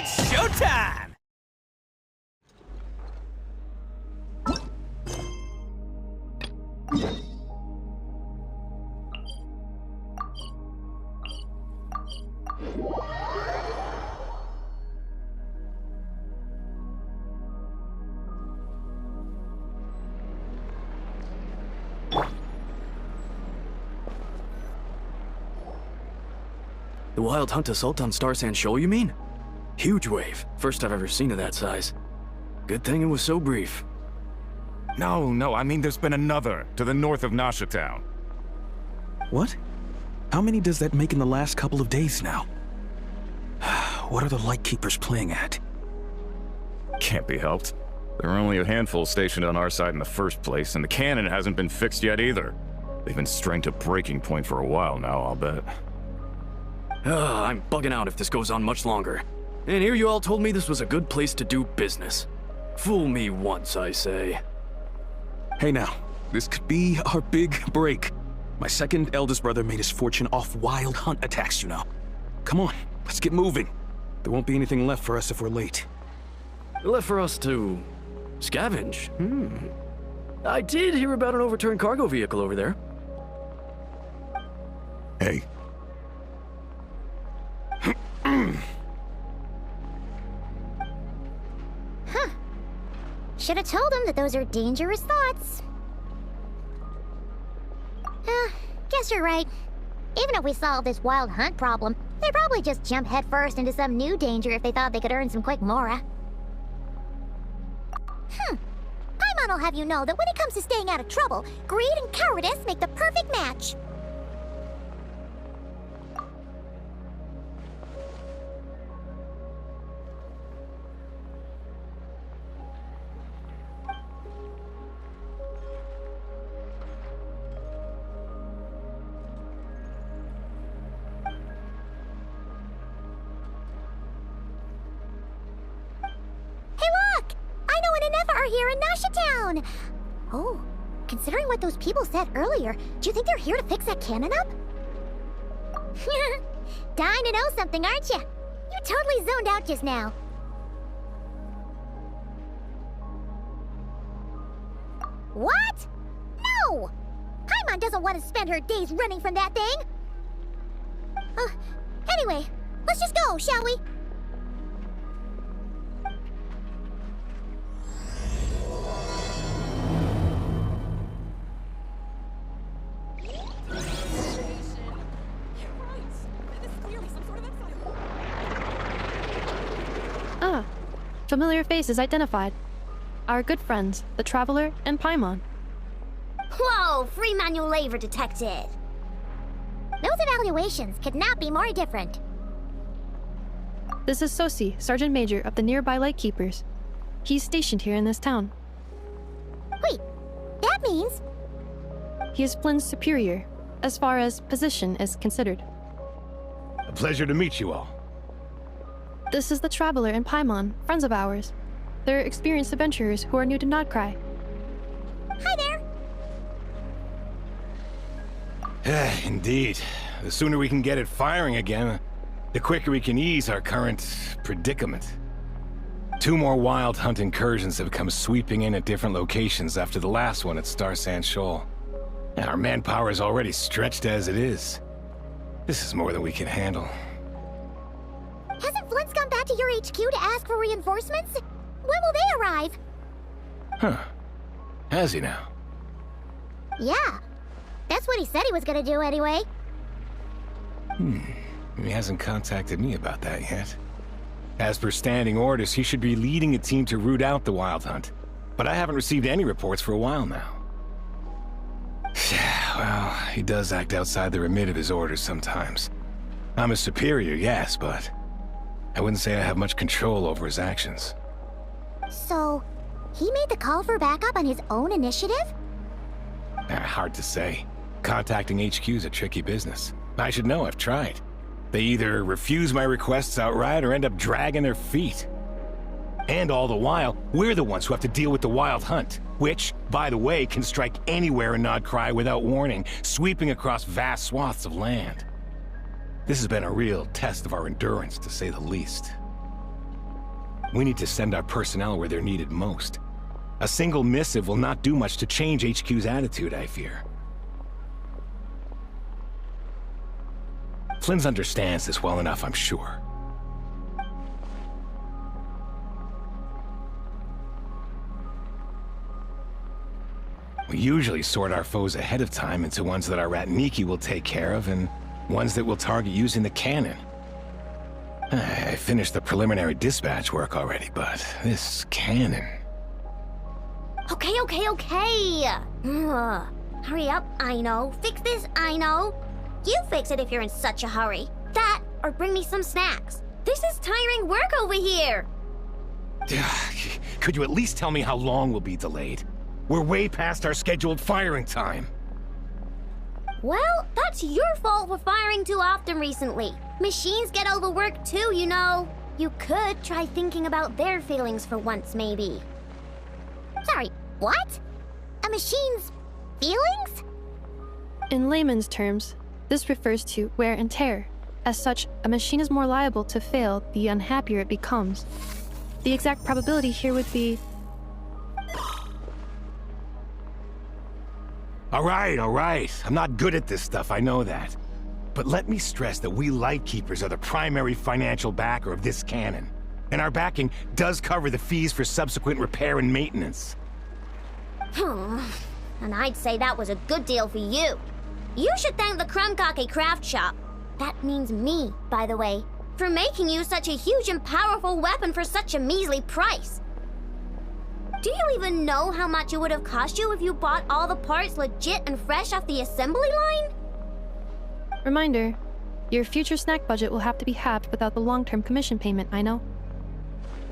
It's showtime! The Wild Hunt assault on Star Sand Shoal, you mean? Huge wave. First I've ever seen of that size. Good thing it was so brief. No, I mean there's been another, to the north of Nasha Town. What? How many does that make in the last couple of days now? What are the Lightkeepers playing at? Can't be helped. There are only a handful stationed on our side in the first place, and the cannon hasn't been fixed yet either. They've been strained to breaking point for a while now, I'll bet. I'm bugging out if this goes on much longer. And here you all told me this was a good place to do business. Fool me once, I say. Hey now, this could be our big break. My second eldest brother made his fortune off Wild Hunt attacks, you know. Come on, let's get moving. There won't be anything left for us if we're late. Left for us to scavenge? I did hear about an overturned cargo vehicle over there. Hey. Should have told him that those are dangerous thoughts. Guess you're right. Even if we solve this Wild Hunt problem, they'd probably just jump headfirst into some new danger if they thought they could earn some quick mora. Paimon will have you know that when it comes to staying out of trouble, greed and cowardice make the perfect match. Here in Nasha Town. Oh, considering what those people said earlier, do you think they're here to fix that cannon up? Dying to know something, aren't you? You totally zoned out just now. What? No! Paimon doesn't want to spend her days running from that thing. Anyway, let's just go, shall we? Familiar faces identified. Our good friends, the Traveler and Paimon. Whoa, free manual labor detected. Those evaluations could not be more different. This is Sosi, Sergeant Major of the nearby Lightkeepers. He's stationed here in this town. Wait, that means... He is Flynn's superior, as far as position is considered. A pleasure to meet you all. This is the Traveler and Paimon, friends of ours. They're experienced adventurers who are new to Nodcry. Hi there! Indeed. The sooner we can get it firing again, the quicker we can ease our current predicament. 2 more Wild Hunt incursions have come sweeping in at different locations after the last one at Star Sand Shoal. And our manpower is already stretched as it is. This is more than we can handle. Hasn't Flint's gone back to your HQ to ask for reinforcements? When will they arrive? Huh. Has he now? Yeah. That's what he said he was gonna do anyway. He hasn't contacted me about that yet. As per standing orders, he should be leading a team to root out the Wild Hunt. But I haven't received any reports for a while now. Well, he does act outside the remit of his orders sometimes. I'm his superior, yes, but I wouldn't say I have much control over his actions. So, he made the call for backup on his own initiative? Hard to say. Contacting HQ's a tricky business. I should know, I've tried. They either refuse my requests outright or end up dragging their feet. And all the while, we're the ones who have to deal with the Wild Hunt, which, by the way, can strike anywhere in Nodcry without warning, sweeping across vast swaths of land. This has been a real test of our endurance, to say the least. We need to send our personnel where they're needed most. A single missive will not do much to change HQ's attitude, I fear. Flynn understands this well enough, I'm sure. We usually sort our foes ahead of time into ones that our rat Nikki will take care of and ones that we'll target using the cannon. I finished the preliminary dispatch work already, but this cannon... Okay. Hurry up, I know. Fix this, I know. You fix it if you're in such a hurry. That, or bring me some snacks. This is tiring work over here. Could you at least tell me how long we'll be delayed? We're way past our scheduled firing time. Well, that's your fault for firing too often recently. Machines get overworked too, you know. You could try thinking about their feelings for once, maybe. Sorry, what? A machine's feelings? In layman's terms, this refers to wear and tear. As such, a machine is more liable to fail the unhappier it becomes. The exact probability here would be... All right. I'm not good at this stuff, I know that. But let me stress that we Lightkeepers are the primary financial backer of this cannon. And our backing does cover the fees for subsequent repair and maintenance. And I'd say that was a good deal for you. You should thank the Krumkake craft shop. That means me, by the way, for making you such a huge and powerful weapon for such a measly price. Do you even know how much it would have cost you if you bought all the parts legit and fresh off the assembly line? Reminder, your future snack budget will have to be halved without the long-term commission payment, I know.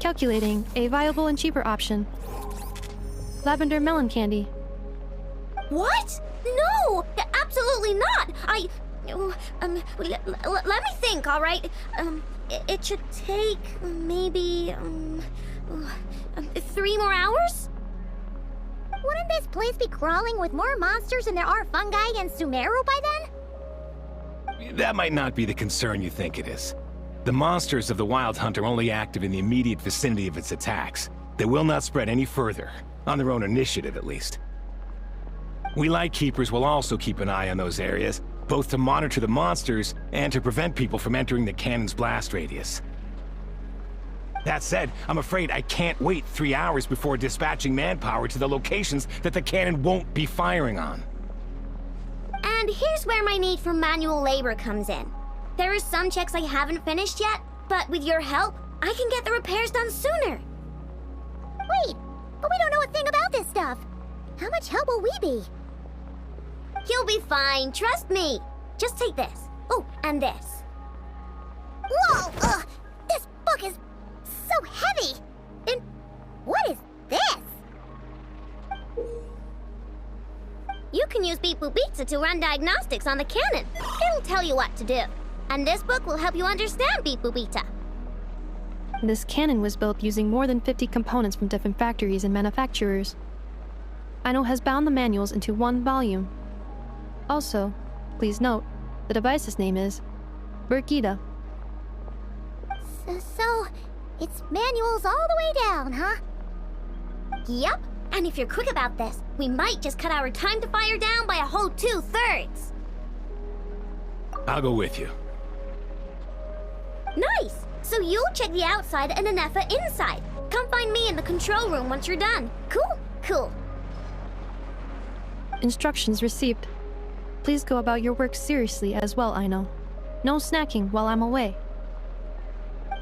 Calculating a viable and cheaper option. Lavender melon candy. What? No! Absolutely not! Let me think, all right? It should take maybe, 3 more hours? Wouldn't this place be crawling with more monsters than there are fungi and Sumeru by then? That might not be the concern you think it is. The monsters of the Wild Hunt are only active in the immediate vicinity of its attacks. They will not spread any further, on their own initiative at least. We Lightkeepers will also keep an eye on those areas, both to monitor the monsters and to prevent people from entering the cannon's blast radius. That said, I'm afraid I can't wait 3 hours before dispatching manpower to the locations that the cannon won't be firing on. And here's where my need for manual labor comes in. There are some checks I haven't finished yet, but with your help, I can get the repairs done sooner. Wait, but we don't know a thing about this stuff. How much help will we be? You'll be fine, trust me. Just take this. Oh, and this. Whoa! This book is so heavy! And what is this? You can use Beep Boop Pizza to run diagnostics on the cannon. It'll tell you what to do. And this book will help you understand Beep Boop Pizza. This cannon was built using more than 50 components from different factories and manufacturers. Aino has bound the manuals into one volume. Also, please note, the device's name is Burkita. So, it's manuals all the way down, huh? Yup, and if you're quick about this, we might just cut our time to fire down by a whole 2/3. I'll go with you. Nice! So you'll check the outside and Anefa inside. Come find me in the control room once you're done. Cool. Instructions received. Please go about your work seriously as well, Aino. No snacking while I'm away.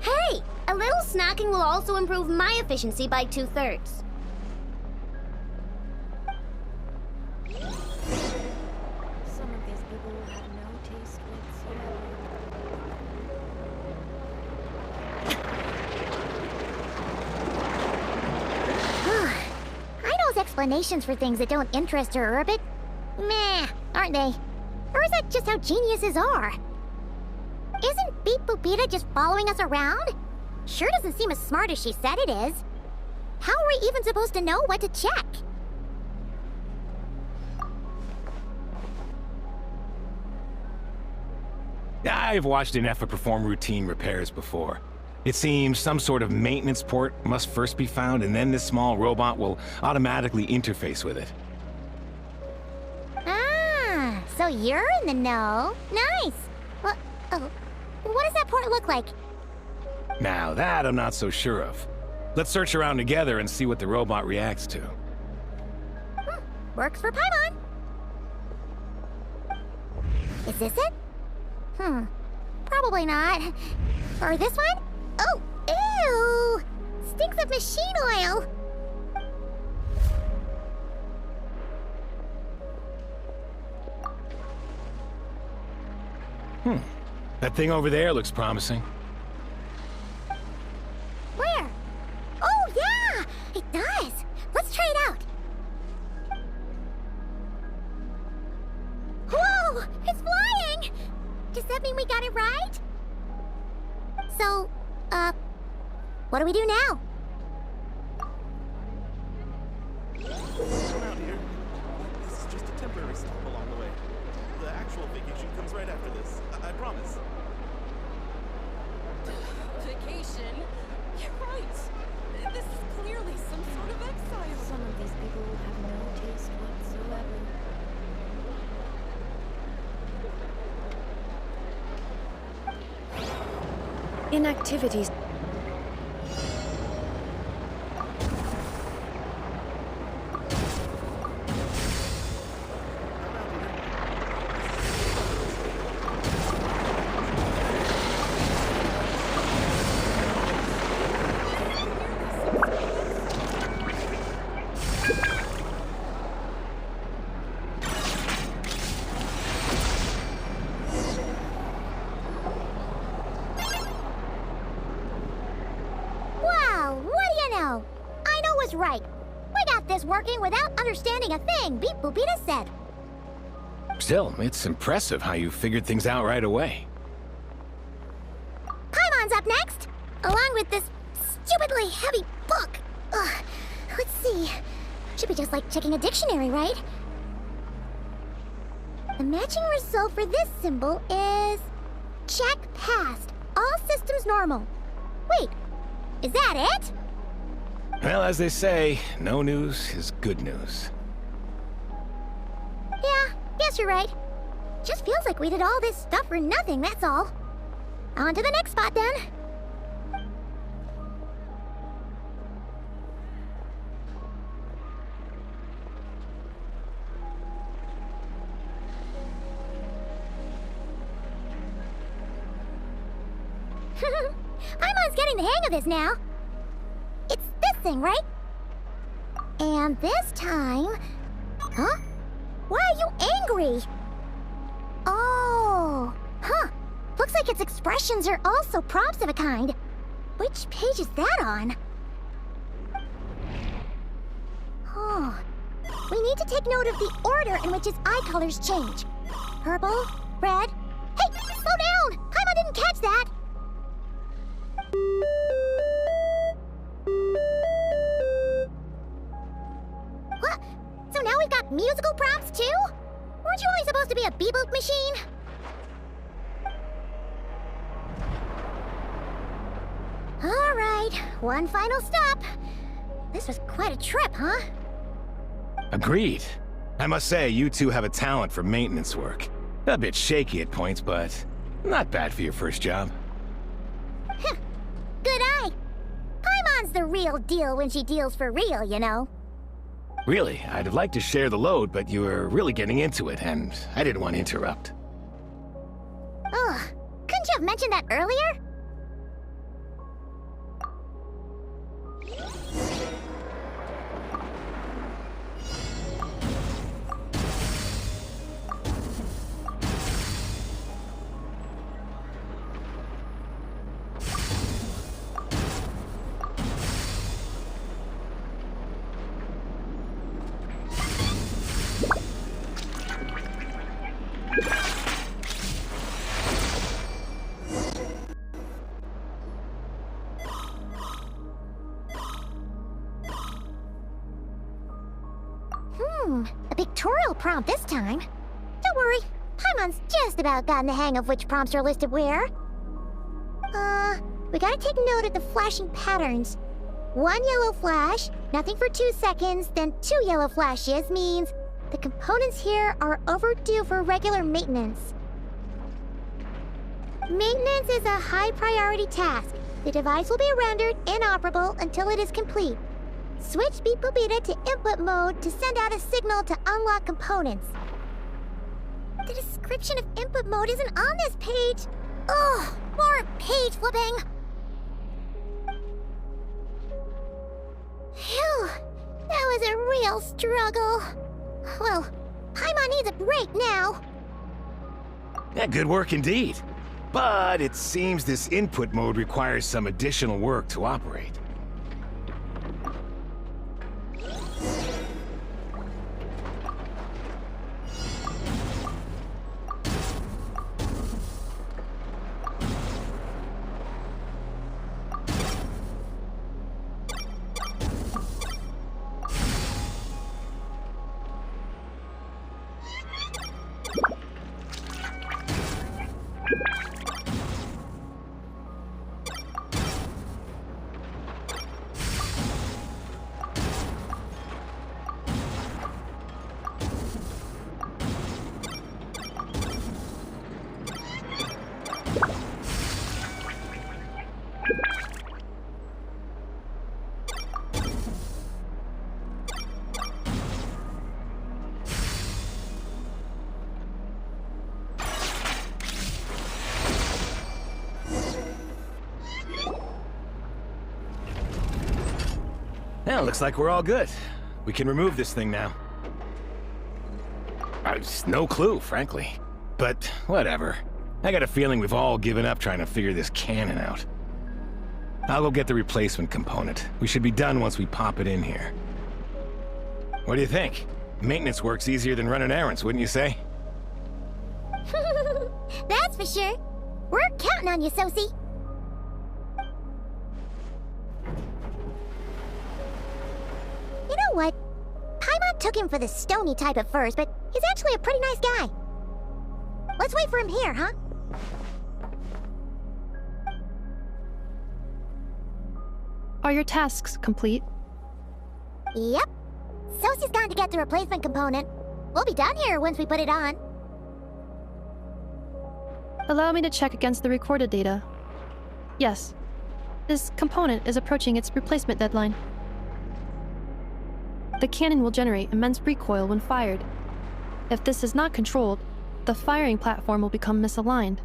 Hey! A little snacking will also improve my efficiency by 2/3. Some of these people will have no taste whatsoever. Aino's explanations for things that don't interest her are a bit meh, aren't they? Or is that just how geniuses are? Isn't Beep Boopita just following us around? Sure doesn't seem as smart as she said it is. How are we even supposed to know what to check? I've watched Anefa perform routine repairs before. It seems some sort of maintenance port must first be found, and then this small robot will automatically interface with it. Ah, so you're in the know. Nice. Well, oh, what does that port look like? Now, that I'm not so sure of. Let's search around together and see what the robot reacts to. Works for Paimon. Is this it? Probably not. Or this one? Oh, ew! Stinks of machine oil. That thing over there looks promising. Where? Oh, yeah! It does! Let's try it out. Whoa! It's flying! Does that mean we got it right? So, what do we do now? Around here. This is just a temporary stop along the way. The actual vacation comes right after this. I promise. Vacation? You're right. This is clearly some sort of exile. Some of these people will have no taste whatsoever. Inactivities. Wow, what do you know? I know was right. We got this working without understanding a thing, Beep Boopita said. Still, it's impressive how you figured things out right away. Paimon's up next, along with this stupidly heavy book. Ugh, let's see. Should be just like checking a dictionary, right? The matching result for this symbol is... check passed. All systems normal. Wait, is that it? Well, as they say, no news is good news. Yeah, guess you're right. Just feels like we did all this stuff for nothing, that's all. On to the next spot, then. Paimon's getting the hang of this now. It's this thing, right? And this time... Huh? Why are you angry? Oh, huh. Looks like its expressions are also prompts of a kind. Which page is that on? Oh. We need to take note of the order in which its eye colors change. Purple, red... Hey, slow down! Paimon didn't catch that! What? So now we've got musical prompts too? Weren't you only supposed to be a beboop machine? Alright, one final stop. This was quite a trip, huh? Agreed. I must say, you two have a talent for maintenance work. A bit shaky at points, but not bad for your first job. Good eye. Paimon's the real deal when she deals for real, you know. Really, I'd have liked to share the load, but you were really getting into it, and I didn't want to interrupt. Ugh, couldn't you have mentioned that earlier? A pictorial prompt this time. Don't worry, Paimon's just about gotten the hang of which prompts are listed where. we gotta take note of the flashing patterns. 1 yellow flash, nothing for 2 seconds, then 2 yellow flashes means the components here are overdue for regular maintenance. Maintenance is a high priority task. The device will be rendered inoperable until it is complete. Switch Beep Boop Beta to input mode to send out a signal to unlock components. The description of input mode isn't on this page. Ugh, more page flipping. Phew, that was a real struggle. Well, Paimon needs a break now. Yeah, good work indeed. But it seems this input mode requires some additional work to operate. Well, looks like we're all good. We can remove this thing now. I've no clue, frankly. But whatever. I got a feeling we've all given up trying to figure this cannon out. I'll go get the replacement component. We should be done once we pop it in here. What do you think? Maintenance work's easier than running errands, wouldn't you say? That's for sure. We're counting on you, Sosie. You know what? Paimon took him for the stony type at first, but he's actually a pretty nice guy. Let's wait for him here, huh? Are your tasks complete? Yep. Sosie's gone to get the replacement component. We'll be done here once we put it on. Allow me to check against the recorded data. Yes. This component is approaching its replacement deadline. The cannon will generate immense recoil when fired. If this is not controlled, the firing platform will become misaligned.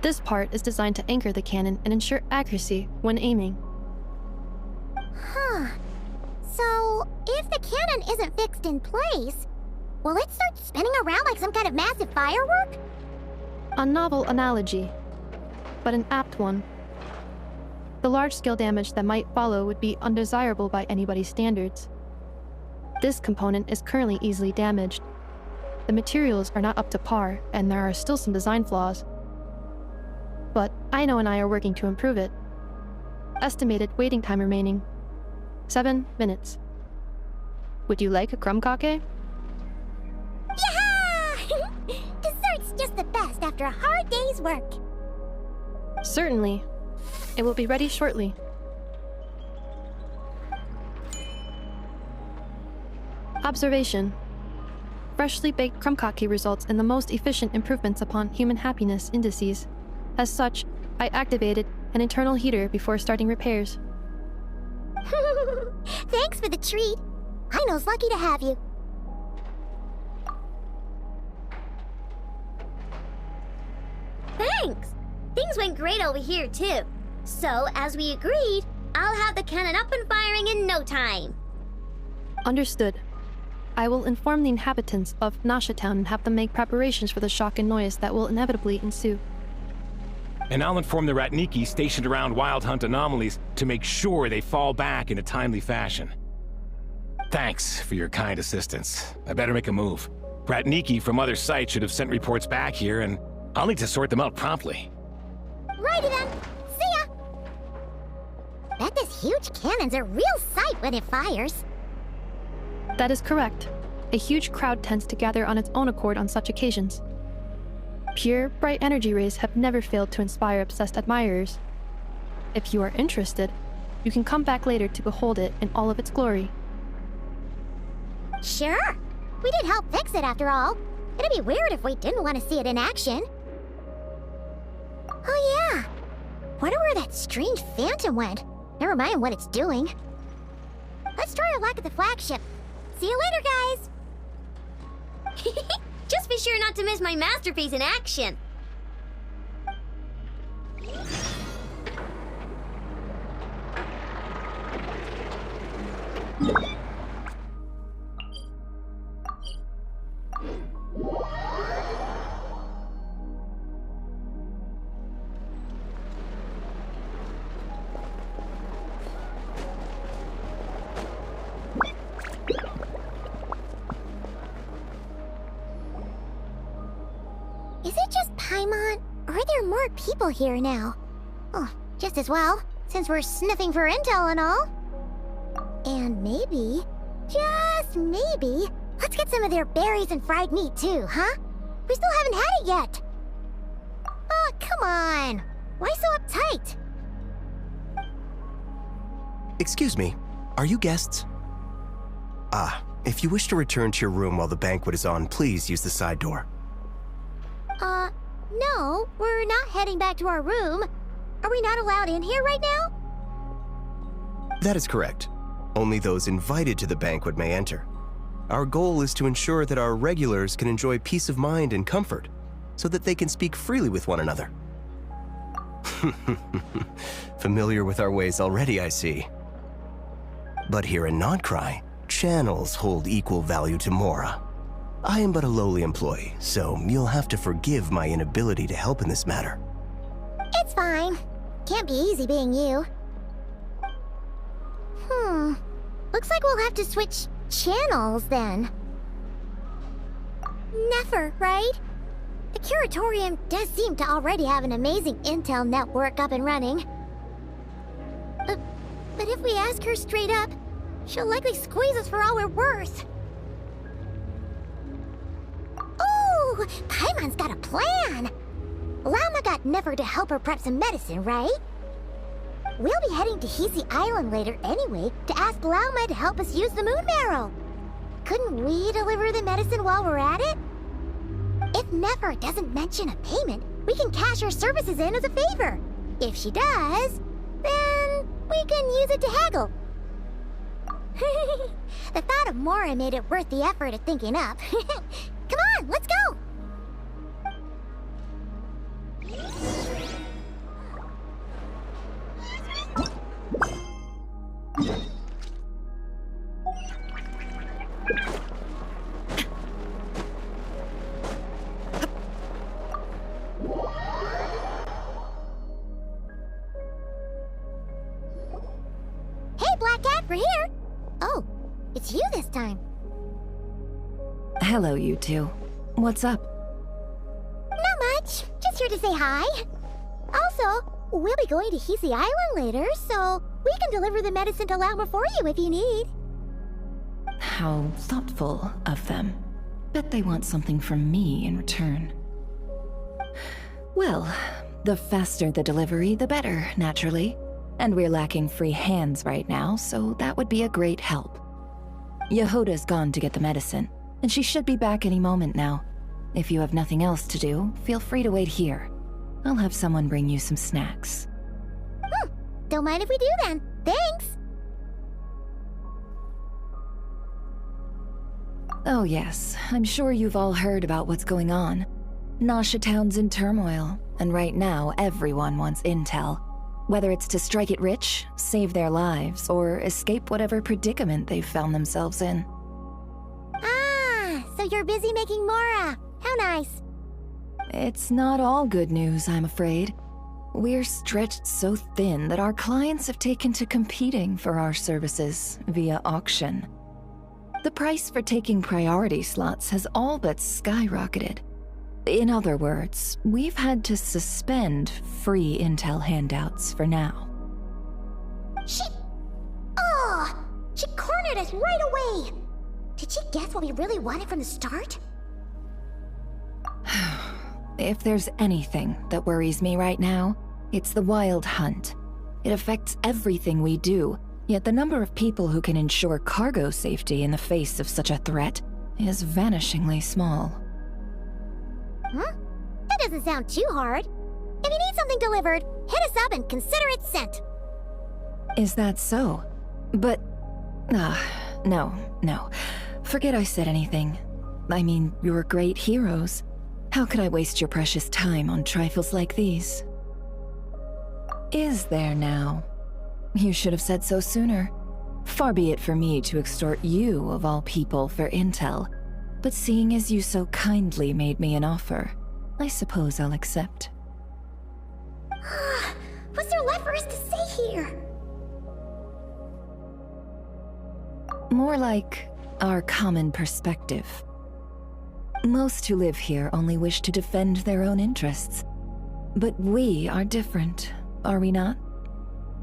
This part is designed to anchor the cannon and ensure accuracy when aiming. Huh. So, if the cannon isn't fixed in place, will it start spinning around like some kind of massive firework? A novel analogy, but an apt one. The large-scale damage that might follow would be undesirable by anybody's standards. This component is currently easily damaged. The materials are not up to par, and there are still some design flaws. But Aino and I are working to improve it. Estimated waiting time remaining: 7 minutes. Would you like a crumb cake? Yeah! Dessert's just the best after a hard day's work. Certainly. It will be ready shortly. Observation. Freshly baked crumb cake results in the most efficient improvements upon human happiness indices. As such, I activated an internal heater before starting repairs. Thanks for the treat. Aino's lucky to have you. Thanks. Things went great over here, too. So, as we agreed, I'll have the cannon up and firing in no time. Understood. I will inform the inhabitants of Nasha Town and have them make preparations for the shock and noise that will inevitably ensue. And I'll inform the Ratniki stationed around Wild Hunt anomalies to make sure they fall back in a timely fashion. Thanks for your kind assistance. I better make a move. Ratniki from other sites should have sent reports back here, and I'll need to sort them out promptly. Righty then. See ya! Bet this huge cannon's a real sight when it fires. That is correct. A huge crowd tends to gather on its own accord on such occasions. Pure, bright energy rays have never failed to inspire obsessed admirers. If you are interested, you can come back later to behold it in all of its glory. Sure. We did help fix it after all. It'd be weird if we didn't want to see it in action. Oh yeah. Wonder where that strange phantom went. Never mind what it's doing. Let's try our luck at the flagship. See you later, guys! Just be sure not to miss my masterpiece in action. Is it just Paimon, or are there more people here now? Oh, just as well, since we're sniffing for intel and all. And maybe, just maybe, let's get some of their berries and fried meat too, huh? We still haven't had it yet. Oh, come on. Why so uptight? Excuse me, are you guests? If you wish to return to your room while the banquet is on, please use the side door. No, we're not heading back to our room. Are we not allowed in here right now? That is correct. Only those invited to the banquet may enter. Our goal is to ensure that our regulars can enjoy peace of mind and comfort, so that they can speak freely with one another. Familiar with our ways already, I see. But here in Nodcry, channels hold equal value to Mora. I am but a lowly employee, so you'll have to forgive my inability to help in this matter. It's fine. Can't be easy being you. Looks like we'll have to switch channels then. Never, right? The Curatorium does seem to already have an amazing intel network up and running. But if we ask her straight up, she'll likely squeeze us for all we're worth. Ooh, Paimon's got a plan! Llama got Never to help her prep some medicine, right? We'll be heading to Hisi Island later anyway to ask Llama to help us use the moon marrow. Couldn't we deliver the medicine while we're at it? If Never doesn't mention a payment, we can cash our services in as a favor. If she does, then we can use it to haggle. The thought of Mora made it worth the effort of thinking up. Come on, let's go! Hey, Black Cat, we're here! Oh, it's you this time. Hello, you two. What's up? Not much. Just here to say hi. Also, we'll be going to Hisi Island later, so we can deliver the medicine to Llama for you if you need. How thoughtful of them. Bet they want something from me in return. Well, the faster the delivery, the better, naturally. And we're lacking free hands right now, so that would be a great help. Yehoda's gone to get the medicine, and she should be back any moment now. If you have nothing else to do, feel free to wait here. I'll have someone bring you some snacks. Don't mind if we do then. Thanks! Oh yes, I'm sure you've all heard about what's going on. Nasha Town's in turmoil, and right now everyone wants intel. Whether it's to strike it rich, save their lives, or escape whatever predicament they've found themselves in. Ah, so you're busy making Mora. How nice. It's not all good news, I'm afraid. We're stretched so thin that our clients have taken to competing for our services via auction. The price for taking priority slots has all but skyrocketed. In other words, we've had to suspend free intel handouts for now. She cornered us right away! Did she guess what we really wanted from the start? If there's anything that worries me right now, it's the wild hunt. It affects everything we do, yet the number of people who can ensure cargo safety in the face of such a threat is vanishingly small. Huh? That doesn't sound too hard. If you need something delivered, hit us up and consider it sent. Is that so? But... no. Forget I said anything. I mean, you're great heroes. How could I waste your precious time on trifles like these? Is there now? You should have said so sooner. Far be it for me to extort you, of all people, for intel. But seeing as you so kindly made me an offer, I suppose I'll accept. What's there left for us to say here? More like our common perspective. Most who live here only wish to defend their own interests. But we are different, are we not?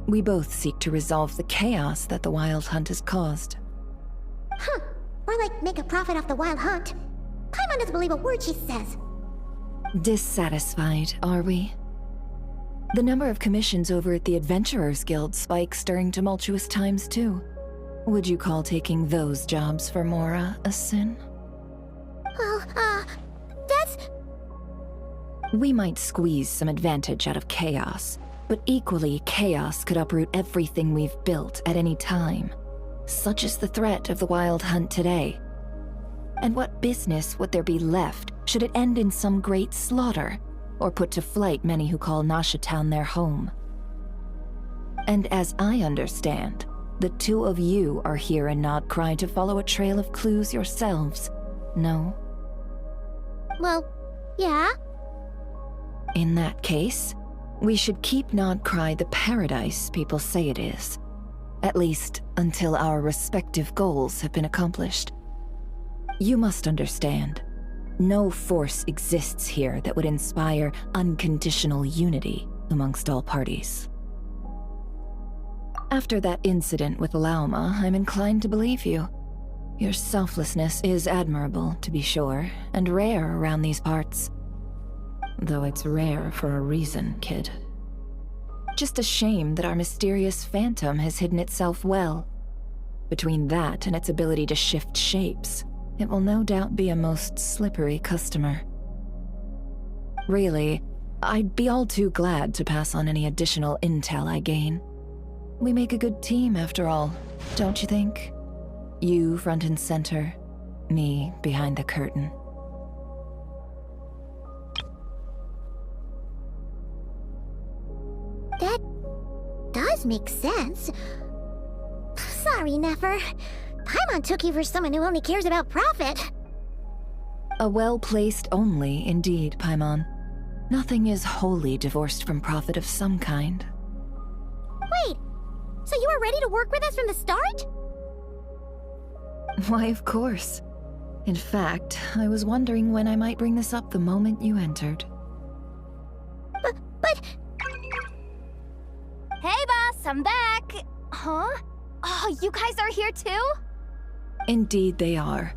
We both seek to resolve the chaos that the Wild Hunt has caused. Huh. Or like make a profit off the Wild Hunt. Paimon doesn't believe a word she says. Dissatisfied, are we? The number of commissions over at the Adventurers Guild spikes during tumultuous times too. Would you call taking those jobs for Mora a sin? Well, that's... We might squeeze some advantage out of chaos, but equally, chaos could uproot everything we've built at any time. Such is the threat of the Wild Hunt today. And what business would there be left should it end in some great slaughter, or put to flight many who call Nasha Town their home? And as I understand, the two of you are here in Nodcry to follow a trail of clues yourselves, no? Well, yeah. In that case, we should keep Nodcry the paradise people say it is. At least, until our respective goals have been accomplished. You must understand, no force exists here that would inspire unconditional unity amongst all parties. After that incident with Lauma, I'm inclined to believe you. Your selflessness is admirable, to be sure, and rare around these parts. Though it's rare for a reason, kid. Just a shame that our mysterious phantom has hidden itself well. Between that and its ability to shift shapes, it will no doubt be a most slippery customer. Really, I'd be all too glad to pass on any additional intel I gain. We make a good team, after all, don't you think? You front and center, me behind the curtain. That does make sense. Sorry, Nefer. Paimon took you for someone who only cares about profit. A well-placed only, indeed, Paimon. Nothing is wholly divorced from profit of some kind. Wait, so you were ready to work with us from the start? Why, of course. In fact, I was wondering when I might bring this up the moment you entered. But... Hey, boss, I'm back! Huh? Oh, you guys are here too? Indeed they are.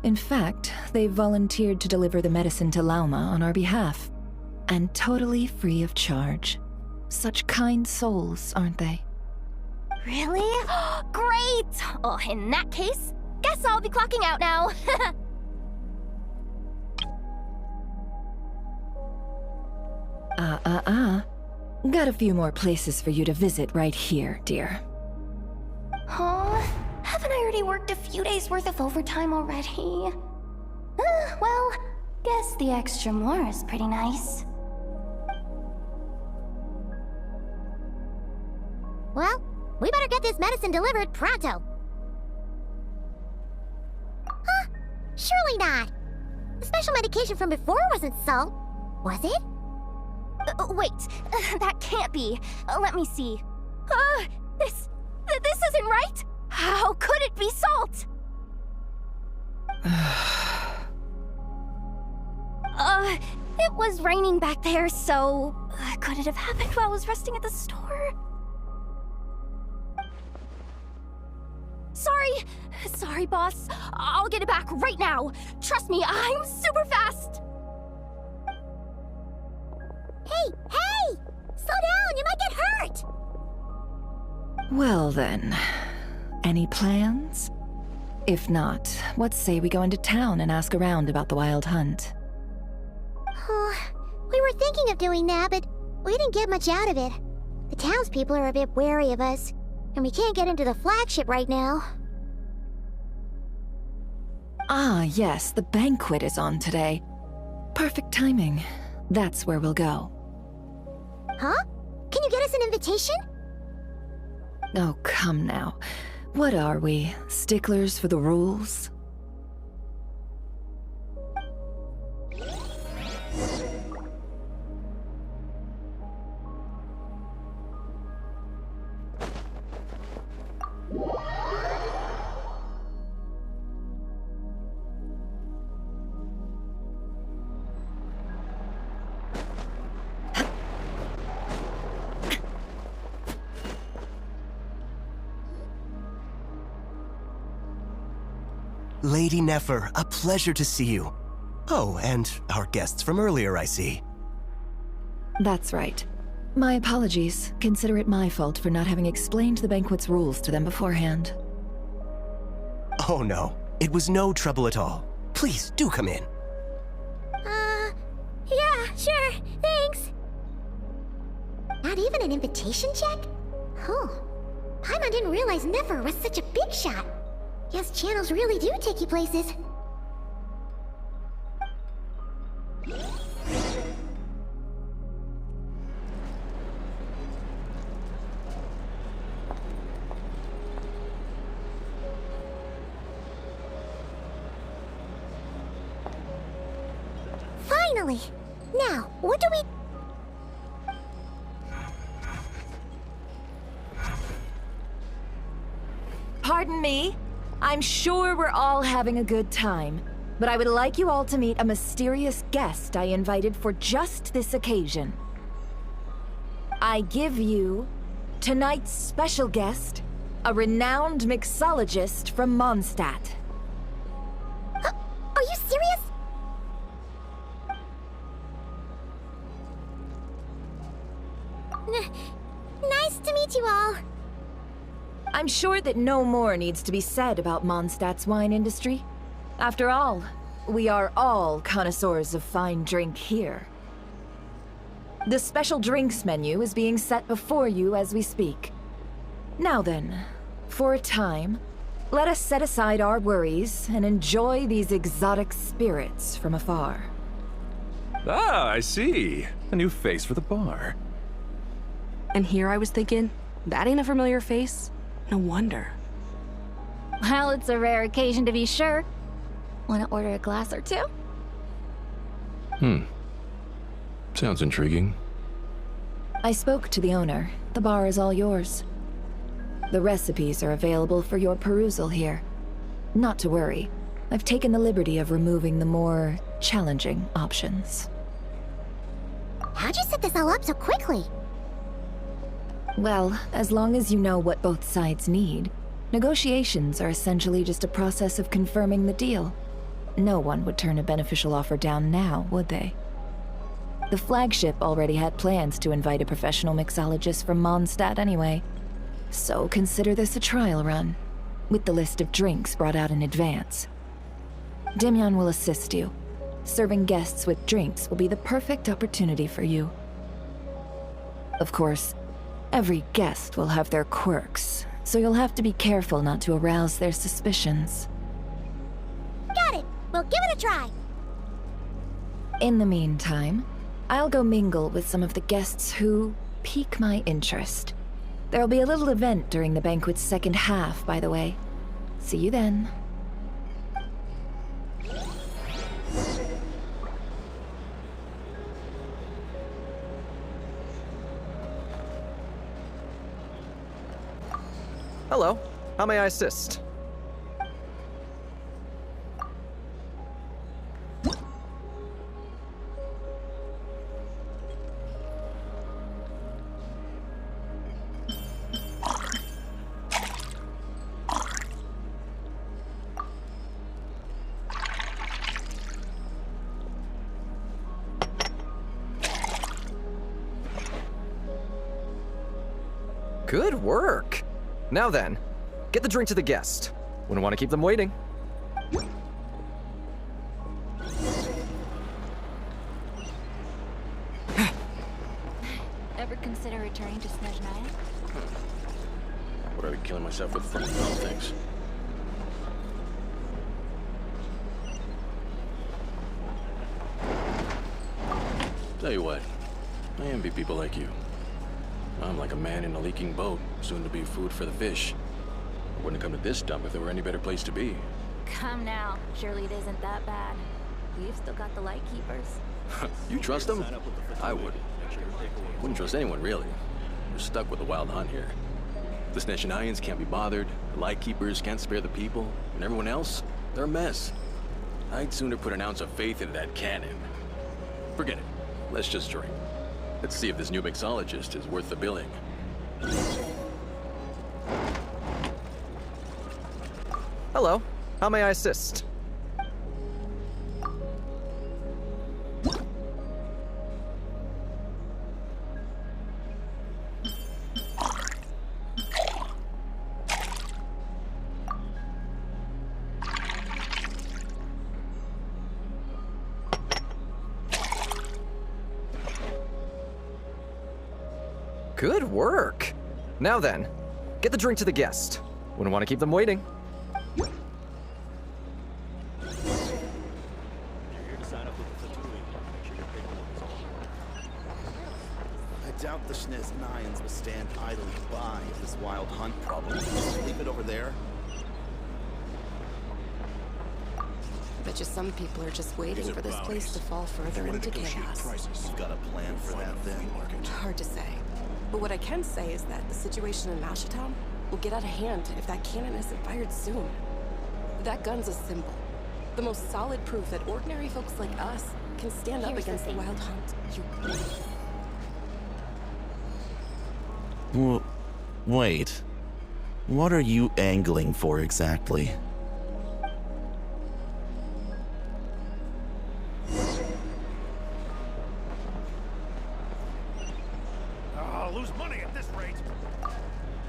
In fact, they've volunteered to deliver the medicine to Lauma on our behalf. And totally free of charge. Such kind souls, aren't they? Really? Great! Oh, in that case, guess I'll be clocking out now. Got a few more places for you to visit right here, dear. Huh? Haven't I already worked a few days' worth of overtime already? Well, guess the extra more is pretty nice. Well, we better get this medicine delivered pronto. Huh? Surely not. The special medication from before wasn't salt, was it? Wait, that can't be. Let me see. This isn't right! How could it be salt? It was raining back there, so... could it have happened while I was resting at the store? Sorry, boss. I'll get it back right now. Trust me, I'm super fast! Hey! Slow down! You might get hurt! Well then, any plans? If not, what say we go into town and ask around about the Wild Hunt? We were thinking of doing that, but we didn't get much out of it. The townspeople are a bit wary of us, and we can't get into the flagship right now. Ah, yes, the banquet is on today. Perfect timing. That's where we'll go. Huh? Can you get us an invitation? Oh, come now. What are we, sticklers for the rules? Lady Nefer, a pleasure to see you. Oh, and our guests from earlier, I see. That's right. My apologies. Consider it my fault for not having explained the banquet's rules to them beforehand. Oh no, it was no trouble at all. Please, do come in. Yeah, sure, thanks. Not even an invitation check? Huh. Paimon didn't realize Nefer was such a big shot. Guess channels really do take you places. Finally! Now, what do we... Pardon me? I'm sure we're all having a good time, but I would like you all to meet a mysterious guest I invited for just this occasion. I give you tonight's special guest, a renowned mixologist from Mondstadt. Are you serious? Nice to meet you all. I'm sure that no more needs to be said about Mondstadt's wine industry. After all, we are all connoisseurs of fine drink here. The special drinks menu is being set before you as we speak. Now then, for a time, let us set aside our worries and enjoy these exotic spirits from afar. Ah, I see. A new face for the bar. And here I was thinking, that ain't a familiar face. No wonder. Well, it's a rare occasion to be sure. Want to order a glass or two? Sounds intriguing. I spoke to the owner. The bar is all yours. The recipes are available for your perusal here. Not to worry. I've taken the liberty of removing the more challenging options. How'd you set this all up so quickly? Well, as long as you know what both sides need, negotiations are essentially just a process of confirming the deal. No one would turn a beneficial offer down now, would they? The flagship already had plans to invite a professional mixologist from Mondstadt anyway. So consider this a trial run, with the list of drinks brought out in advance. Demyon will assist you. Serving guests with drinks will be the perfect opportunity for you. Of course, every guest will have their quirks, so you'll have to be careful not to arouse their suspicions. Got it! We'll give it a try! In the meantime, I'll go mingle with some of the guests who pique my interest. There'll be a little event during the banquet's second half, by the way. See you then. Hello. How may I assist? Good work. Now then, get the drink to the guest. Wouldn't want to keep them waiting. Ever consider returning to Snezhnaya? Would I be killing myself with front things? Tell you what, I envy people like you. I'm like a man in a leaking boat, soon to be food for the fish. I wouldn't come to this dump if there were any better place to be. Come now. Surely it isn't that bad. We've still got the light keepers. You trust them? I wouldn't. Wouldn't trust anyone, really. We're stuck with the wild hunt here. The Snezhnayans can't be bothered, the Lightkeepers can't spare the people, and everyone else, they're a mess. I'd sooner put an ounce of faith into that cannon. Forget it. Let's just drink. Let's see if this new mixologist is worth the billing. Hello. How may I assist? Good work. Now then, get the drink to the guest. Wouldn't want to keep them waiting. I doubt the Snezhnayans will stand idly by if this wild hunt problem. Just leave it over there. Bet you some people are just waiting for this place to fall further into chaos. You've got a plan for that then? Hard to say. But what I can say is that the situation in Mashatown will get out of hand if that cannon isn't fired soon. That gun's a symbol. The most solid proof that ordinary folks like us can stand up against the wild hunt. Wait. What are you angling for exactly? I'll lose money at this rate.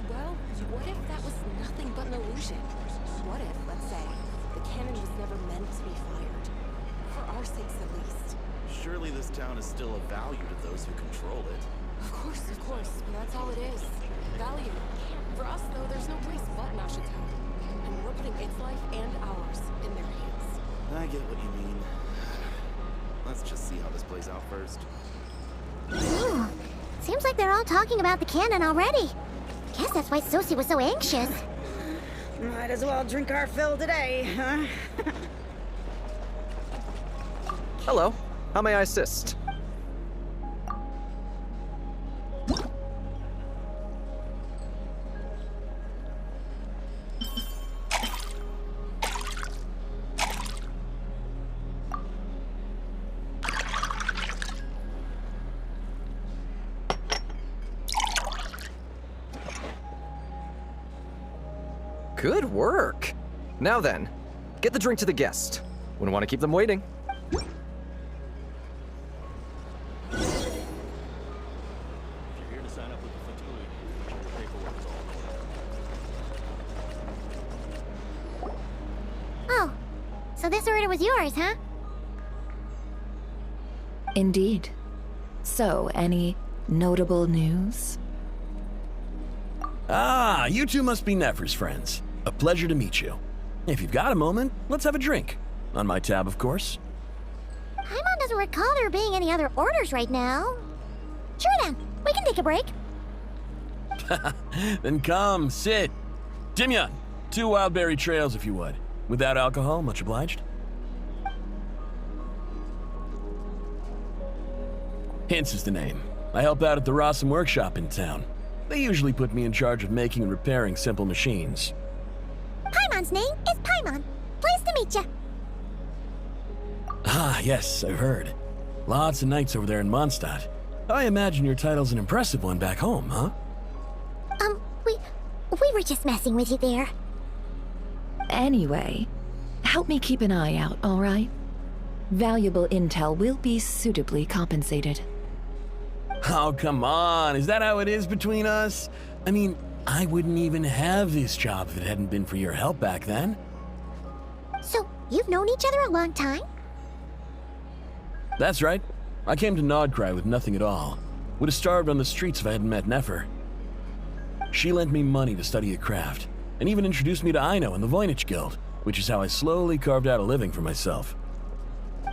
Well, what if that was nothing but an illusion? What if, let's say, the cannon was never meant to be fired? For our sakes, at least. Surely this town is still of value to those who control it. Of course, and that's all it is. Value. For us, though, there's no place but Mashatown. And we're putting its life and ours in their hands. I get what you mean. Let's just see how this plays out first. Ooh, seems like they're all talking about the cannon already. Guess that's why Sosie was so anxious. Might as well drink our fill today, huh? Hello. How may I assist? Good work. Now then, get the drink to the guest. Wouldn't want to keep them waiting. Oh, so this order was yours, huh? Indeed. So, any notable news? Ah, you two must be Nefer's friends. A pleasure to meet you. If you've got a moment, let's have a drink. On my tab, of course. Paimon doesn't recall there being any other orders right now. Sure then, we can take a break. Then come, sit. Timyon, 2 wildberry trails if you would. Without alcohol, much obliged. Hints is the name. I help out at the Rossum workshop in town. They usually put me in charge of making and repairing simple machines. Paimon's name is Paimon. Pleased to meet ya. Ah, yes, I've heard. Lots of knights over there in Mondstadt. I imagine your title's an impressive one back home, huh? We were just messing with you there. Anyway, help me keep an eye out, all right? Valuable intel will be suitably compensated. Oh, come on. Is that how it is between us? I mean, I wouldn't even have this job if it hadn't been for your help back then. So, you've known each other a long time? That's right. I came to Nodcry with nothing at all. Would have starved on the streets if I hadn't met Nefer. She lent me money to study a craft, and even introduced me to Aino and the Voynich Guild, which is how I slowly carved out a living for myself.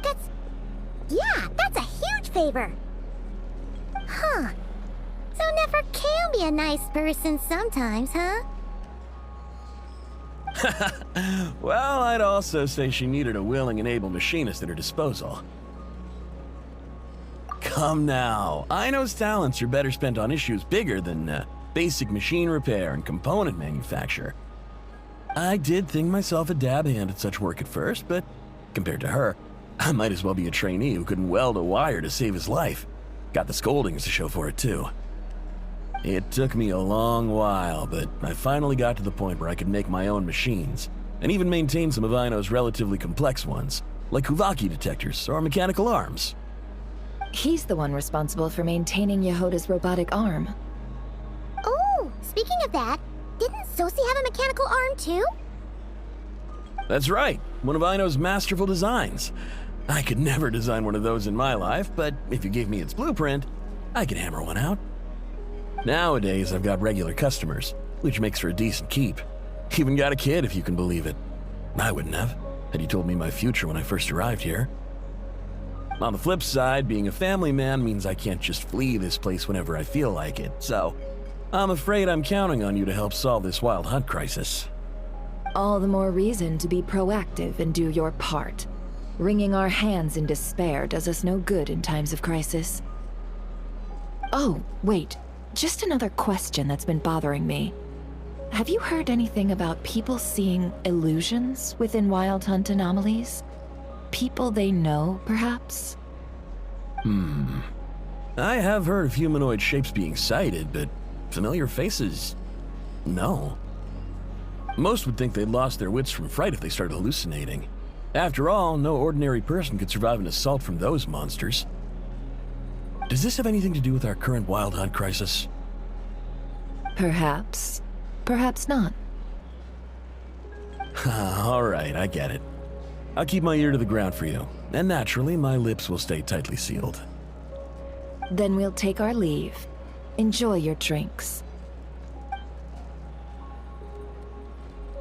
That's a huge favor. Huh. So Nefer can be a nice person sometimes, huh? Well, I'd also say she needed a willing and able machinist at her disposal. Come now, Aino's talents are better spent on issues bigger than basic machine repair and component manufacture. I did think myself a dab hand at such work at first, but compared to her, I might as well be a trainee who couldn't weld a wire to save his life. Got the scoldings to show for it, too. It took me a long while, but I finally got to the point where I could make my own machines, and even maintain some of Aino's relatively complex ones, like Kuvaki detectors or mechanical arms. He's the one responsible for maintaining Yehoda's robotic arm. Oh, speaking of that, didn't Sosi have a mechanical arm too? That's right, one of Aino's masterful designs. I could never design one of those in my life, but if you gave me its blueprint, I could hammer one out. Nowadays, I've got regular customers, which makes for a decent keep. Even got a kid, if you can believe it. I wouldn't have, had you told me my future when I first arrived here. On the flip side, being a family man means I can't just flee this place whenever I feel like it, so I'm afraid I'm counting on you to help solve this wild hunt crisis. All the more reason to be proactive and do your part. Wringing our hands in despair does us no good in times of crisis. Oh, wait. Just another question that's been bothering me. Have you heard anything about people seeing illusions within Wild Hunt anomalies? People they know, perhaps? I have heard of humanoid shapes being sighted, but familiar faces? No. Most would think they'd lost their wits from fright if they started hallucinating. After all, no ordinary person could survive an assault from those monsters. Does this have anything to do with our current Wild Hunt crisis? Perhaps. Perhaps not. All right, I get it. I'll keep my ear to the ground for you, and naturally, my lips will stay tightly sealed. Then we'll take our leave. Enjoy your drinks.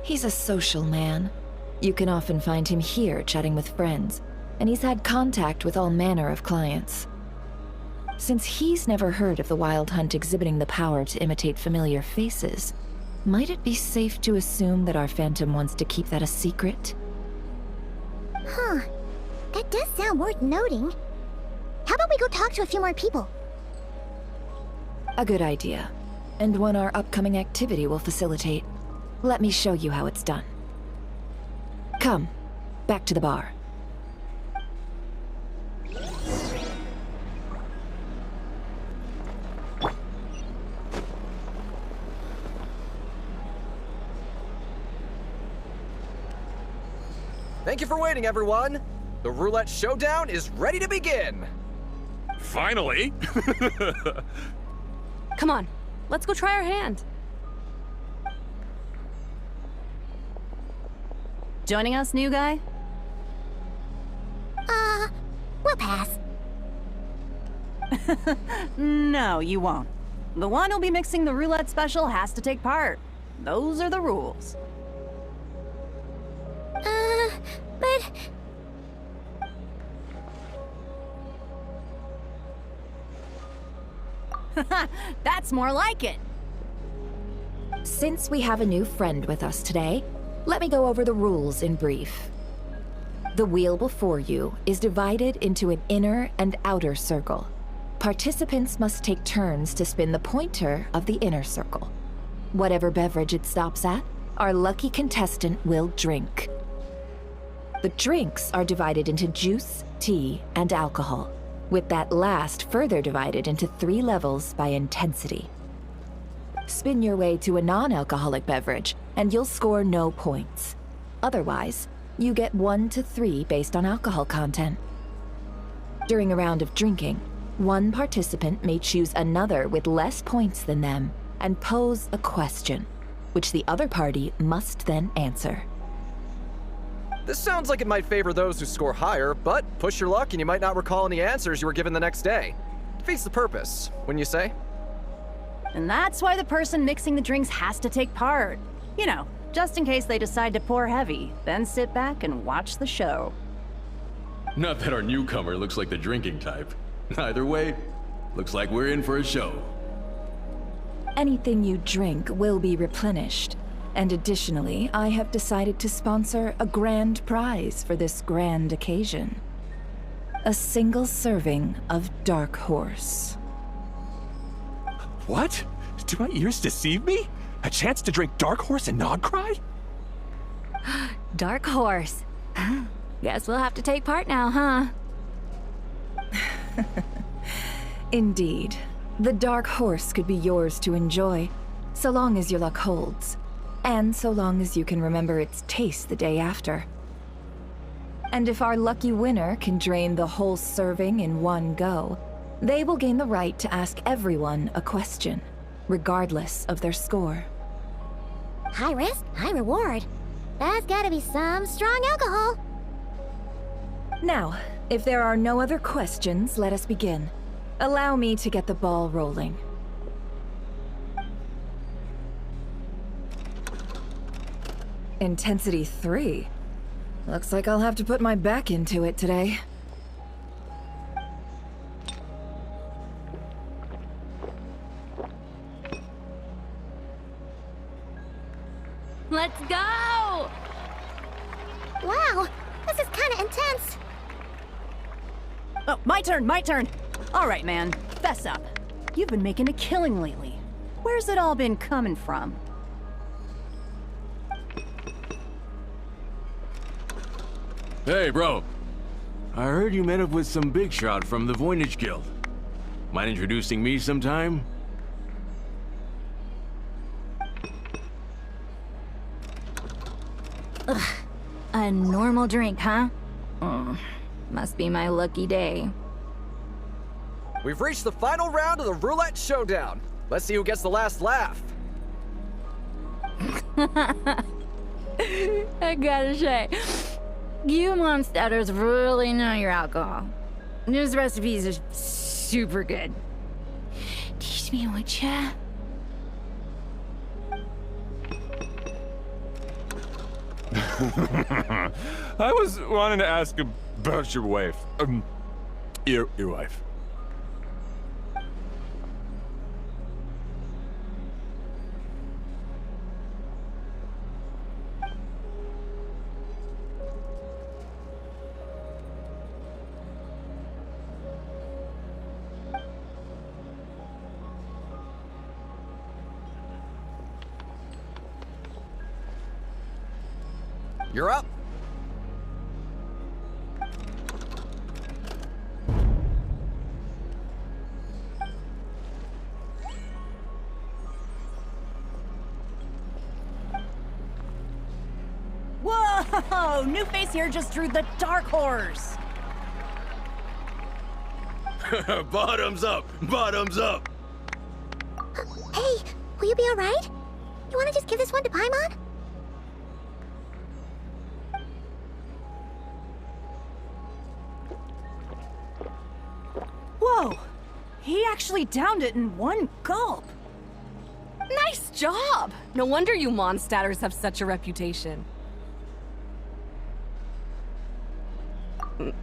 He's a social man. You can often find him here chatting with friends, and he's had contact with all manner of clients. Since he's never heard of the Wild Hunt exhibiting the power to imitate familiar faces, might it be safe to assume that our Phantom wants to keep that a secret? Huh. That does sound worth noting. How about we go talk to a few more people? A good idea, and one our upcoming activity will facilitate. Let me show you how it's done. Come, back to the bar. Thank you for waiting, everyone. The roulette showdown is ready to begin. Finally! Come on, let's go try our hand. Joining us, new guy? We'll pass. No, you won't. The one who'll be mixing the roulette special has to take part. Those are the rules. But... That's more like it. Since we have a new friend with us today, let me go over the rules in brief. The wheel before you is divided into an inner and outer circle. Participants must take turns to spin the pointer of the inner circle. Whatever beverage it stops at, our lucky contestant will drink. The drinks are divided into juice, tea, and alcohol, with that last further divided into 3 levels by intensity. Spin your way to a non-alcoholic beverage, and you'll score no points. Otherwise, you get 1 to 3 based on alcohol content. During a round of drinking, one participant may choose another with less points than them, and pose a question, which the other party must then answer. This sounds like it might favor those who score higher, but push your luck and you might not recall any answers you were given the next day. Defeats the purpose, wouldn't you say? And that's why the person mixing the drinks has to take part. You know, just in case they decide to pour heavy, then sit back and watch the show. Not that our newcomer looks like the drinking type. Either way, looks like we're in for a show. Anything you drink will be replenished. And additionally, I have decided to sponsor a grand prize for this grand occasion. A single serving of Dark Horse. What? Do my ears deceive me? A chance to drink Dark Horse and not cry? Dark Horse. Guess we'll have to take part now, huh? Indeed. The Dark Horse could be yours to enjoy, so long as your luck holds. And so long as you can remember its taste the day after. And if our lucky winner can drain the whole serving in one go, they will gain the right to ask everyone a question, regardless of their score. High risk, high reward. That's gotta be some strong alcohol. Now, if there are no other questions, let us begin. Allow me to get the ball rolling. Intensity 3. Looks like I'll have to put my back into it today. Let's go! Wow, this is kinda intense. Oh, my turn, my turn. All right, man, fess up. You've been making a killing lately. Where's it all been coming from? Hey, bro. I heard you met up with some big shot from the Voynich Guild. Mind introducing me sometime? Ugh. A normal drink, huh? Must be my lucky day. We've reached the final round of the roulette showdown. Let's see who gets the last laugh. I gotta say, you monsters really know your alcohol. These recipes are super good. Teach me, would ya? I was wanting to ask about your wife. Your wife. You're up. Whoa! New face here just drew the Dark Horse. Bottoms up! Bottoms up! Hey, will you be alright? You wanna just give this one to Paimon? Whoa! He actually downed it in one gulp. Nice job! No wonder you Mondstatters have such a reputation.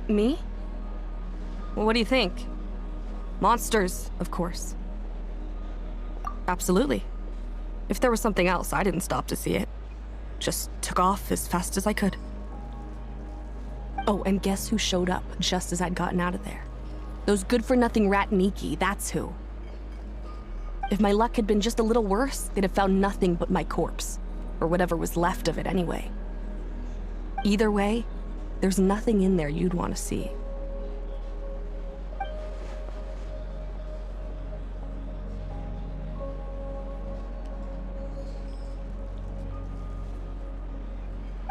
Me? Well, what do you think? Monsters, of course. Absolutely. If there was something else, I didn't stop to see it. Just took off as fast as I could. Oh, and guess who showed up just as I'd gotten out of there? Those good-for-nothing rat Niki, that's who. If my luck had been just a little worse, they'd have found nothing but my corpse. Or whatever was left of it anyway. Either way, there's nothing in there you'd want to see.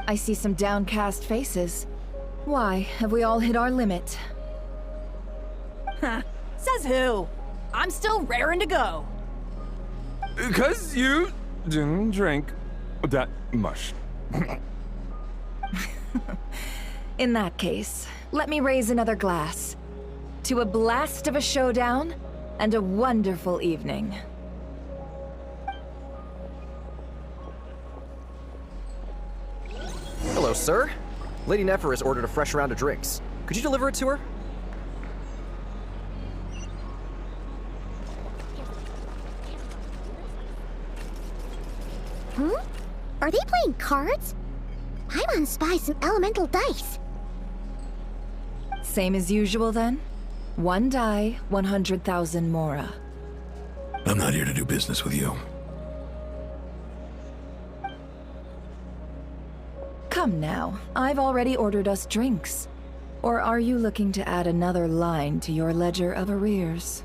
I see some downcast faces. Why, have we all hit our limit? Huh, says who? I'm still raring to go. Because you didn't drink that much. In that case, let me raise another glass. To a blast of a showdown and a wonderful evening. Hello, sir. Lady Nefer has ordered a fresh round of drinks. Could you deliver it to her? Are they playing cards? I want to spy some elemental dice. Same as usual then? 1 die, 100,000 mora. I'm not here to do business with you. Come now, I've already ordered us drinks. Or are you looking to add another line to your ledger of arrears?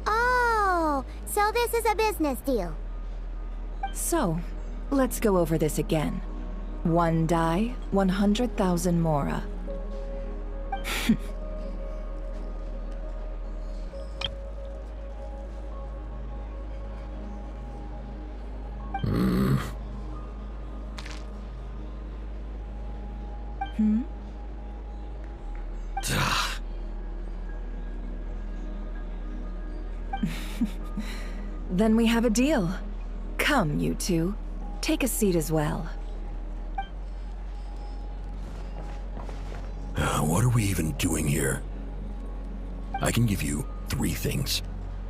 Oh, so this is a business deal. So, let's go over this again. 1 die, 100,000 mora. Then we have a deal. Come, you two. Take a seat as well. What are we even doing here? I can give you 3 things.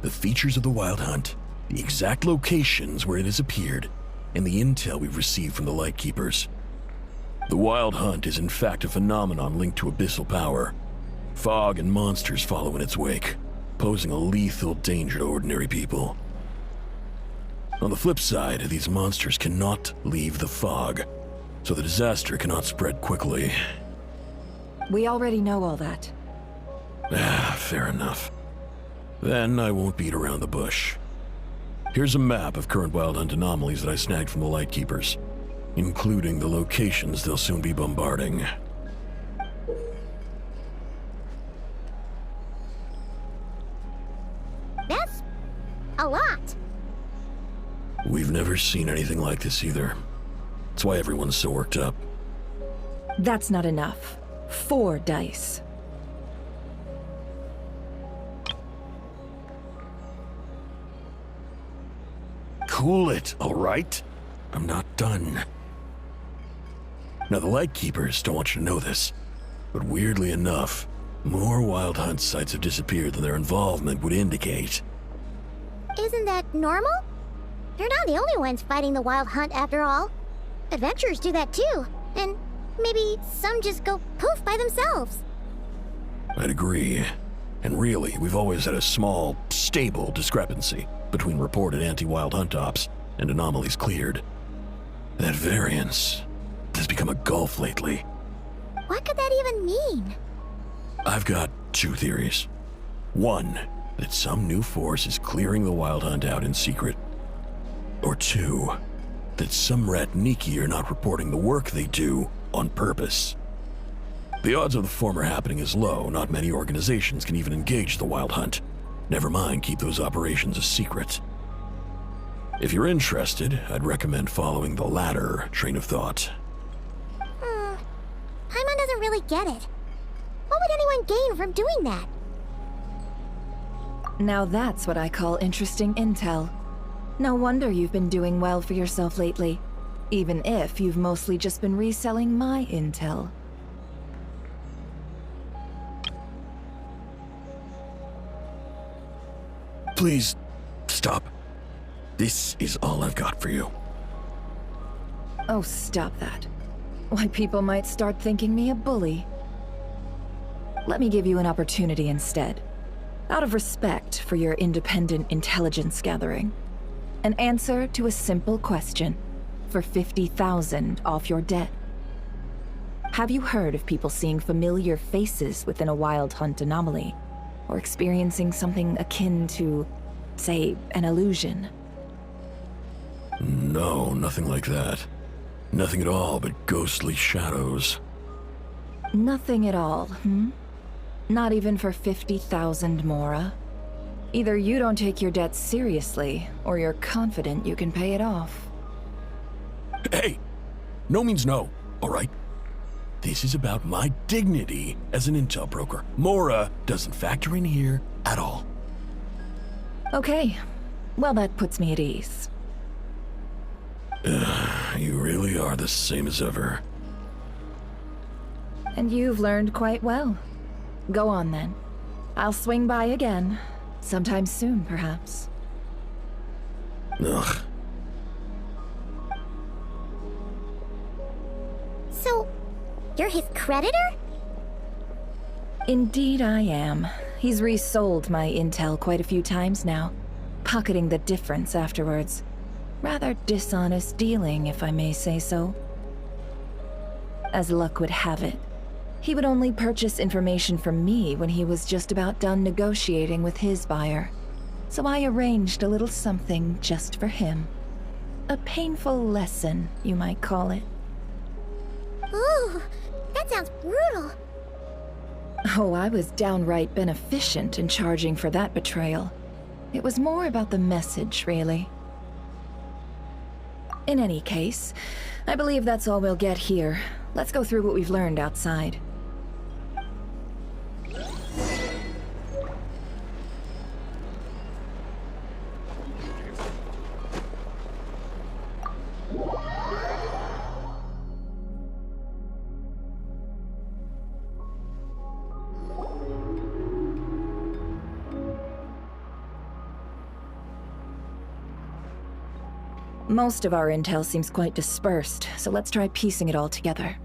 The features of the Wild Hunt, the exact locations where it has appeared, and the intel we've received from the Lightkeepers. The Wild Hunt is in fact a phenomenon linked to abyssal power. Fog and monsters follow in its wake, posing a lethal danger to ordinary people. On the flip side, these monsters cannot leave the fog, so the disaster cannot spread quickly. We already know all that. Fair enough. Then I won't beat around the bush. Here's a map of current Wild Hunt anomalies that I snagged from the Lightkeepers, including the locations they'll soon be bombarding. That's a lot. We've never seen anything like this either. That's why everyone's so worked up. That's not enough. 4 dice. Cool it, all right? I'm not done. Now, the Lightkeepers don't want you to know this, but weirdly enough, more Wild Hunt sites have disappeared than their involvement would indicate. Isn't that normal? They're not the only ones fighting the Wild Hunt after all. Adventurers do that too, and maybe some just go poof by themselves. I'd agree. And really, we've always had a small, stable discrepancy between reported anti-Wild Hunt ops and anomalies cleared. That variance has become a gulf lately. What could that even mean? I've got 2 theories. 1, that some new force is clearing the Wild Hunt out in secret. Or 2, that some Ratniki are not reporting the work they do on purpose. The odds of the former happening is low. Not many organizations can even engage the Wild Hunt. Never mind keep those operations a secret. If you're interested, I'd recommend following the latter train of thought. Paimon doesn't really get it. What would anyone gain from doing that? Now that's what I call interesting intel. No wonder you've been doing well for yourself lately, even if you've mostly just been reselling my intel. Please, stop. This is all I've got for you. Oh, stop that. Why, people might start thinking me a bully. Let me give you an opportunity instead. Out of respect for your independent intelligence gathering. An answer to a simple question for 50,000 off your debt. Have you heard of people seeing familiar faces within a Wild Hunt anomaly? Or experiencing something akin to, say, an illusion? No, nothing like that. Nothing at all but ghostly shadows. Nothing at all, Not even for 50,000 Mora? Either you don't take your debt seriously, or you're confident you can pay it off. Hey! No means no, alright? This is about my dignity as an intel broker. Mora doesn't factor in here at all. Okay. Well, that puts me at ease. You really are the same as ever. And you've learned quite well. Go on, then. I'll swing by again. Sometime soon, perhaps. Ugh. So, you're his creditor? Indeed I am. He's resold my intel quite a few times now, pocketing the difference afterwards. Rather dishonest dealing, if I may say so. As luck would have it, he would only purchase information from me when he was just about done negotiating with his buyer. So I arranged a little something just for him. A painful lesson, you might call it. Ooh, that sounds brutal. Oh, I was downright beneficent in charging for that betrayal. It was more about the message, really. In any case, I believe that's all we'll get here. Let's go through what we've learned outside. Most of our intel seems quite dispersed, so let's try piecing it all together.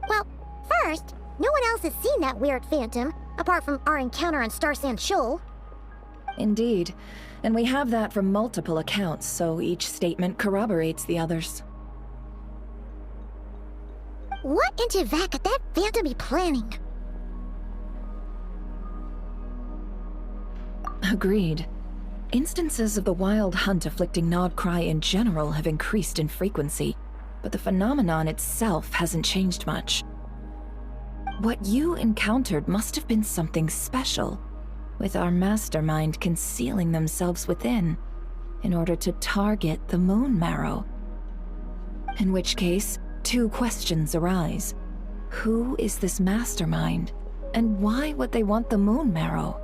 Well, first, no one else has seen that weird phantom, apart from our encounter on Star Sand Shoal. Indeed, and we have that from multiple accounts, so each statement corroborates the others. What in Tevak could that phantom be planning? Agreed. Instances of the wild hunt afflicting Nodcry in general have increased in frequency, but the phenomenon itself hasn't changed much. What you encountered must have been something special, with our mastermind concealing themselves within, in order to target the Moon Marrow. In which case, two questions arise. Who is this mastermind, and why would they want the Moon Marrow?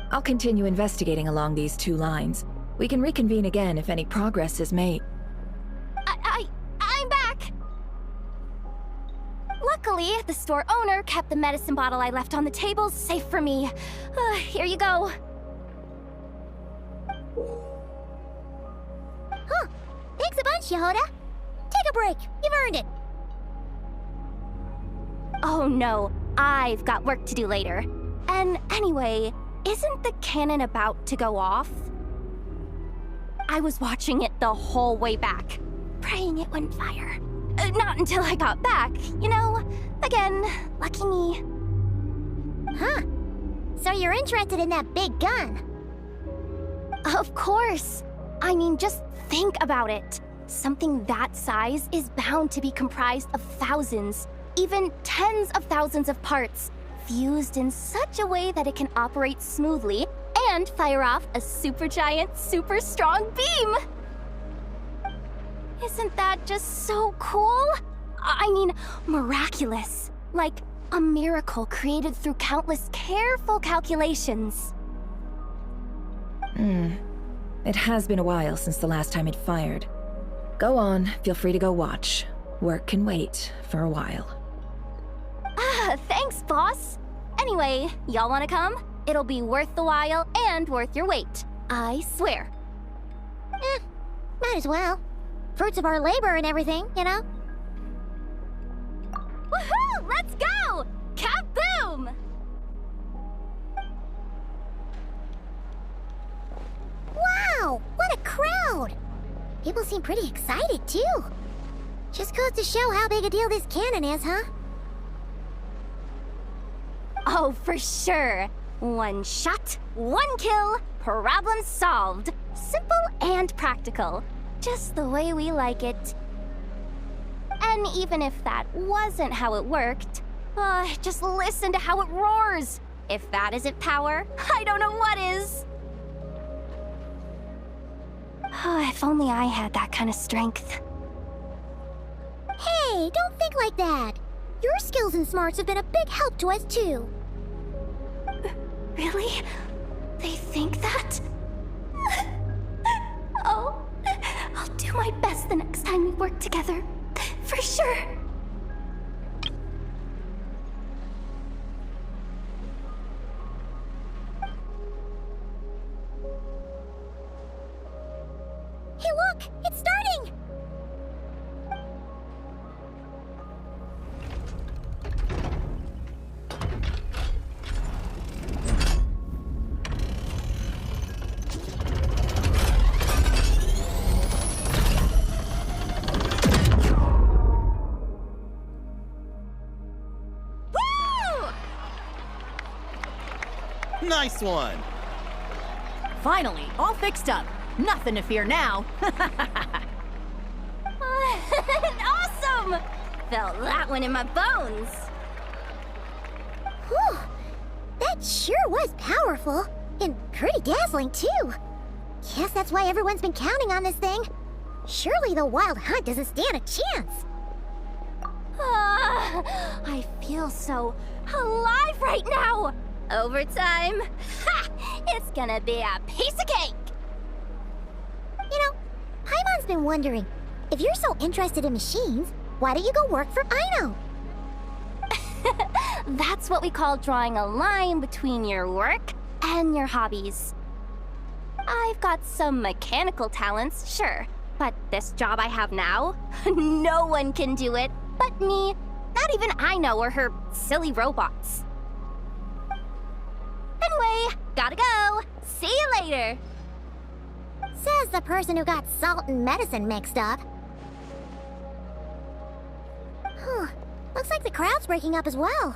I'll continue investigating along these two lines. We can reconvene again if any progress is made. I'm back! Luckily, the store owner kept the medicine bottle I left on the table safe for me. Here you go. Huh. Thanks a bunch, Yehoda. Take a break. You've earned it. Oh no, I've got work to do later. And anyway, isn't the cannon about to go off? I was watching it the whole way back, praying it wouldn't fire. Not until I got back, you know? Again, lucky me. Huh. So you're interested in that big gun? Of course. I mean, just think about it. Something that size is bound to be comprised of thousands, even tens of thousands of parts, fused in such a way that it can operate smoothly and fire off a supergiant, super strong beam! Isn't that just so cool? I mean, miraculous. Like a miracle created through countless careful calculations. It has been a while since the last time it fired. Go on, feel free to go watch. Work can wait for a while. Thanks, boss. Anyway, y'all wanna come? It'll be worth the while and worth your wait. I swear. Might as well. Fruits of our labor and everything, you know? Woohoo! Let's go! Kaboom! Wow! What a crowd! People seem pretty excited, too. Just goes to show how big a deal this cannon is, huh? Oh, for sure. One shot, one kill, problem solved. Simple and practical. Just the way we like it. And even if that wasn't how it worked, just listen to how it roars. If that isn't power, I don't know what is. If only I had that kind of strength. Hey, don't think like that. Your skills and smarts have been a big help to us too. Really? They think that? Oh, I'll do my best the next time we work together. For sure. Hey, look! It's starting! Nice one! Finally, all fixed up. Nothing to fear now. Awesome! Felt that one in my bones. Whew! That sure was powerful. And pretty dazzling, too. Guess that's why everyone's been counting on this thing. Surely the Wild Hunt doesn't stand a chance. I feel so alive right now. Overtime? Ha! It's gonna be a piece of cake. You know, Paimon's been wondering, if you're so interested in machines, why don't you go work for Aino? That's what we call drawing a line between your work and your hobbies. I've got some mechanical talents, sure, but this job I have now, no one can do it but me. Not even Aino or her silly robots. Anyway, gotta go. See you later. Says the person who got salt and medicine mixed up. Looks like the crowd's breaking up as well.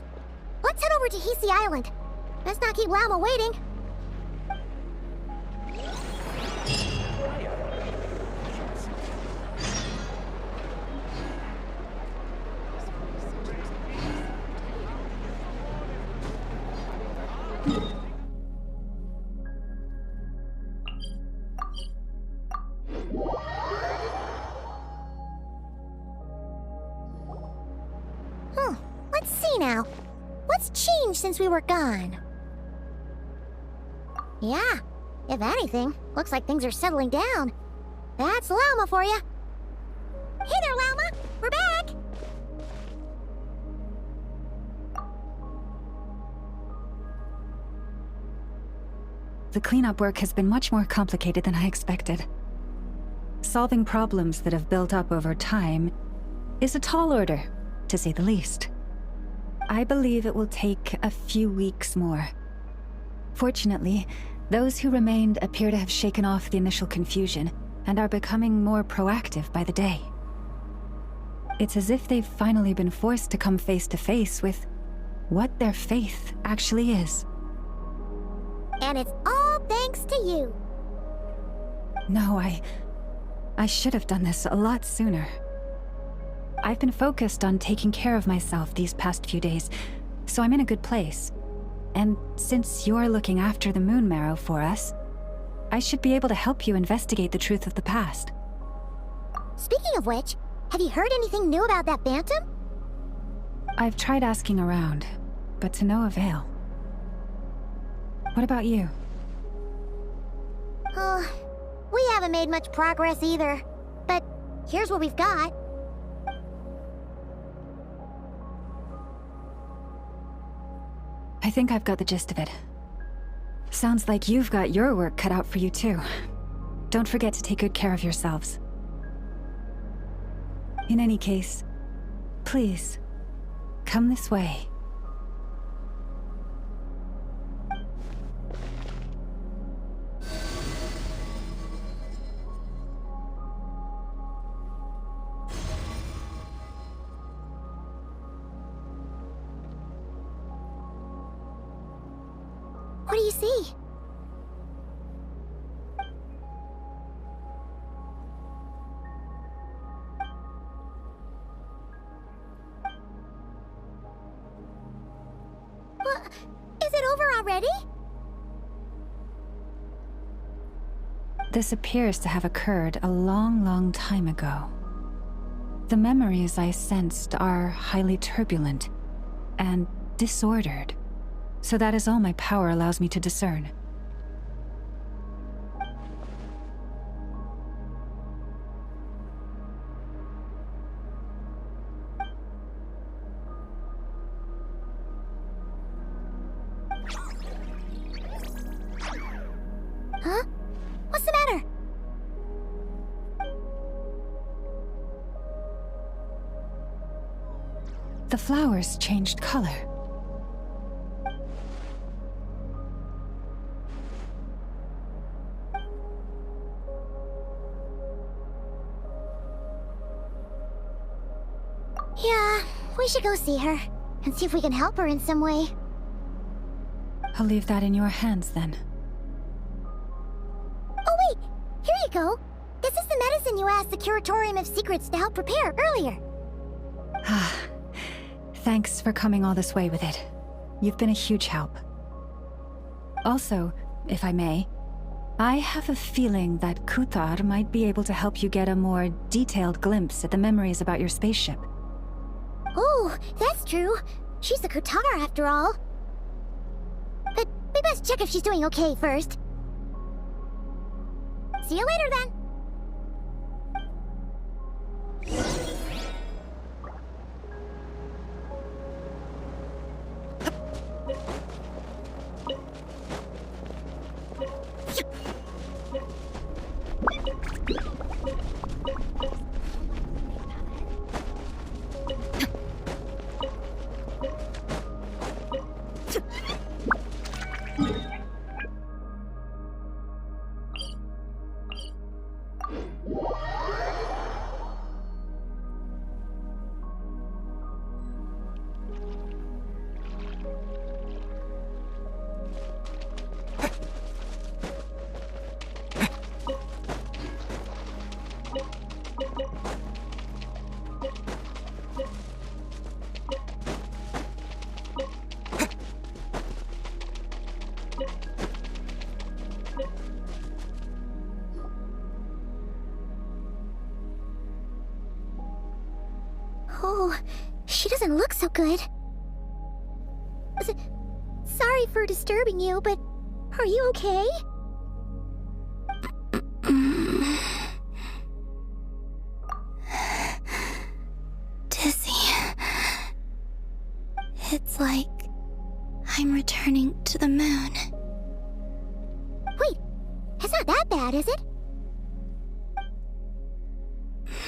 Let's head over to Hisi Island. Let's not keep Llama waiting. Let's see now. What's changed since we were gone? Yeah, if anything, looks like things are settling down. That's Llama for you. Hey there, Llama! We're back! The cleanup work has been much more complicated than I expected. Solving problems that have built up over time is a tall order, to say the least. I believe it will take a few weeks more. Fortunately, those who remained appear to have shaken off the initial confusion and are becoming more proactive by the day. It's as if they've finally been forced to come face to face with what their faith actually is. And it's all thanks to you. No, I should have done this a lot sooner. I've been focused on taking care of myself these past few days, so I'm in a good place. And since you're looking after the Moon Marrow for us, I should be able to help you investigate the truth of the past. Speaking of which, have you heard anything new about that Phantom? I've tried asking around, but to no avail. What about you? We haven't made much progress either. But here's what we've got. I think I've got the gist of it. Sounds like you've got your work cut out for you too. Don't forget to take good care of yourselves. In any case, please, come this way. What do you see? What? Is it over already? This appears to have occurred a long, long time ago. The memories I sensed are highly turbulent and disordered, so that is all my power allows me to discern. Huh? What's the matter? The flowers changed color. Yeah, we should go see her and see if we can help her in some way. I'll leave that in your hands then. Oh wait, here you go. This is the medicine you asked the Curatorium of Secrets to help prepare earlier. Thanks for coming all this way with it. You've been a huge help. Also, if I may, I have a feeling that Kuthar might be able to help you get a more detailed glimpse at the memories about your spaceship. Oh, that's true. She's the Kuthar after all. But we best check if she's doing okay first. See you later then. Oh, she doesn't look so good. Sorry for disturbing you, but are you okay? Dizzy. It's like I'm returning to the moon. Wait, it's not that bad, is it?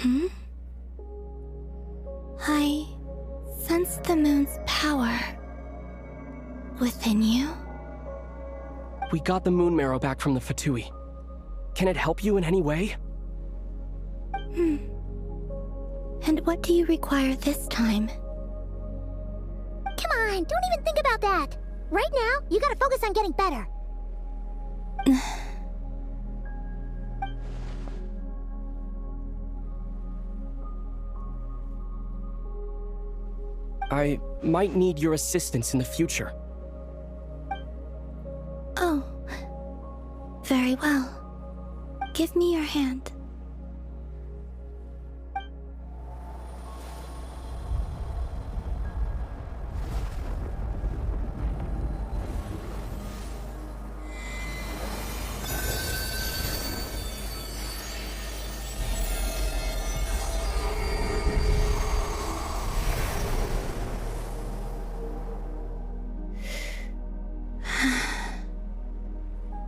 Hmm? I sense the moon's power within you. We got the moon marrow back from the Fatui. Can it help you in any way? And what do you require this time? Come on, don't even think about that. Right now, you gotta focus on getting better. I might need your assistance in the future. Oh. Very well. Give me your hand.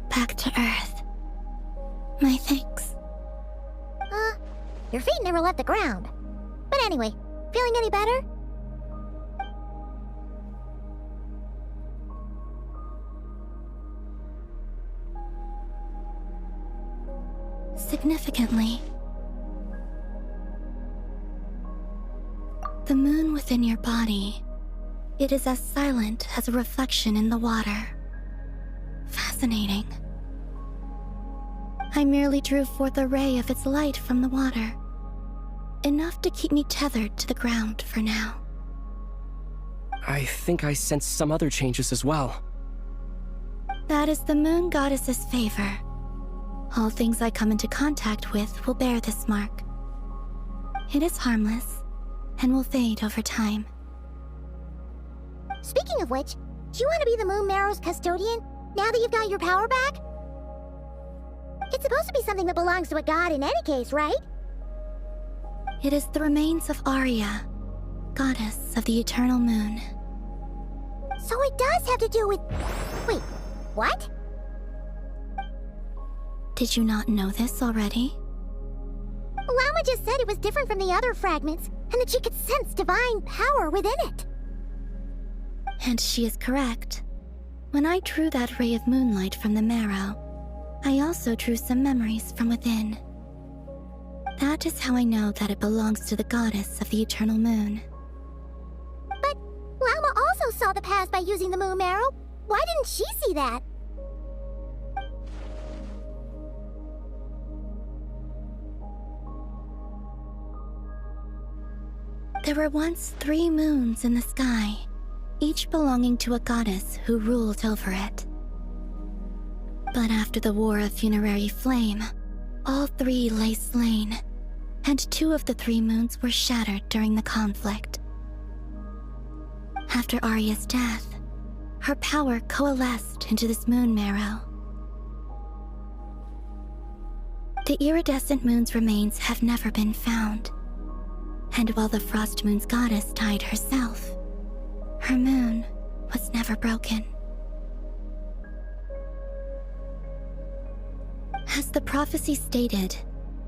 Back to Earth. My thanks. Your feet never left the ground. But anyway, feeling any better? Significantly. The moon within your body, it is as silent as a reflection in the water. fascinating. I merely drew forth a ray of its light from the water, enough to keep me tethered to the ground for now. I think I sense some other changes as well. That is the moon goddess's favor. All things I come into contact with will bear this mark. It is harmless, and will fade over time. Speaking of which, do you want to be the Moon Marrow's custodian, now that you've got your power back? It's supposed to be something that belongs to a god in any case, right? It is the remains of Arya, goddess of the eternal moon. So it does have to do with... Wait, what? Did you not know this already? Llama just said it was different from the other fragments, and that she could sense divine power within it. And she is correct. When I drew that ray of moonlight from the marrow, I also drew some memories from within. That is how I know that it belongs to the goddess of the eternal moon. But Llama also saw the past by using the moon marrow. Why didn't she see that? There were once 3 moons in the sky, each belonging to a goddess who ruled over it. But after the War of Funerary Flame, all 3 lay slain, and 2 of the 3 moons were shattered during the conflict. After Arya's death, her power coalesced into this moon marrow. The iridescent moon's remains have never been found. And while the Frost Moon's goddess died herself, her moon was never broken. As the prophecy stated,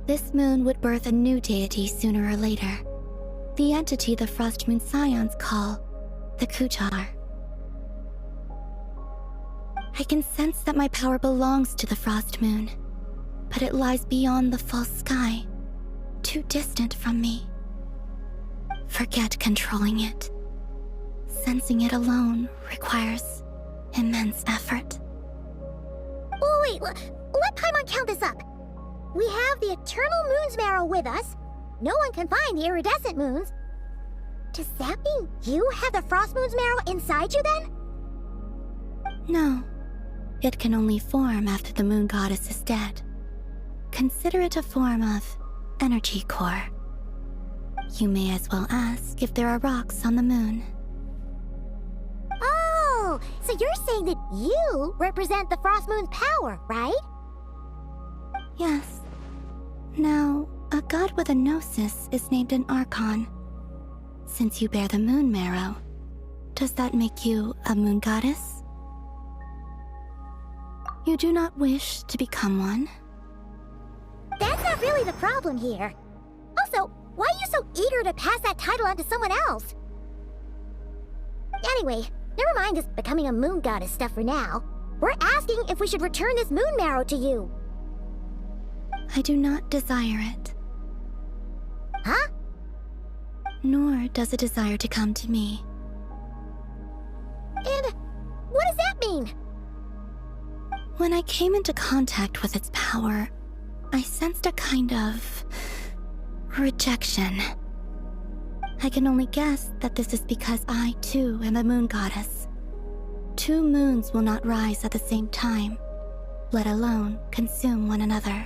this moon would birth a new deity sooner or later, the entity the Frost Moon Scions call the Kutar. I can sense that my power belongs to the Frost Moon, but it lies beyond the false sky, too distant from me. Forget controlling it. Sensing it alone requires immense effort. Oh, wait, let Paimon count this up. We have the Eternal Moon's marrow with us. No one can find the iridescent moons. Does that mean you have the Frost Moon's marrow inside you then? No. It can only form after the moon goddess is dead. Consider it a form of energy core. You may as well ask if there are rocks on the moon. Oh, so you're saying that you represent the Frost Moon's power, right? Yes. Now, a god with a gnosis is named an Archon. Since you bear the moon marrow, does that make you a moon goddess? You do not wish to become one? That's not really the problem here. Also, why are you so eager to pass that title on to someone else? Anyway, never mind this becoming a moon goddess stuff for now. We're asking if we should return this moon marrow to you. I do not desire it. Huh? Nor does it desire to come to me. And what does that mean? When I came into contact with its power, I sensed a kind of rejection. I can only guess that this is because I, too, am a moon goddess. 2 moons will not rise at the same time, let alone consume one another.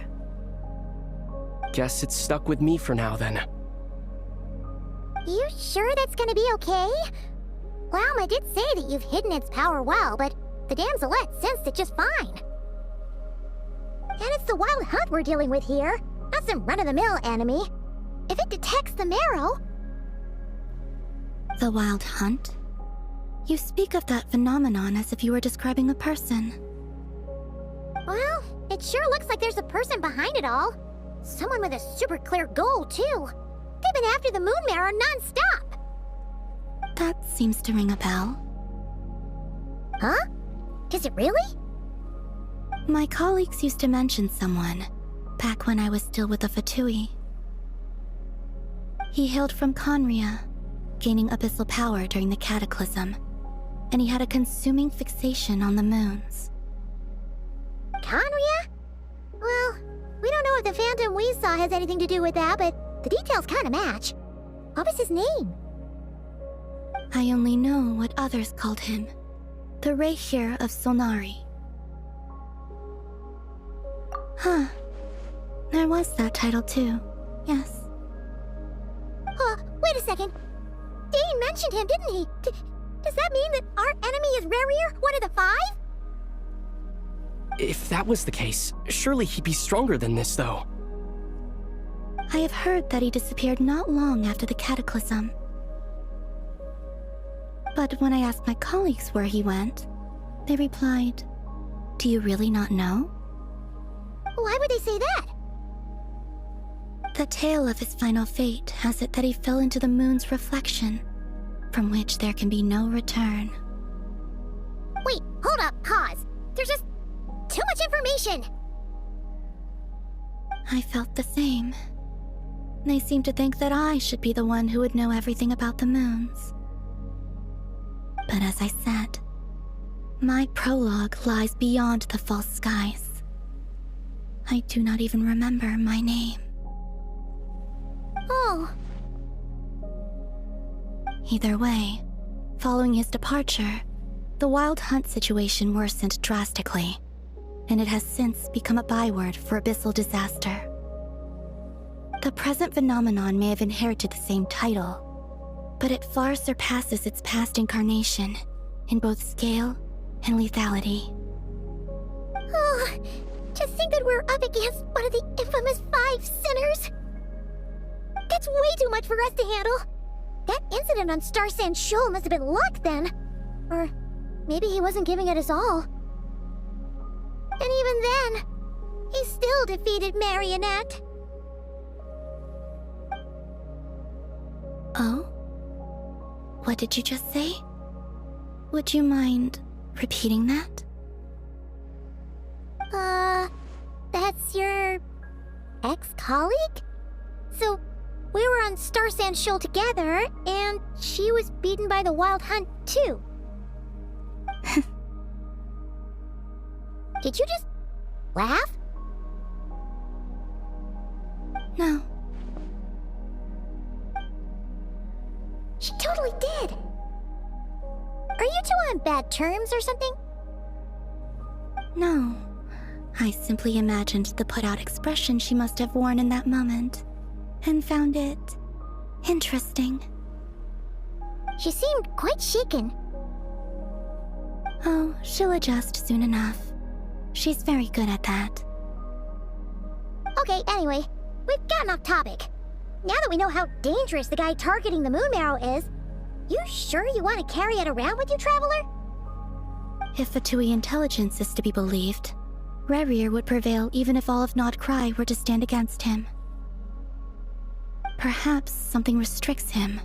Guess it's stuck with me for now, then. You sure that's gonna be okay? Llama did say that you've hidden its power well, but the damselette sensed it just fine. And it's the wild hunt we're dealing with here, not some run-of-the-mill enemy. If it detects the marrow... The wild hunt? You speak of that phenomenon as if you were describing a person. Well, it sure looks like there's a person behind it all. Someone with a super clear goal, too. They've been after the moon marrow non-stop. That seems to ring a bell. Huh? Does it really? My colleagues used to mention someone, back when I was still with the Fatui. He hailed from Conria, gaining abyssal power during the Cataclysm, and he had a consuming fixation on the moons. Conria? Well, we don't know if the phantom we saw has anything to do with that, but the details kind of match. What was his name? I only know what others called him. The Rayhir of Solnari. Huh. There was that title too. Yes. Wait a second. Dane mentioned him, didn't he? Does that mean that our enemy is Rarier, one of the 5? If that was the case, surely he'd be stronger than this, though. I have heard that he disappeared not long after the cataclysm. But when I asked my colleagues where he went, they replied, "Do you really not know?" Why would they say that? The tale of his final fate has it that he fell into the moon's reflection, from which there can be no return. Wait, hold up, pause. There's just too much information. I felt the same. They seemed to think that I should be the one who would know everything about the moons. But as I said, my prologue lies beyond the false skies. I do not even remember my name. Oh. Either way, following his departure, the Wild Hunt situation worsened drastically, and it has since become a byword for abyssal disaster. The present phenomenon may have inherited the same title, but it far surpasses its past incarnation in both scale and lethality. Oh, to think that we're up against one of the infamous 5 sinners. That's way too much for us to handle. That incident on Star Sand Shoal must have been luck then. Or maybe he wasn't giving it his all. And even then, he still defeated Marionette. Oh? What did you just say? Would you mind repeating that? That's your ex-colleague? So, we were on Star Sand Shoal together, and she was beaten by the Wild Hunt, too. Did you just laugh? No. She totally did. Are you two on bad terms or something? No. I simply imagined the put-out expression she must have worn in that moment, and found it interesting. She seemed quite shaken. Oh, she'll adjust soon enough. She's very good at that. Okay, anyway, we've gotten off topic. Now that we know how dangerous the guy targeting the moon marrow is, you sure you want to carry it around with you, Traveler? If Fatui intelligence is to be believed, Rarier would prevail even if all of Nod Cry were to stand against him. Perhaps something restricts him,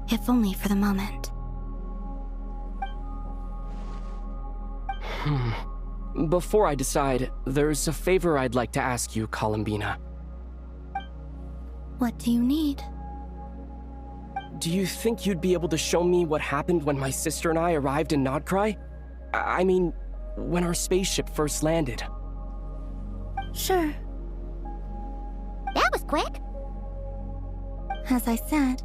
if only for the moment. Before I decide, there's a favor I'd like to ask you, Columbina. What do you need? Do you think you'd be able to show me what happened when my sister and I arrived in Nodcry? I mean, when our spaceship first landed. Sure. That was quick. As I said,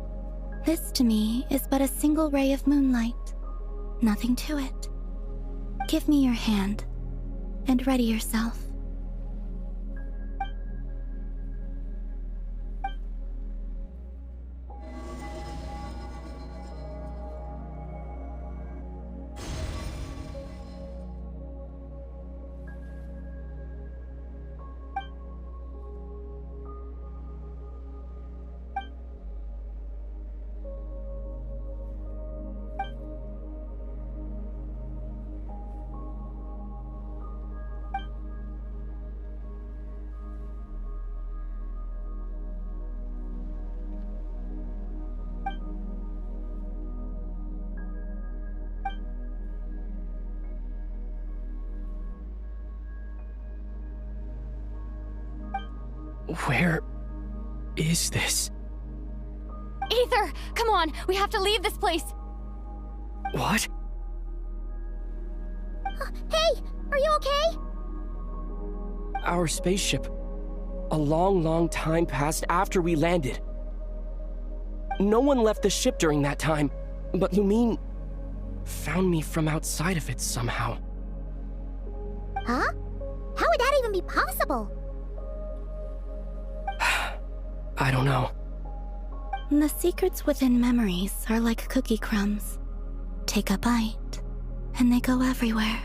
this to me is but a single ray of moonlight. Nothing to it. Give me your hand, and ready yourself. Where is this? Aether, come on, we have to leave this place. What? Hey, are you okay? our spaceship. A long, long time passed after we landed. No one left the ship during that time, but Lumine found me from outside of it somehow. Huh? How would that even be possible? I don't know. The secrets within memories are like cookie crumbs. Take a bite, and they go everywhere.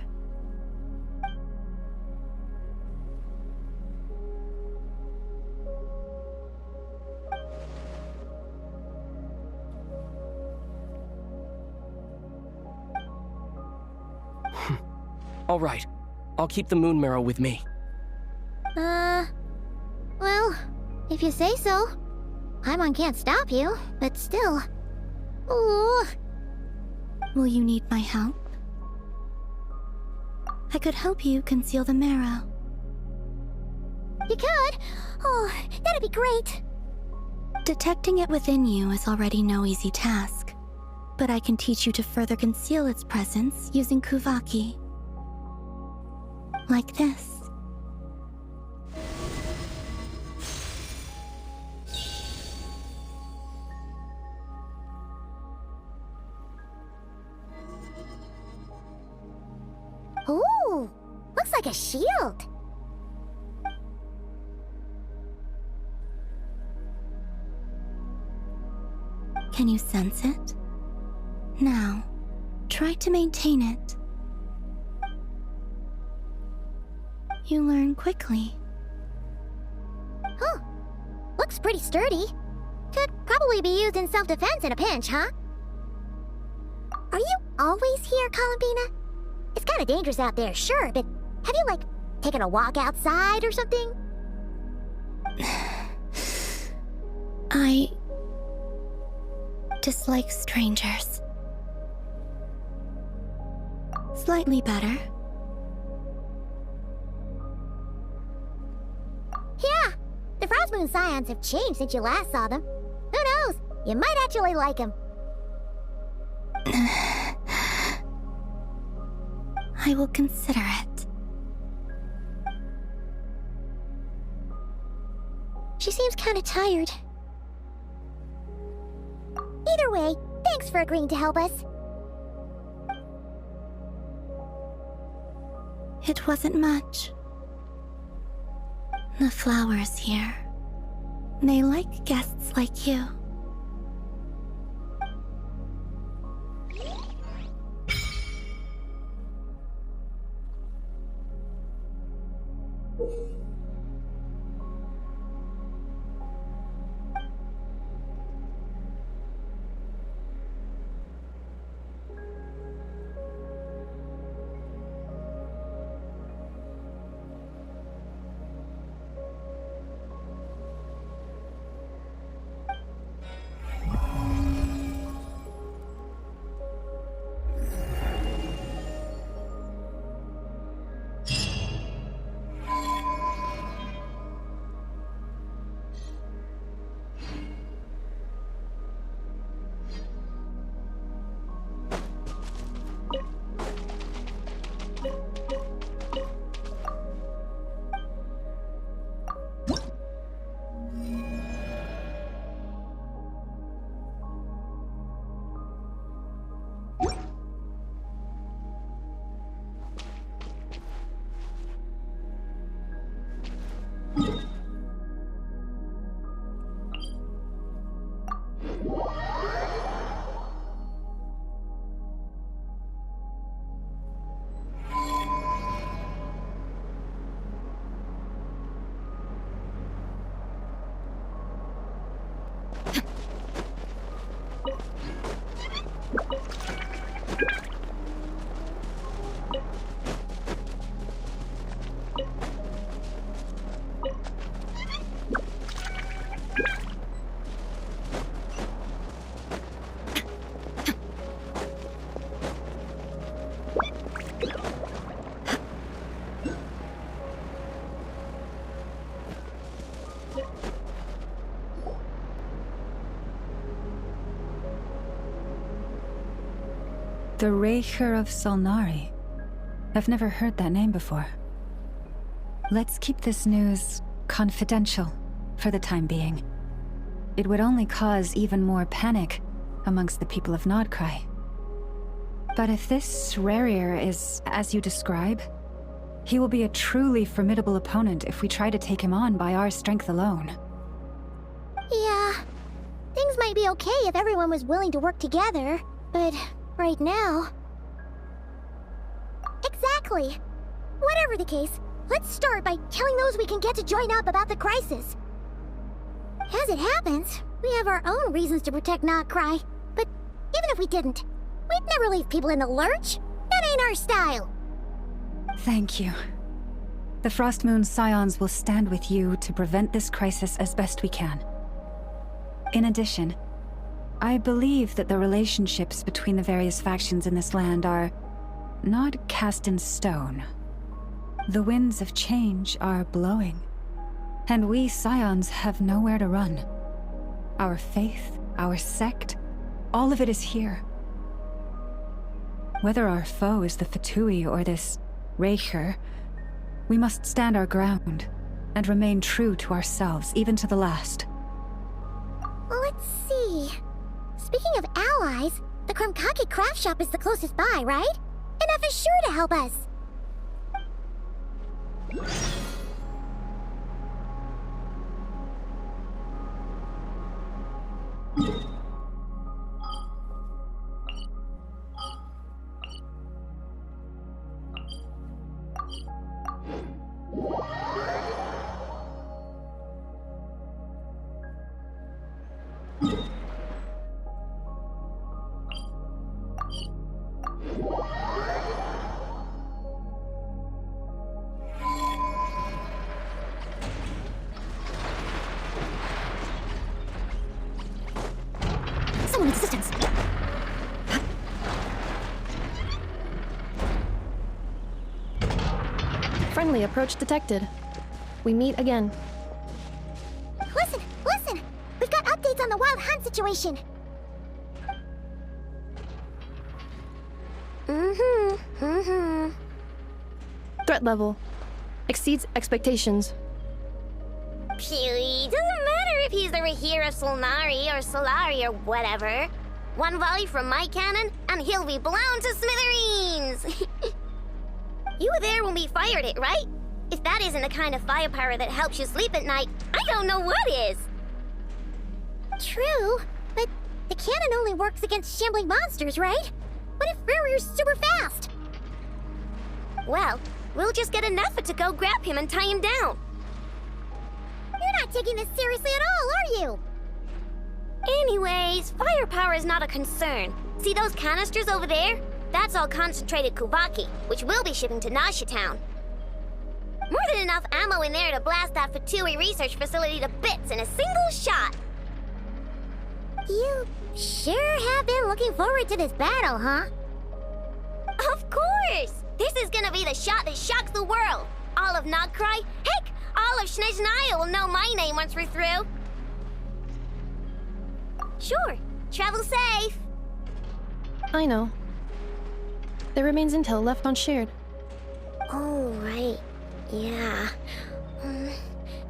All right. I'll keep the moon marrow with me. Well, if you say so. Paimon can't stop you, but still. Ooh. Will you need my help? I could help you conceal the marrow. You could? Oh, that'd be great. Detecting it within you is already no easy task, but I can teach you to further conceal its presence using Kuvaki. Like this. Ooh, looks like a shield. Can you sense it? Now, try to maintain it. You learn quickly. Huh. Looks pretty sturdy. Could probably be used in self-defense in a pinch, huh? Are you always here, Columbina? It's kind of dangerous out there, sure, but have you, like, taken a walk outside or something? I dislike strangers. Slightly better. Yeah, the Frost Moon Scions have changed since you last saw them. Who knows? You might actually like them. I will consider it. She seems kind of tired. Either way, thanks for agreeing to help us. It wasn't much. The flowers here, they like guests like you. The Raker of Solnari. I've never heard that name before. Let's keep this news confidential for the time being. It would only cause even more panic amongst the people of Nodcry. But if this Rarier is as you describe, he will be a truly formidable opponent if we try to take him on by our strength alone. Yeah, things might be okay if everyone was willing to work together, but right now... Exactly. Whatever the case, let's start by telling those we can get to join up about the crisis. As it happens, we have our own reasons to protect Nodcry, but even if we didn't, we'd never leave people in the lurch. That ain't our style. Thank you. The Frostmoon Scions will stand with you to prevent this crisis as best we can. In addition, I believe that the relationships between the various factions in this land are not cast in stone. The winds of change are blowing, and we Scions have nowhere to run. Our faith, our sect, all of it is here. Whether our foe is the Fatui or this Raker, we must stand our ground and remain true to ourselves, even to the last. Let's see. Speaking of allies, the Krumkake craft shop is the closest by, right? Enough is sure to help us. Someone needs assistance. Friendly approach detected. We meet again. Listen, listen! We've got updates on the Wild Hunt situation. Threat level exceeds expectations. Pewy, doesn't matter if he's the Rahira Solnari or Solari or whatever. One volley from my cannon, and he'll be blown to smithereens! You were there when we fired it, right? If that isn't the kind of firepower that helps you sleep at night, I don't know what is! True, but the cannon only works against shambling monsters, right? What if Rarier's super fast? Well, we'll just get enough to go grab him and tie him down. You're not taking this seriously at all, are you? Anyways, firepower is not a concern. See those canisters over there? That's all concentrated Kuvaki, which we'll be shipping to Nasha Town. More than enough ammo in there to blast that Fatui research facility to bits in a single shot. You sure have been looking forward to this battle, huh? Of course! This is gonna be the shot that shocks the world. All of Nodcry, heck, all of Snezhnaya will know my name once we're through. Sure, travel safe. I know. There remains intel left unshared. Oh, right. Yeah.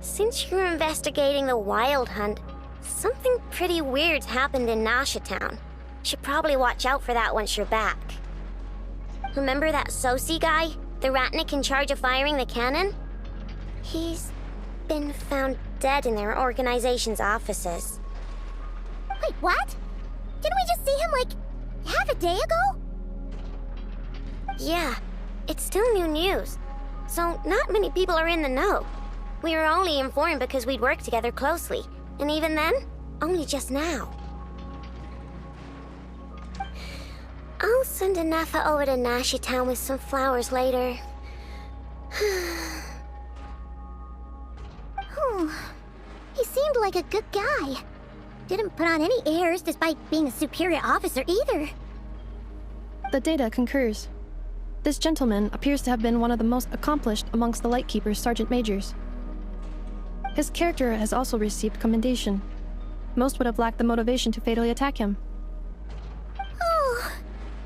Since you're investigating the Wild Hunt, something pretty weird's happened in Nasha Town. Should probably watch out for that once you're back. Remember that Sosi guy? The Ratnik in charge of firing the cannon? He's been found dead in their organization's offices. Wait, what? Didn't we just see him, like, half a day ago? Yeah, it's still new news. So not many people are in the know. We were only informed because we'd worked together closely. And even then, only just now. I'll send Anafa over to Nasha Town with some flowers later. He seemed like a good guy. Didn't put on any airs despite being a superior officer either. The data concurs. This gentleman appears to have been one of the most accomplished amongst the Lightkeeper's Sergeant Majors. His character has also received commendation. Most would have lacked the motivation to fatally attack him. Oh,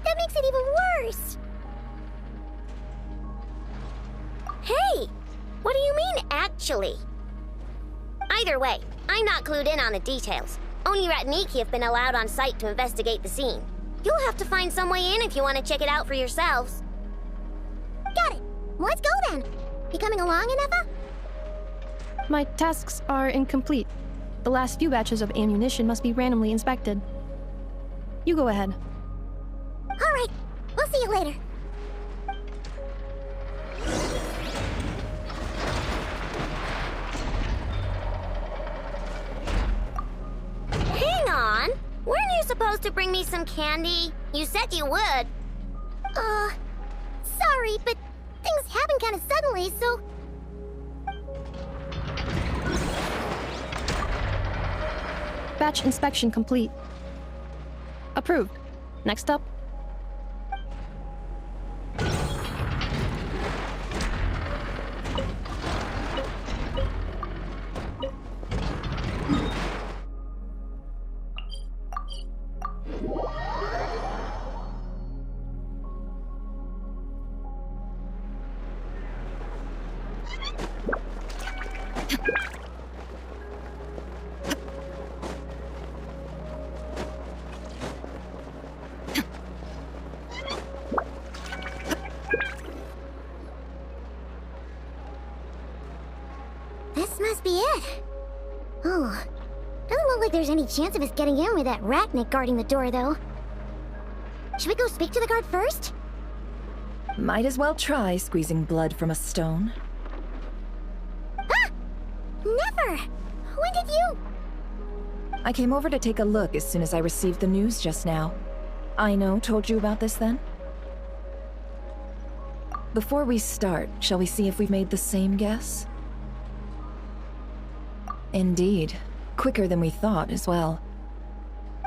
that makes it even worse. Hey, What do you mean, actually? Either way, I'm not clued in on the details. Only Ratniki have been allowed on site to investigate the scene. You'll have to find some way in if you want to check it out for yourselves. Got it. Let's go then. You coming along, Inefa? My tasks are incomplete. The last few batches of ammunition must be randomly inspected. You go ahead. All right. We'll see you later. Hang on! Weren't you supposed to bring me some candy? You said you would. Sorry, but things happen kind of suddenly, so... Batch inspection complete. Approved. Next up. This must be it. Oh, doesn't look like there's any chance of us getting in with that Ratnik guarding the door, though. Should we go speak to the guard first? Might as well try squeezing blood from a stone. Ah! Never! When did you... I came over to take a look as soon as I received the news just now. Aino told you about this then? Before we start, shall we see if we've made the same guess? Indeed. Quicker than we thought as well.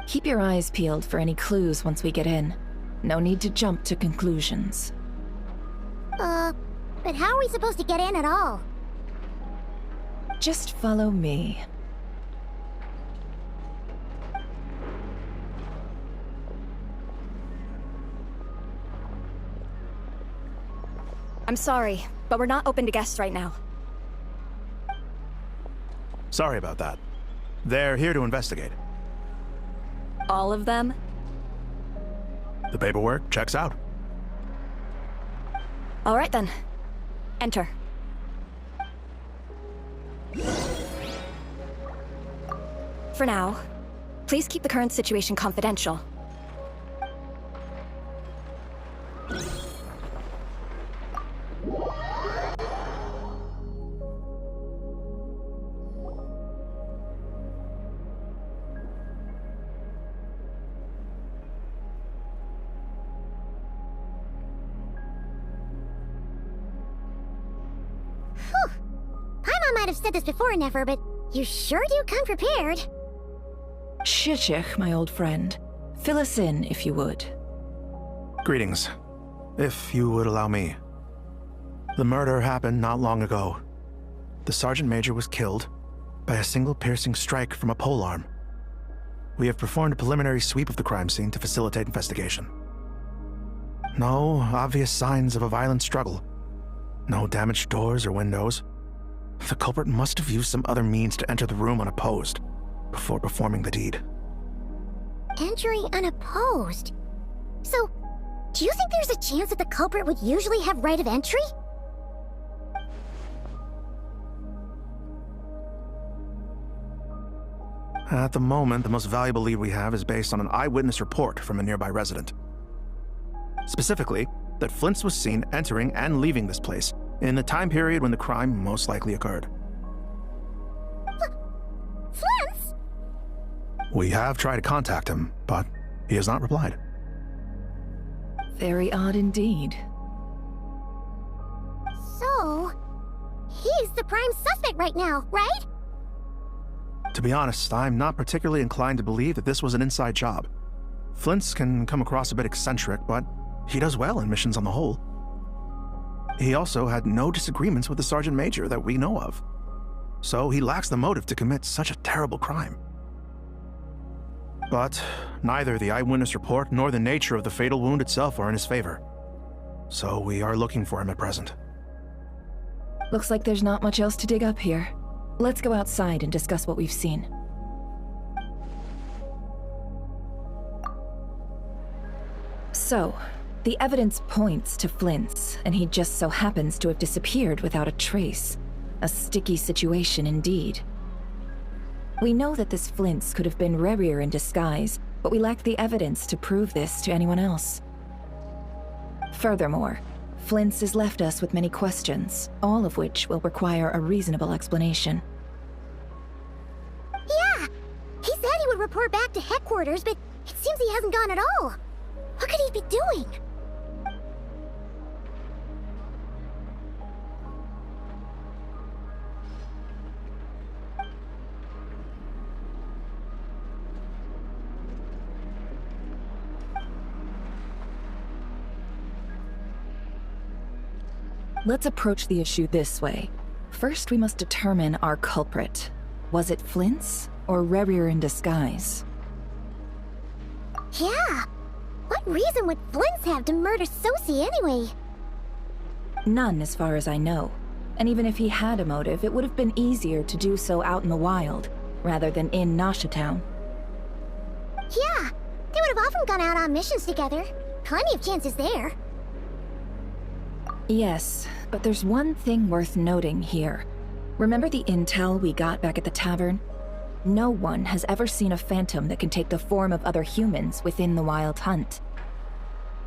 Keep your eyes peeled for any clues once we get in. No need to jump to conclusions. But how are we supposed to get in at all? Just follow me. I'm sorry, but we're not open to guests right now. Sorry about that. They're here to investigate. All of them? The paperwork checks out. All right then. Enter. For now, please keep the current situation confidential. Paimon might have said this before, Nefer, but you sure do come prepared. Shishich, my old friend. Fill us in, if you would. Greetings. If you would allow me. The murder happened not long ago. The Sergeant Major was killed by a single piercing strike from a polearm. We have performed a preliminary sweep of the crime scene to facilitate investigation. No obvious signs of a violent struggle. No damaged doors or windows. The culprit must have used some other means to enter the room unopposed before performing the deed. Entering unopposed? So, do you think there's a chance that the culprit would usually have right of entry? At the moment, the most valuable lead we have is based on an eyewitness report from a nearby resident. Specifically, that Flint's was seen entering and leaving this place in the time period when the crime most likely occurred. Flint's? We have tried to contact him, but he has not replied. Very odd indeed. So, he's the prime suspect right now, right? To be honest, I'm not particularly inclined to believe that this was an inside job. Flint's can come across a bit eccentric, but he does well in missions on the whole. He also had no disagreements with the Sergeant Major that we know of. So he lacks the motive to commit such a terrible crime. But neither the eyewitness report nor the nature of the fatal wound itself are in his favor. So we are looking for him at present. Looks like there's not much else to dig up here. Let's go outside and discuss what we've seen. So, the evidence points to Flint's, and he just so happens to have disappeared without a trace. A sticky situation indeed. We know that this Flint's could have been Rerir in disguise, but we lack the evidence to prove this to anyone else. Furthermore, Flint's has left us with many questions, all of which will require a reasonable explanation. Yeah! He said he would report back to headquarters, but it seems he hasn't gone at all. What could he be doing? Let's approach the issue this way. First, we must determine our culprit. Was it Flint's or Rerir in disguise? Yeah! What reason would Flint's have to murder Sosie anyway? None, as far as I know. And even if he had a motive, it would have been easier to do so out in the wild, rather than in Nasha Town. Yeah! They would have often gone out on missions together. Plenty of chances there. Yes, but there's one thing worth noting here. Remember the intel we got back at the tavern? No one has ever seen a phantom that can take the form of other humans within the Wild Hunt.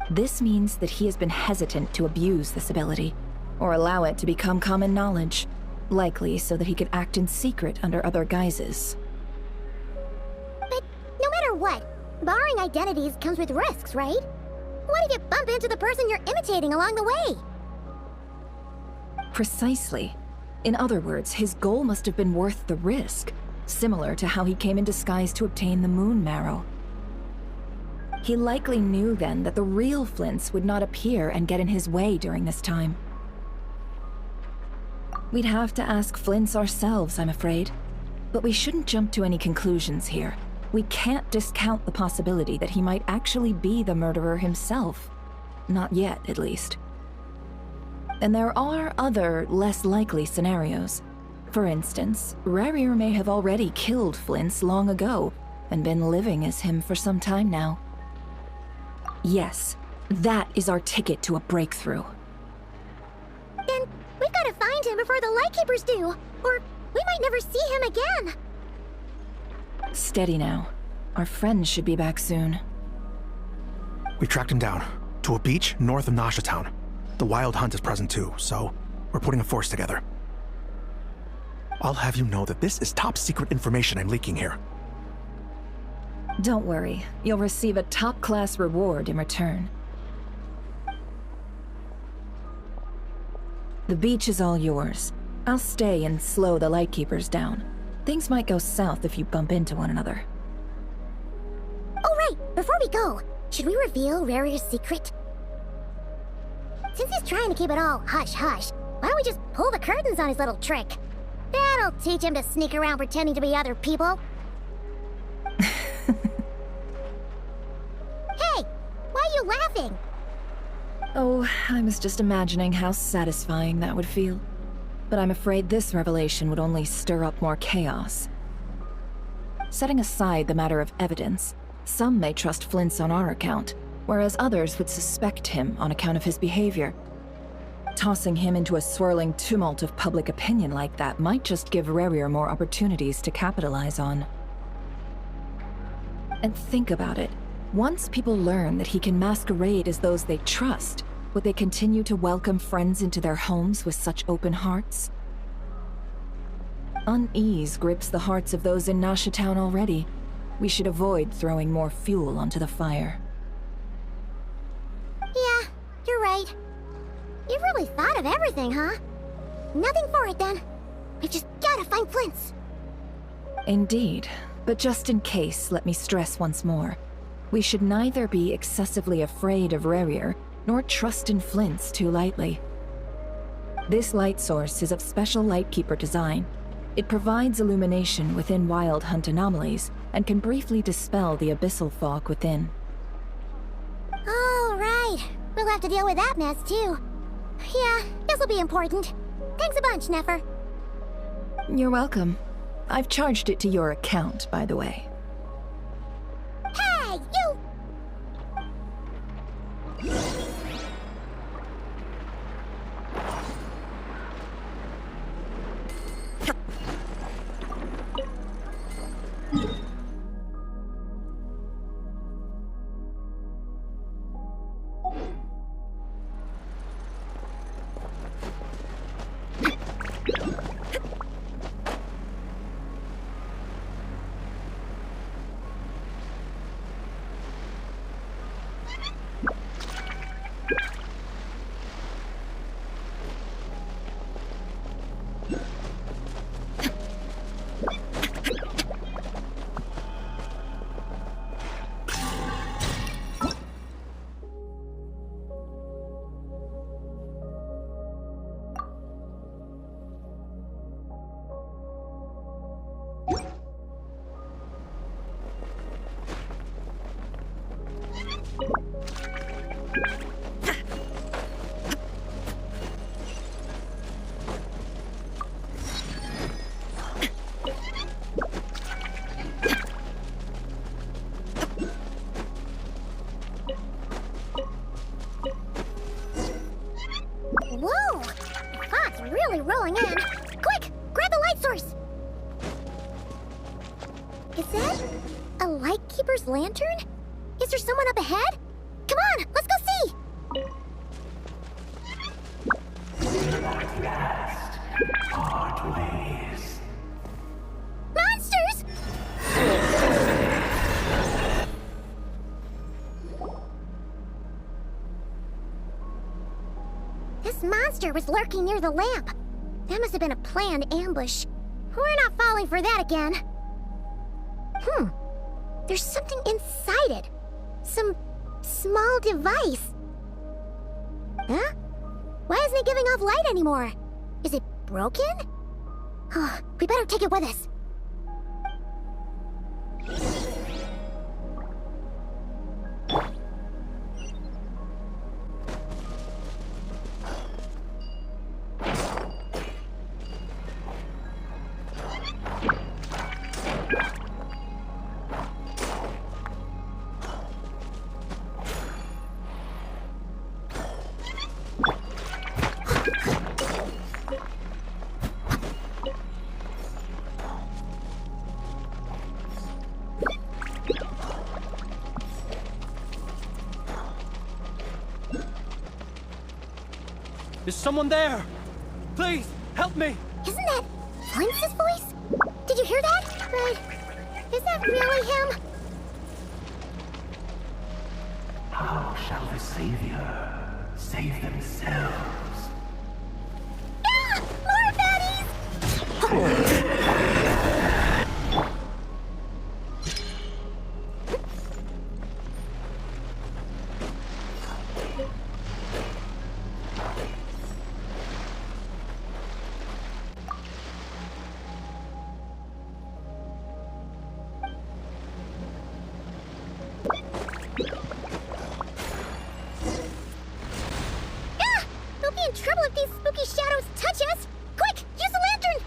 This means that he has been hesitant to abuse this ability, or allow it to become common knowledge, likely so that he could act in secret under other guises. But no matter what, borrowing identities comes with risks, right? What if you bump into the person you're imitating along the way? Precisely. In other words, his goal must have been worth the risk, similar to how he came in disguise to obtain the moon marrow. He likely knew then that the real Flint's would not appear and get in his way during this time. We'd have to ask Flint's ourselves, I'm afraid. But we shouldn't jump to any conclusions here. We can't discount the possibility that he might actually be the murderer himself. Not yet, at least. And there are other, less likely scenarios. For instance, Rerir may have already killed Flint's long ago, and been living as him for some time now. Yes, that is our ticket to a breakthrough. Then we've got to find him before the Lightkeepers do, or we might never see him again. Steady now. Our friends should be back soon. We tracked him down to a beach north of Nasha Town. The Wild Hunt is present too, so we're putting a force together. I'll have you know that this is top secret information I'm leaking here. Don't worry, you'll receive a top-class reward in return. The beach is all yours. I'll stay and slow the Lightkeepers down. Things might go south if you bump into one another. Oh right, before we go, should we reveal Rerir's secret? Since he's trying to keep it all hush-hush, why don't we just pull the curtains on his little trick? That'll teach him to sneak around pretending to be other people. Hey, why are you laughing? Oh, I was just imagining how satisfying that would feel. But I'm afraid this revelation would only stir up more chaos. Setting aside the matter of evidence, some may trust Flint's on our account, whereas others would suspect him on account of his behavior. Tossing him into a swirling tumult of public opinion like that might just give Rerir more opportunities to capitalize on. And think about it. Once people learn that he can masquerade as those they trust, would they continue to welcome friends into their homes with such open hearts? Unease grips the hearts of those in Nasha Town already. We should avoid throwing more fuel onto the fire. Yeah, you're right. You've really thought of everything, huh? Nothing for it then. We've just gotta find Flint's. Indeed, but just in case, let me stress once more. We should neither be excessively afraid of Rerir, nor trust in Flint's too lightly. This light source is of special Lightkeeper design. It provides illumination within Wild Hunt anomalies, and can briefly dispel the abyssal fog within. Oh, right. We'll have to deal with that mess, too. Yeah, this'll be important. Thanks a bunch, Nefer. You're welcome. I've charged it to your account, by the way. Hey, you! Whoa! The fog's really rolling in. Quick! Grab the light source! Is that a lightkeeper's lantern? Is there someone up ahead? Come on, let's go see! Monsters! This monster was lurking near the lamp. That must have been a planned ambush. We're not falling for that again. There's something inside it. Some small device. Huh? Why isn't it giving off light anymore? Is it broken? Oh, we better take it with us. Is someone there? Please, help me! Isn't that Flintz's voice? Did you hear that? But is that really him? How shall the Savior save themselves? Ah! More baddies! We'll be in trouble if these spooky shadows touch us! Quick, use the lantern!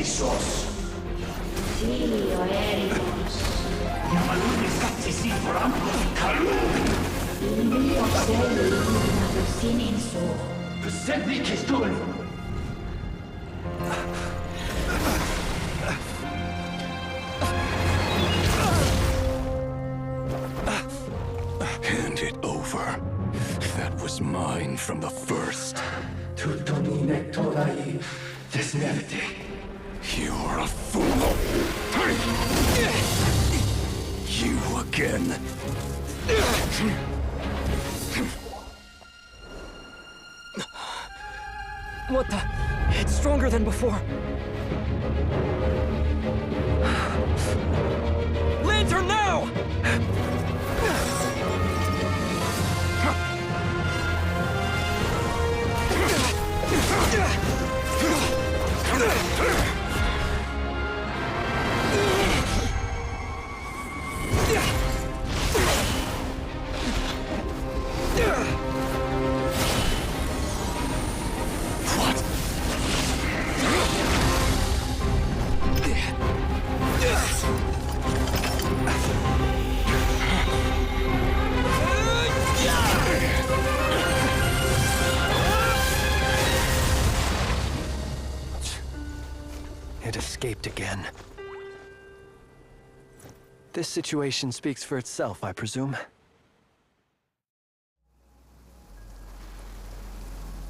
Isos. Filio Erimos. Yamaluni Satsisi Forambos Kalum. Filio Selum Sininso. Besendi Kistul. Hand it over. That was mine from the first. Tutonine Torai. Desnevite. You're a fool. You again. What the? It's stronger than before. Lantern now! It escaped again. This situation speaks for itself, I presume.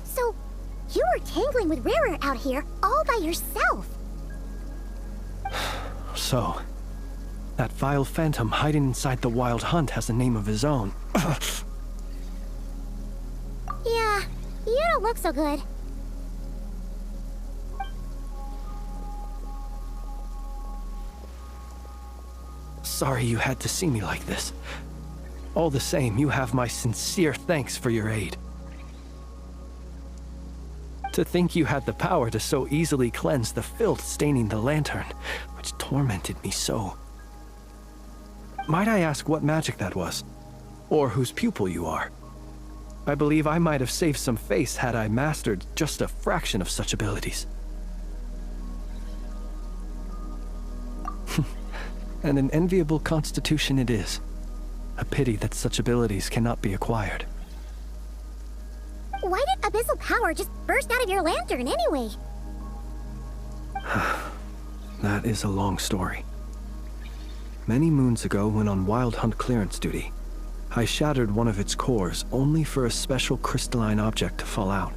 So, you were tangling with Rarer out here all by yourself. So, that vile phantom hiding inside the Wild Hunt has a name of his own. Yeah, you don't look so good. Sorry you had to see me like this. All the same, you have my sincere thanks for your aid. To think you had the power to so easily cleanse the filth staining the lantern, which tormented me so. Might I ask what magic that was? Or whose pupil you are? I believe I might have saved some face had I mastered just a fraction of such abilities. And an enviable constitution it is. A pity that such abilities cannot be acquired. Why did abyssal power just burst out of your lantern anyway? That is a long story. Many moons ago, when on Wild Hunt clearance duty, I shattered one of its cores only for a special crystalline object to fall out.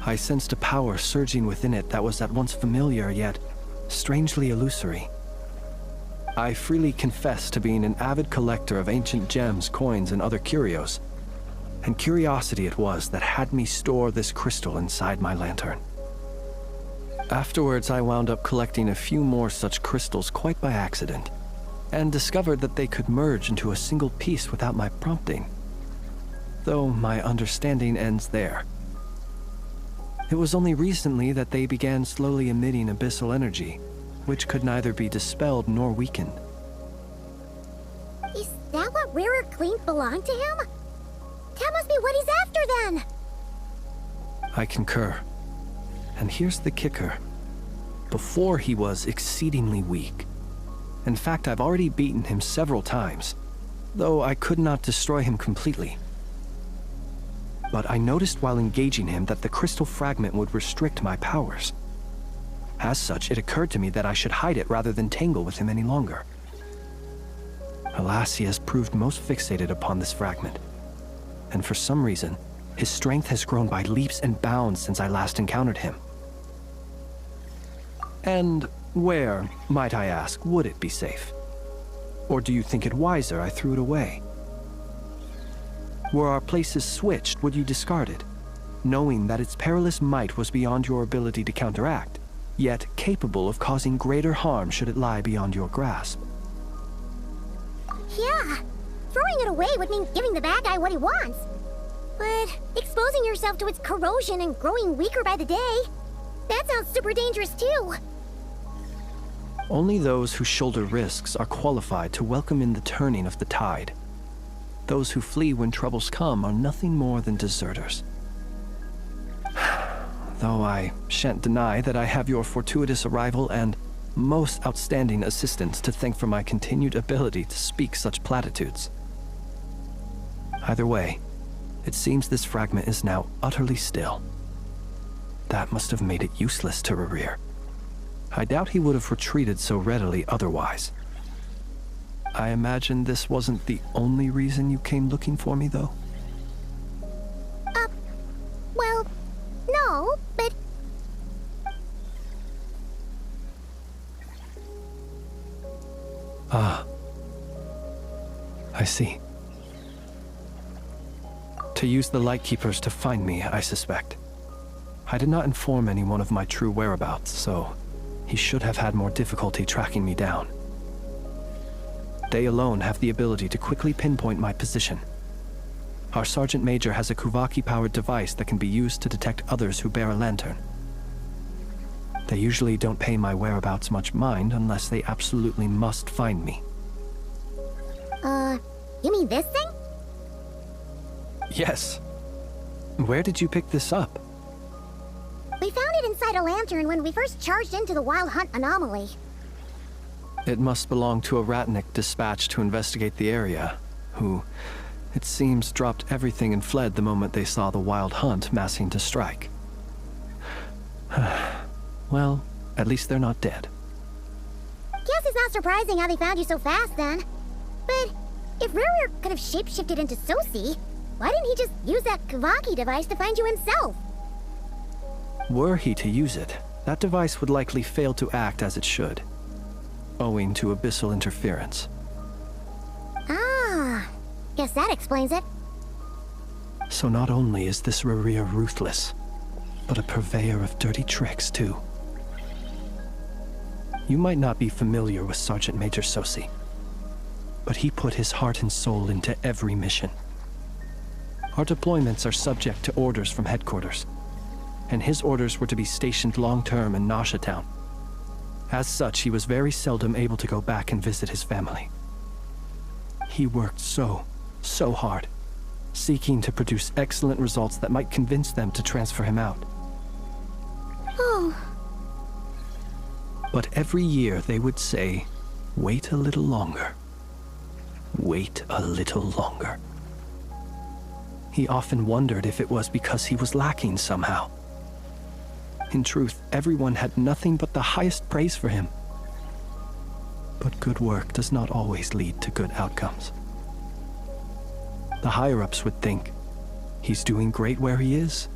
I sensed a power surging within it that was at once familiar yet strangely illusory. I freely confess to being an avid collector of ancient gems, coins, and other curios, and curiosity it was that had me store this crystal inside my lantern. Afterwards, I wound up collecting a few more such crystals quite by accident, and discovered that they could merge into a single piece without my prompting. Though my understanding ends there. It was only recently that they began slowly emitting abyssal energy, which could neither be dispelled nor weakened. Is that what Rarer claimed belonged to him? That must be what he's after then! I concur. And here's the kicker. Before he was exceedingly weak. In fact, I've already beaten him several times, though I could not destroy him completely. But I noticed while engaging him that the crystal fragment would restrict my powers. As such, it occurred to me that I should hide it rather than tangle with him any longer. Alas, he has proved most fixated upon this fragment. And for some reason, his strength has grown by leaps and bounds since I last encountered him. And where, might I ask, would it be safe? Or do you think it wiser I threw it away? Were our places switched, would you discard it, knowing that its perilous might was beyond your ability to counteract, yet capable of causing greater harm should it lie beyond your grasp? Yeah, throwing it away would mean giving the bad guy what he wants. But exposing yourself to its corrosion and growing weaker by the day, that sounds super dangerous too. Only those who shoulder risks are qualified to welcome in the turning of the tide. Those who flee when troubles come are nothing more than deserters. though I shan't deny that I have your fortuitous arrival and most outstanding assistance to thank for my continued ability to speak such platitudes. Either way, it seems this fragment is now utterly still. That must have made it useless to Rerir. I doubt he would have retreated so readily otherwise. I imagine this wasn't the only reason you came looking for me, though? Well, no, but... Ah. I see. To use the Lightkeepers to find me, I suspect. I did not inform anyone of my true whereabouts, so he should have had more difficulty tracking me down. They alone have the ability to quickly pinpoint my position. Our Sergeant Major has a Kuvaki-powered device that can be used to detect others who bear a lantern. They usually don't pay my whereabouts much mind unless they absolutely must find me. You mean this thing? Yes. Where did you pick this up? We found it inside a lantern when we first charged into the Wild Hunt anomaly. It must belong to a Ratnik dispatched to investigate the area, who, it seems, dropped everything and fled the moment they saw the Wild Hunt massing to strike. Well, at least they're not dead. Guess it's not surprising how they found you so fast, then. But if Rerir could have shapeshifted into Sosi, why didn't he just use that Kavaki device to find you himself? Were he to use it, that device would likely fail to act as it should, owing to abyssal interference. Ah, guess that explains it. So not only is this Rerir ruthless, but a purveyor of dirty tricks, too. You might not be familiar with Sergeant Major Sosi, but he put his heart and soul into every mission. Our deployments are subject to orders from headquarters, and his orders were to be stationed long-term in Nasha Town. As such, he was very seldom able to go back and visit his family. He worked so hard, seeking to produce excellent results that might convince them to transfer him out. Oh. But every year they would say, wait a little longer. Wait a little longer. He often wondered if it was because he was lacking somehow. In truth, everyone had nothing but the highest praise for him. But good work does not always lead to good outcomes. The higher-ups would think, he's doing great where he is.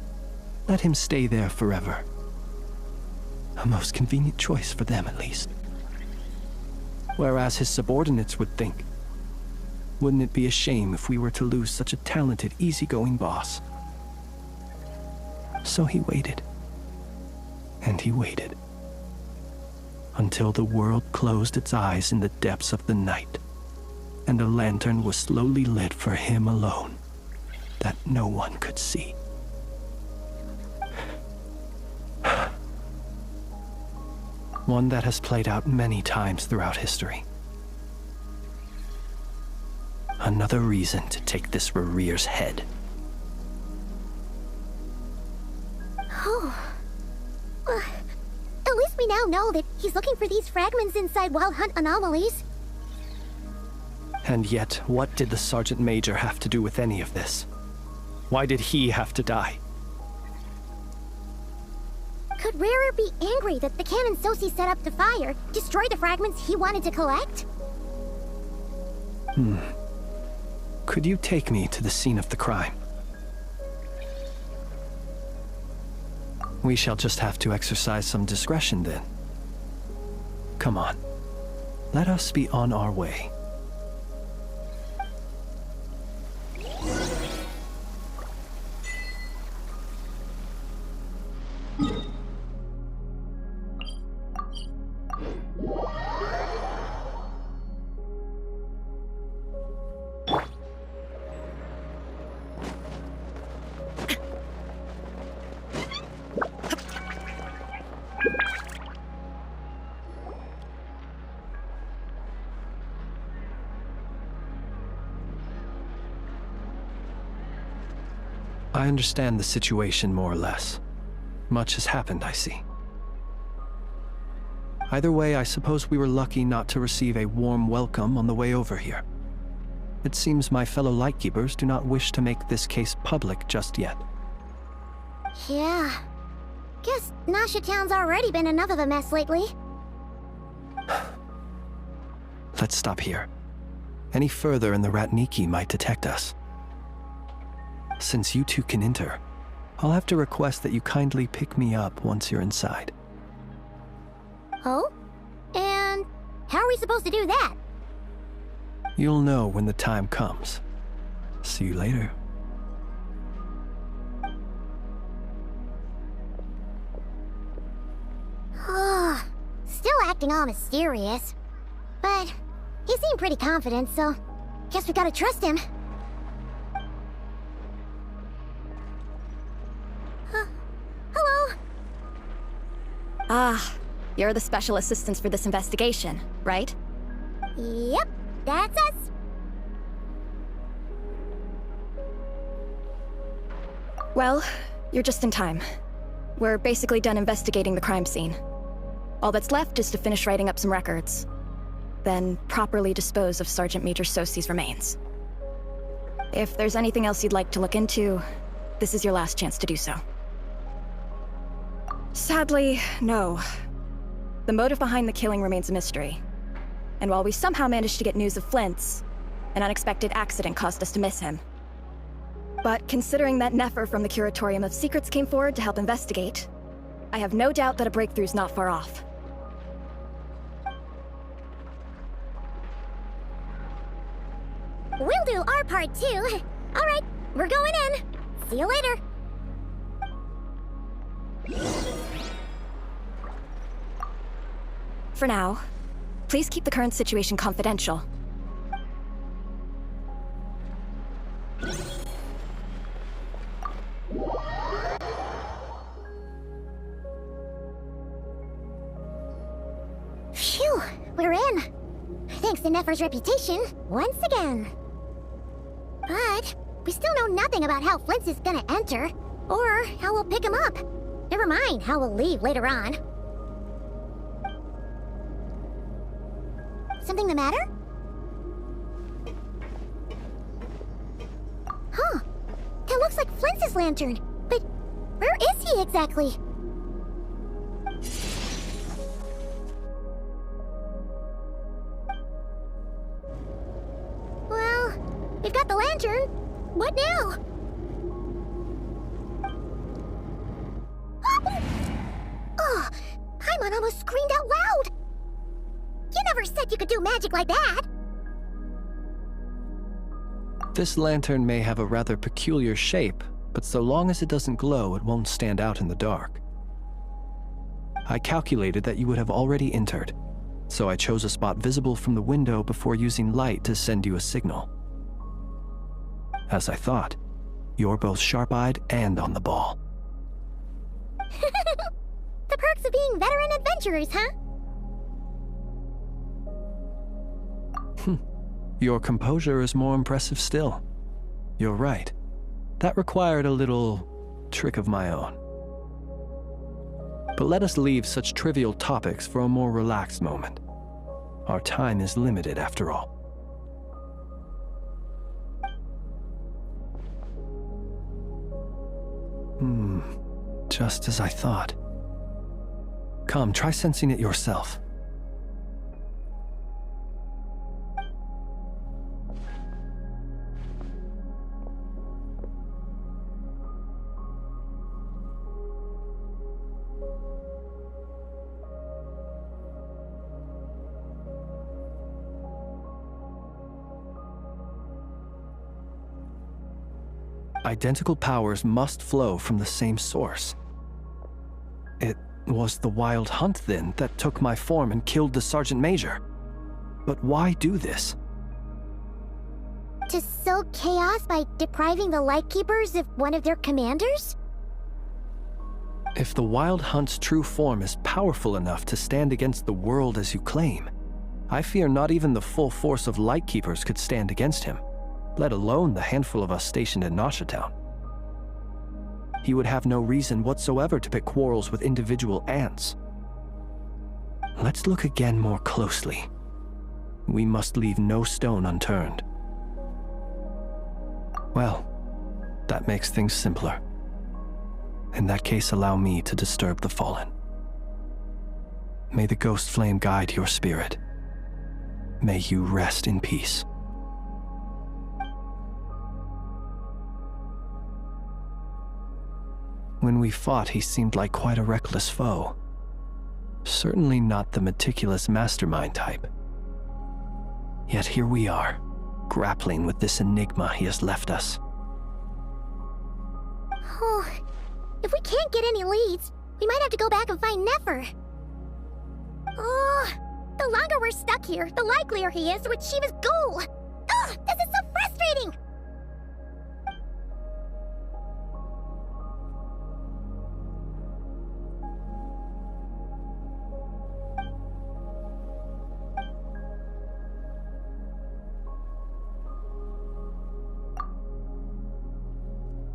Let him stay there forever. A most convenient choice for them, at least. Whereas his subordinates would think, wouldn't it be a shame if we were to lose such a talented, easygoing boss? So he waited. And he waited. Until the world closed its eyes in the depths of the night, and a lantern was slowly lit for him alone, that no one could see. One that has played out many times throughout history. Another reason to take this Rerir's head. Oh. At least we now know that he's looking for these fragments inside Wild Hunt anomalies. And yet, what did the Sergeant Major have to do with any of this? Why did he have to die? Could Rerir be angry that the cannon Sosi set up to fire destroyed the fragments he wanted to collect? Could you take me to the scene of the crime? We shall just have to exercise some discretion then. Come on. Let us be on our way. I understand the situation more or less. Much has happened, I see. Either way, I suppose we were lucky not to receive a warm welcome on the way over here. It seems my fellow Lightkeepers do not wish to make this case public just yet. Yeah. Guess Nasha Town's already been enough of a mess lately. Let's stop here. Any further and the Ratniki might detect us. Since you two can enter, I'll have to request that you kindly pick me up once you're inside. Oh? And how are we supposed to do that? You'll know when the time comes. See you later. Still acting all mysterious. But he seemed pretty confident, so guess we gotta trust him. Hello? Ah, you're the special assistants for this investigation, right? Yep, that's us. Well, you're just in time. We're basically done investigating the crime scene. All that's left is to finish writing up some records. Then properly dispose of Sergeant Major Sosi's remains. If there's anything else you'd like to look into, this is your last chance to do so. Sadly, no. The motive behind the killing remains a mystery. And while we somehow managed to get news of Flint's, an unexpected accident caused us to miss him. But considering that Nefer from the Curatorium of Secrets came forward to help investigate, I have no doubt that a breakthrough's not far off. We'll do our part too. All right, we're going in. See you later. For now, please keep the current situation confidential. Phew, we're in. Thanks to Nefer's reputation, once again. But we still know nothing about how Flint is gonna enter, or how we'll pick him up. Never mind how we'll leave later on. Something the matter? Huh. That looks like Flint's lantern. But where is he exactly? Well, we've got the lantern. What now? Oh, Paimon almost screamed out loud. You never said you could do magic like that! This lantern may have a rather peculiar shape, but so long as it doesn't glow, it won't stand out in the dark. I calculated that you would have already entered, so I chose a spot visible from the window before using light to send you a signal. As I thought, you're both sharp-eyed and on the ball. The perks of being veteran adventurers, huh? Your composure is more impressive still. You're right. That required a little trick of my own. But let us leave such trivial topics for a more relaxed moment. Our time is limited after all. Just as I thought. Come, try sensing it yourself. Identical powers must flow from the same source. It was the Wild Hunt, then, that took my form and killed the Sergeant Major. But why do this? To sow chaos by depriving the Lightkeepers of one of their commanders? If the Wild Hunt's true form is powerful enough to stand against the world as you claim, I fear not even the full force of Lightkeepers could stand against him, let alone the handful of us stationed in Nasha Town. he would have no reason whatsoever to pick quarrels with individual ants. Let's look again more closely. We must leave no stone unturned. Well, that makes things simpler. In that case, allow me to disturb the fallen. May the ghost flame guide your spirit. May you rest in peace. When we fought, he seemed like quite a reckless foe. Certainly not the meticulous mastermind type. Yet here we are, grappling with this enigma he has left us. Oh, if we can't get any leads, we might have to go back and find Nefer. Oh, the longer we're stuck here, the likelier he is to achieve his goal. Ugh, this is so frustrating!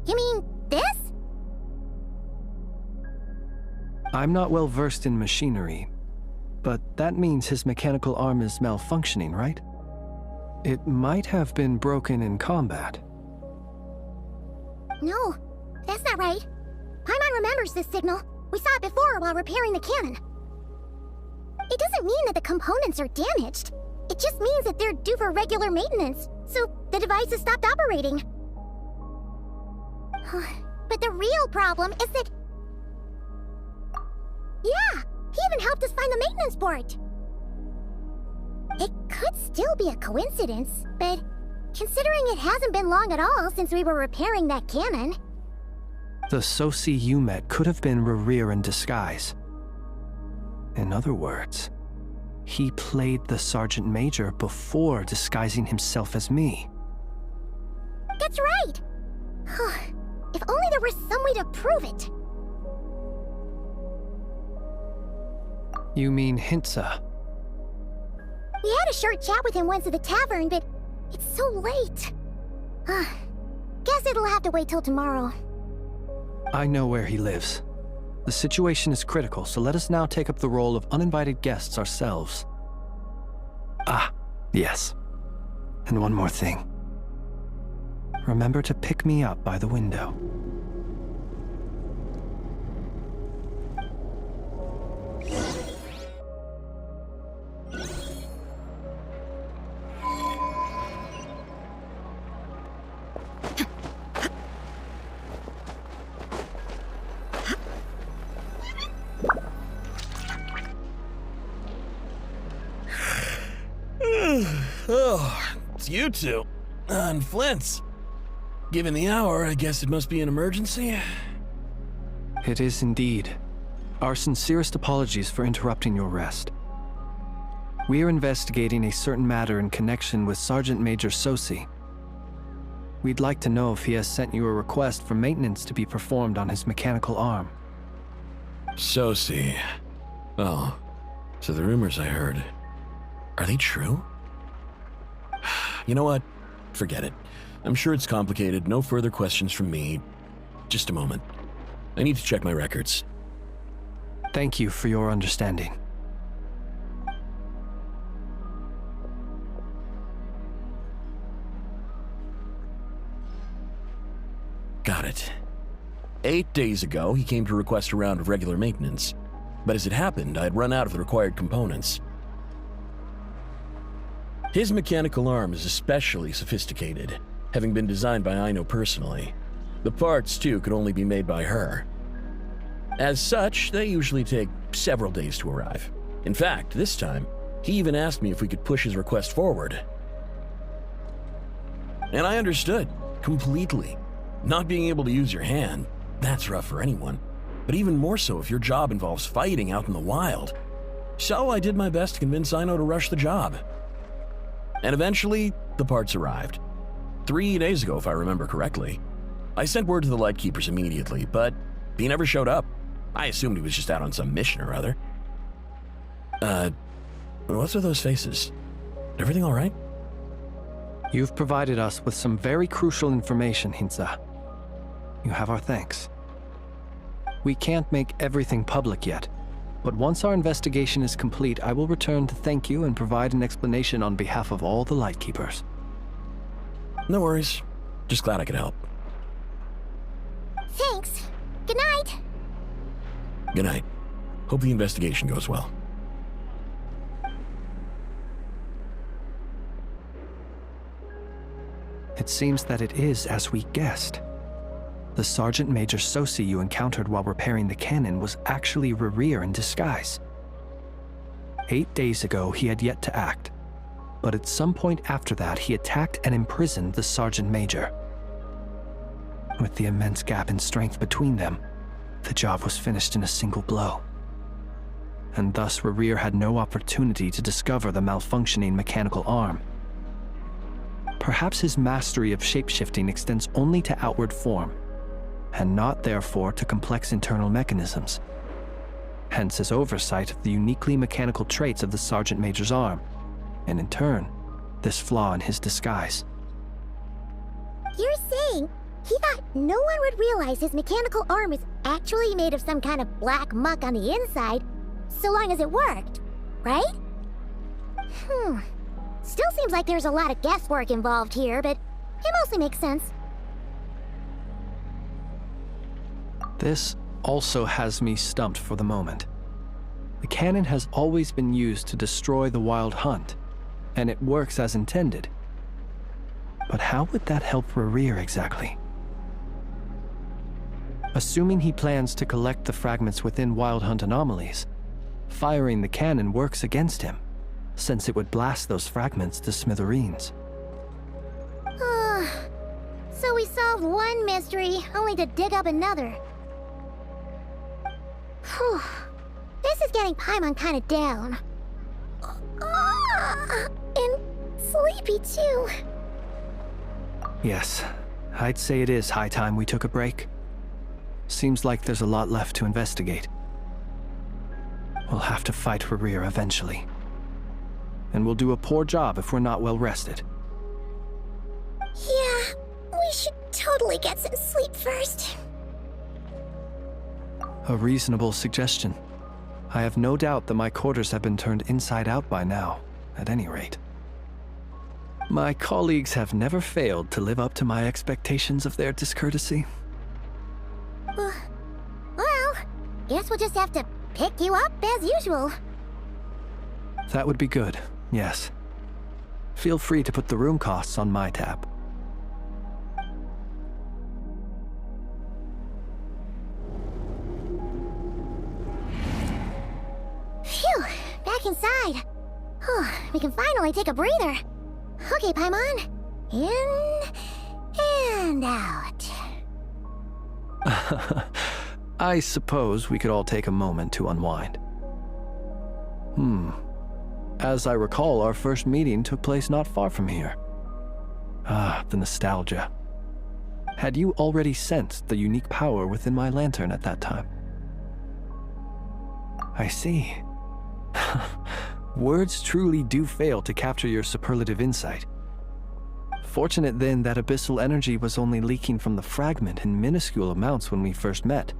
You mean this? I'm not well versed in machinery, but that means his mechanical arm is malfunctioning, right? It might have been broken in combat. No, that's not right. Paimon remembers this signal. We saw it before while repairing the cannon. It doesn't mean that the components are damaged. It just means that they're due for regular maintenance, so the device has stopped operating. But the real problem is that... Yeah, he even helped us find the maintenance port. It could still be a coincidence, but considering it hasn't been long at all since we were repairing that cannon... The Sosi you met could have been Rerir in disguise. In other words, he played the Sergeant Major before disguising himself as me. That's right! If only there was some way to prove it. You mean Hintsa? We had a short chat with him once at the tavern, but it's so late. Guess it'll have to wait till tomorrow. I know where he lives. The situation is critical, so let us now take up the role of uninvited guests ourselves. Ah, yes. And one more thing. Remember to pick me up by the window. Oh, it's you two. And Flint's. Given the hour, I guess it must be an emergency. It is indeed. Our sincerest apologies for interrupting your rest. We are investigating a certain matter in connection with Sergeant Major Sosi. We'd like to know if he has sent you a request for maintenance to be performed on his mechanical arm. Sosi. Oh, so the rumors I heard, are they true? You know what? Forget it. I'm sure it's complicated. No further questions from me. Just a moment. I need to check my records. Thank you for your understanding. Got it. 8 days ago, he came to request a round of regular maintenance. But as it happened, I'd run out of the required components. His mechanical arm is especially sophisticated, having been designed by Aino personally. The parts, too, could only be made by her. As such, they usually take several days to arrive. In fact, this time, he even asked me if we could push his request forward. And I understood, completely. Not being able to use your hand, that's rough for anyone. But even more so if your job involves fighting out in the wild. So I did my best to convince Aino to rush the job. And eventually, the parts arrived. 3 days ago, if I remember correctly. I sent word to the Lightkeepers immediately, but he never showed up. I assumed he was just out on some mission or other. What's with those faces? Everything all right? You've provided us with some very crucial information, Hintsa. You have our thanks. We can't make everything public yet, but once our investigation is complete, I will return to thank you and provide an explanation on behalf of all the Lightkeepers. No worries. Just glad I could help. Thanks. Good night. Good night. Hope the investigation goes well. It seems that it is as we guessed. The Sergeant Major Sosi you encountered while repairing the cannon was actually Rerir in disguise. 8 days ago, he had yet to act, but at some point after that, he attacked and imprisoned the Sergeant Major. With the immense gap in strength between them, the job was finished in a single blow. And thus, Rerir had no opportunity to discover the malfunctioning mechanical arm. Perhaps his mastery of shapeshifting extends only to outward form, and not therefore to complex internal mechanisms. Hence his oversight of the uniquely mechanical traits of the Sergeant Major's arm, and in turn, this flaw in his disguise. You're saying he thought no one would realize his mechanical arm is actually made of some kind of black muck on the inside, so long as it worked, right? Still seems like there's a lot of guesswork involved here, but it mostly makes sense. This also has me stumped for the moment. The cannon has always been used to destroy the Wild Hunt, and it works as intended. But how would that help Rerir exactly? Assuming he plans to collect the fragments within Wild Hunt anomalies, firing the cannon works against him, since it would blast those fragments to smithereens. So we solved one mystery, only to dig up another. Whew. This is getting Paimon kind of down. And sleepy too. Yes, I'd say it is high time we took a break. Seems like there's a lot left to investigate. We'll have to fight Rerir eventually. And we'll do a poor job if we're not well rested. Yeah, we should totally get some sleep first. A reasonable suggestion. I have no doubt that my quarters have been turned inside out by now, at any rate. My colleagues have never failed to live up to my expectations of their discourtesy. Well, guess we'll just have to pick you up as usual. That would be good, yes. Feel free to put the room costs on my tab. Phew, back inside. We can finally take a breather. Okay, Paimon. In and out. I suppose we could all take a moment to unwind. As I recall, our first meeting took place not far from here. The nostalgia. Had you already sensed the unique power within my lantern at that time? I see. Words truly do fail to capture your superlative insight. Fortunate then that abyssal energy was only leaking from the fragment in minuscule amounts when we first met.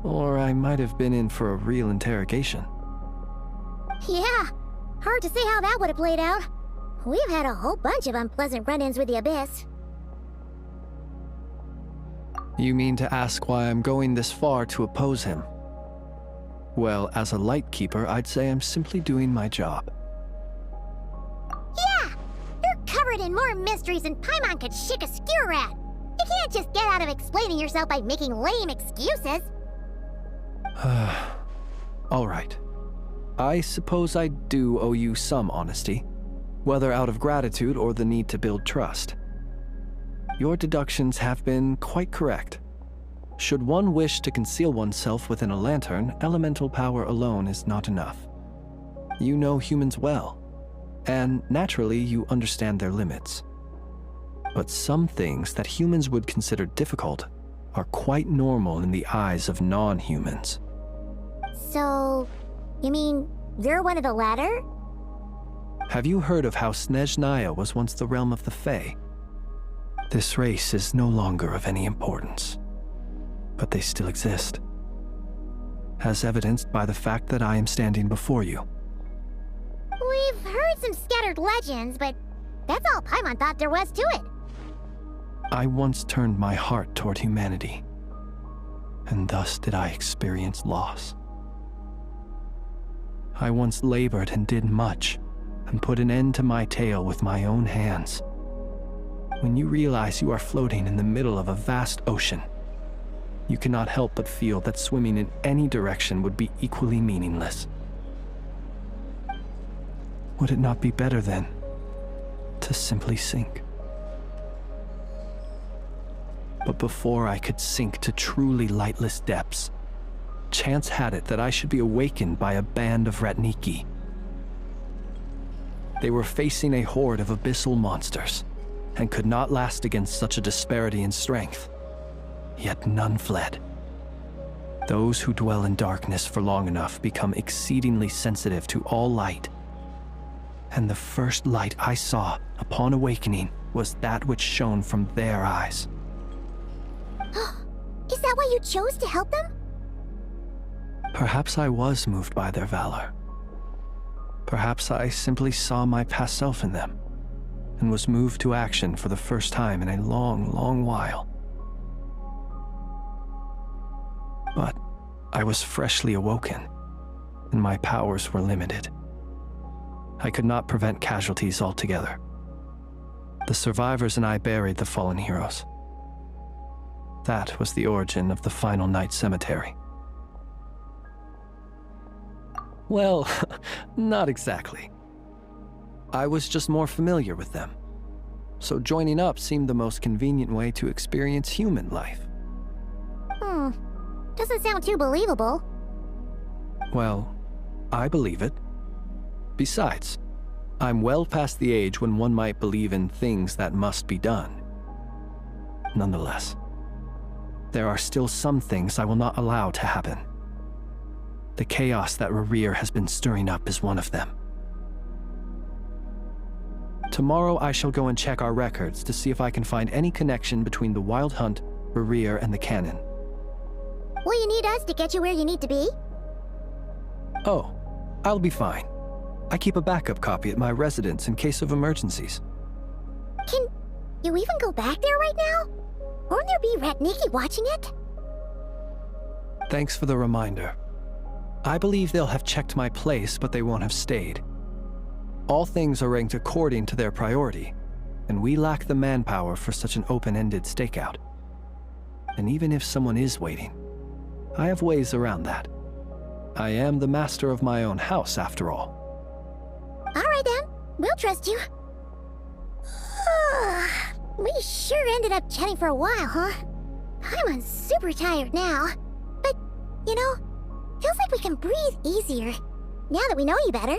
Or I might have been in for a real interrogation. Yeah, hard to say how that would have played out. We've had a whole bunch of unpleasant run-ins with the Abyss. You mean to ask why I'm going this far to oppose him? Well, as a Lightkeeper, I'd say I'm simply doing my job. Yeah! You're covered in more mysteries than Paimon could shake a skewer at! You can't just get out of explaining yourself by making lame excuses! All right. I suppose I do owe you some honesty, whether out of gratitude or the need to build trust. Your deductions have been quite correct. Should one wish to conceal oneself within a lantern, elemental power alone is not enough. You know humans well, and naturally you understand their limits. But some things that humans would consider difficult are quite normal in the eyes of non-humans. So, you mean you're one of the latter? Have you heard of how Snezhnaya was once the realm of the Fae? This race is no longer of any importance, but they still exist. as evidenced by the fact that I am standing before you. We've heard some scattered legends, but that's all Paimon thought there was to it. I once turned my heart toward humanity, and thus did I experience loss. I once labored and did much, and put an end to my tale with my own hands. When you realize you are floating in the middle of a vast ocean, you cannot help but feel that swimming in any direction would be equally meaningless. Would it not be better, then, to simply sink? But before I could sink to truly lightless depths, chance had it that I should be awakened by a band of Ratniki. They were facing a horde of abyssal monsters, and could not last against such a disparity in strength. Yet none fled. Those who dwell in darkness for long enough become exceedingly sensitive to all light. And the first light I saw upon awakening was that which shone from their eyes. Is that why you chose to help them? Perhaps I was moved by their valor. Perhaps I simply saw my past self in them, and was moved to action for the first time in a long, long while. But I was freshly awoken, and my powers were limited. I could not prevent casualties altogether. The survivors and I buried the fallen heroes. That was the origin of the Final Night Cemetery. Well, not exactly. I was just more familiar with them, so joining up seemed the most convenient way to experience human life. Doesn't sound too believable. Well, I believe it. Besides, I'm well past the age when one might believe in things that must be done. Nonetheless, there are still some things I will not allow to happen. The chaos that Rerir has been stirring up is one of them. Tomorrow I shall go and check our records to see if I can find any connection between the Wild Hunt, Rerir, and the Cannon. Will you need us to get you where you need to be? Oh, I'll be fine. I keep a backup copy at my residence in case of emergencies. Can you even go back there right now? Won't there be Ratniki watching it? Thanks for the reminder. I believe they'll have checked my place, but they won't have stayed. All things are ranked according to their priority, and we lack the manpower for such an open-ended stakeout. And even if someone is waiting, I have ways around that. I am the master of my own house, after all. All right then, we'll trust you. We sure ended up chatting for a while, huh? I'm super tired now. But, you know, feels like we can breathe easier, now that we know you better.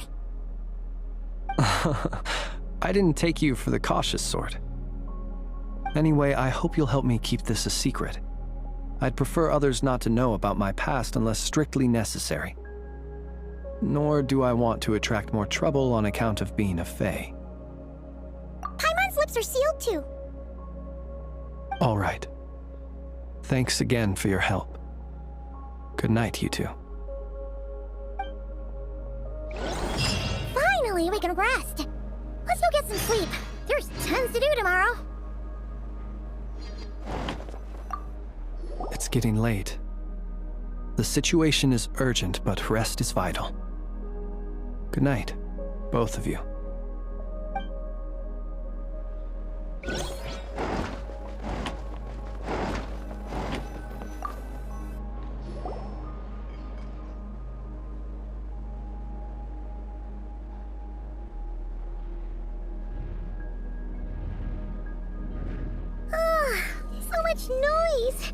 I didn't take you for the cautious sort. Anyway, I hope you'll help me keep this a secret. I'd prefer others not to know about my past unless strictly necessary. Nor do I want to attract more trouble on account of being a Fae. Paimon's lips are sealed too. All right. Thanks again for your help. Good night, you two. Finally, we can rest. Let's go get some sleep. There's tons to do tomorrow. It's getting late. The situation is urgent, but rest is vital. Good night, both of you. So much noise.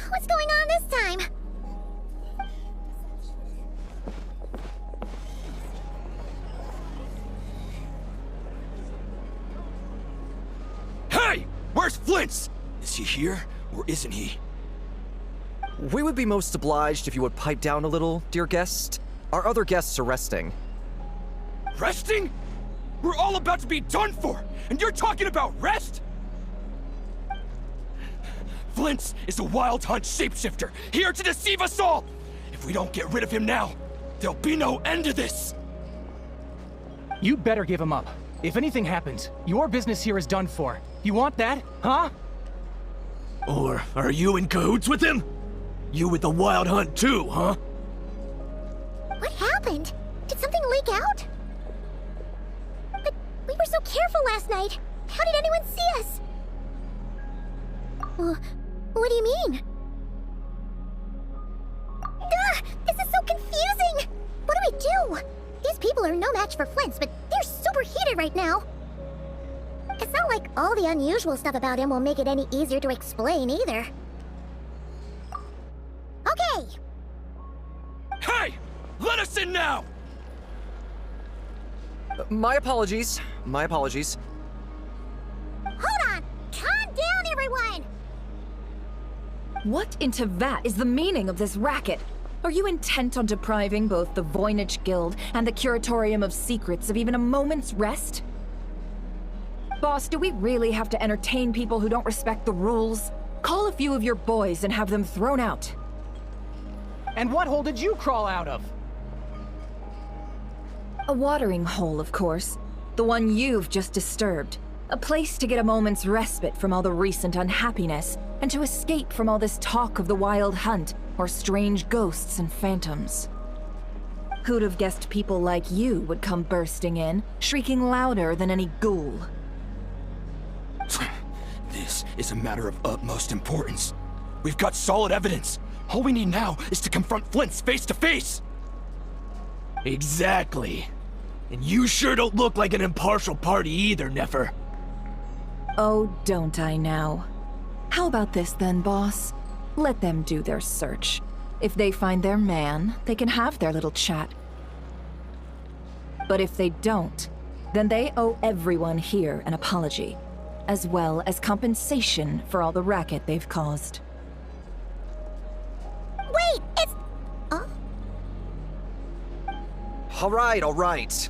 What's going on this time? Hey! Where's Flint's? Is he here, or isn't he? We would be most obliged if you would pipe down a little, dear guest. Our other guests are resting. Resting? We're all about to be done for, and you're talking about rest? Flint's is a Wild Hunt shapeshifter, here to deceive us all! If If we don't get rid of him now, there'll be no end to this! You better give him up. If anything happens, your business here is done for. You want that, huh? Or are you in cahoots with him? You with the Wild Hunt too, huh? What happened? Did something leak out? But we were so careful last night. How did anyone see us? What do you mean? This is so confusing! What do we do? These people are no match for Flint's, but they're super heated right now. It's not like all the unusual stuff about him will make it any easier to explain either. Okay! Hey! Let us in now! My apologies. My apologies. Hold on! Calm down, everyone! What into that is the meaning of this racket? Are you intent on depriving both the Voynich Guild and the Curatorium of Secrets of even a moment's rest? Boss, do we really have to entertain people who don't respect the rules? Call a few of your boys and have them thrown out. And what hole did you crawl out of? A watering hole, of course. The one you've just disturbed. A place to get a moment's respite from all the recent unhappiness, and to escape from all this talk of the Wild Hunt, or strange ghosts and phantoms. Who'd have guessed people like you would come bursting in, shrieking louder than any ghoul? This is a matter of utmost importance. We've got solid evidence. All we need now is to confront Flint's face to face. Exactly. And you sure don't look like an impartial party either, Nefer. Oh, don't I now? How about this then, boss? Let them do their search. If they find their man, they can have their little chat. But if they don't, then they owe everyone here an apology, as well as compensation for all the racket they've caused. Wait, it's... All right.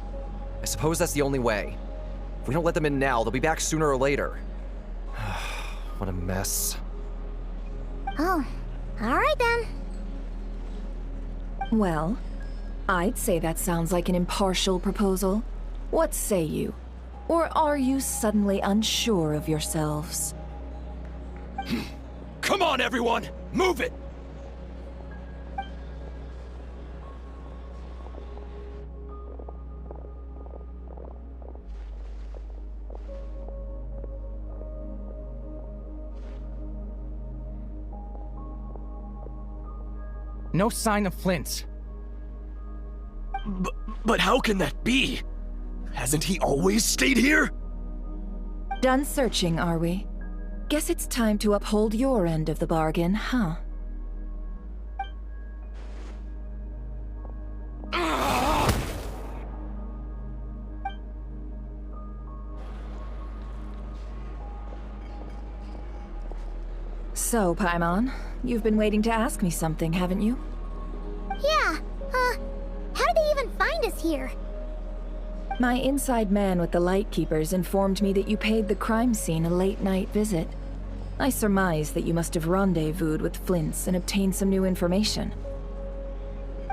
I suppose that's the only way. If we don't let them in now, they'll be back sooner or later. What a mess. Oh, alright then. Well, I'd say that sounds like an impartial proposal. What say you? Or are you suddenly unsure of yourselves? Come on, everyone! Move it! No sign of Flint's. But how can that be? Hasn't he always stayed here? Done searching, are we? Guess it's time to uphold your end of the bargain, huh? So, Paimon, you've been waiting to ask me something, haven't you? Yeah, how did they even find us here? My inside man with the Lightkeepers informed me that you paid the crime scene a late-night visit. I surmise that you must have rendezvoused with Flint's and obtained some new information.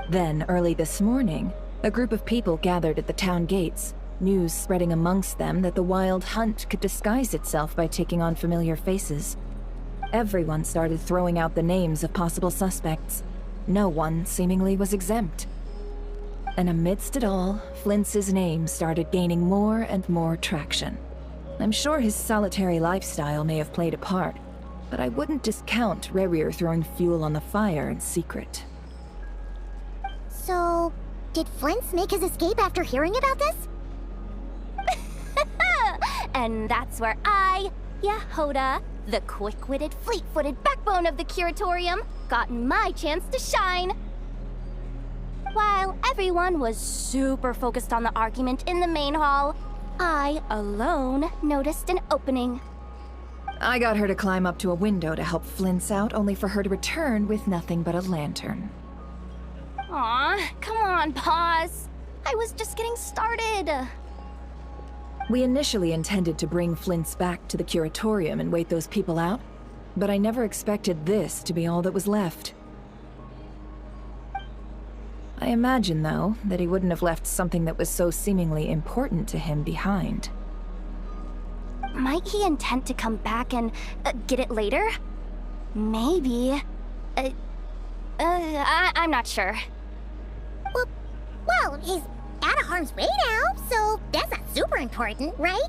Then, early this morning, a group of people gathered at the town gates, news spreading amongst them that the Wild Hunt could disguise itself by taking on familiar faces. Everyone started throwing out the names of possible suspects. No one seemingly was exempt. And amidst it all, Flint's name started gaining more and more traction. I'm sure his solitary lifestyle may have played a part, but I wouldn't discount Rerir throwing fuel on the fire in secret. So, did Flint's make his escape after hearing about this? And that's where I, Yahoda, the quick-witted, fleet-footed backbone of the Curatorium, got my chance to shine. While everyone was super focused on the argument in the main hall, I alone noticed an opening. I got her to climb up to a window to help Flint's out, only for her to return with nothing but a lantern. Aw, come on, pause. I was just getting started. We initially intended to bring Flint's back to the Curatorium and wait those people out, but I never expected this to be all that was left. I imagine, though, that he wouldn't have left something that was so seemingly important to him behind. Might he intend to come back and get it later? Maybe. I'm not sure. Well, he's out of harm's way now, so that's not super important, right?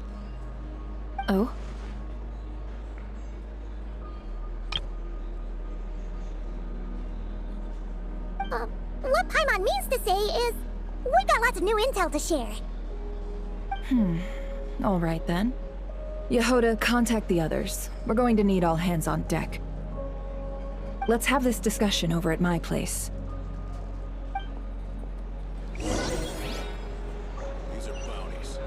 Oh? What Paimon means to say is, we got lots of new intel to share. All right then. Yehoda, contact the others. We're going to need all hands on deck. Let's have this discussion over at my place. These are bounties.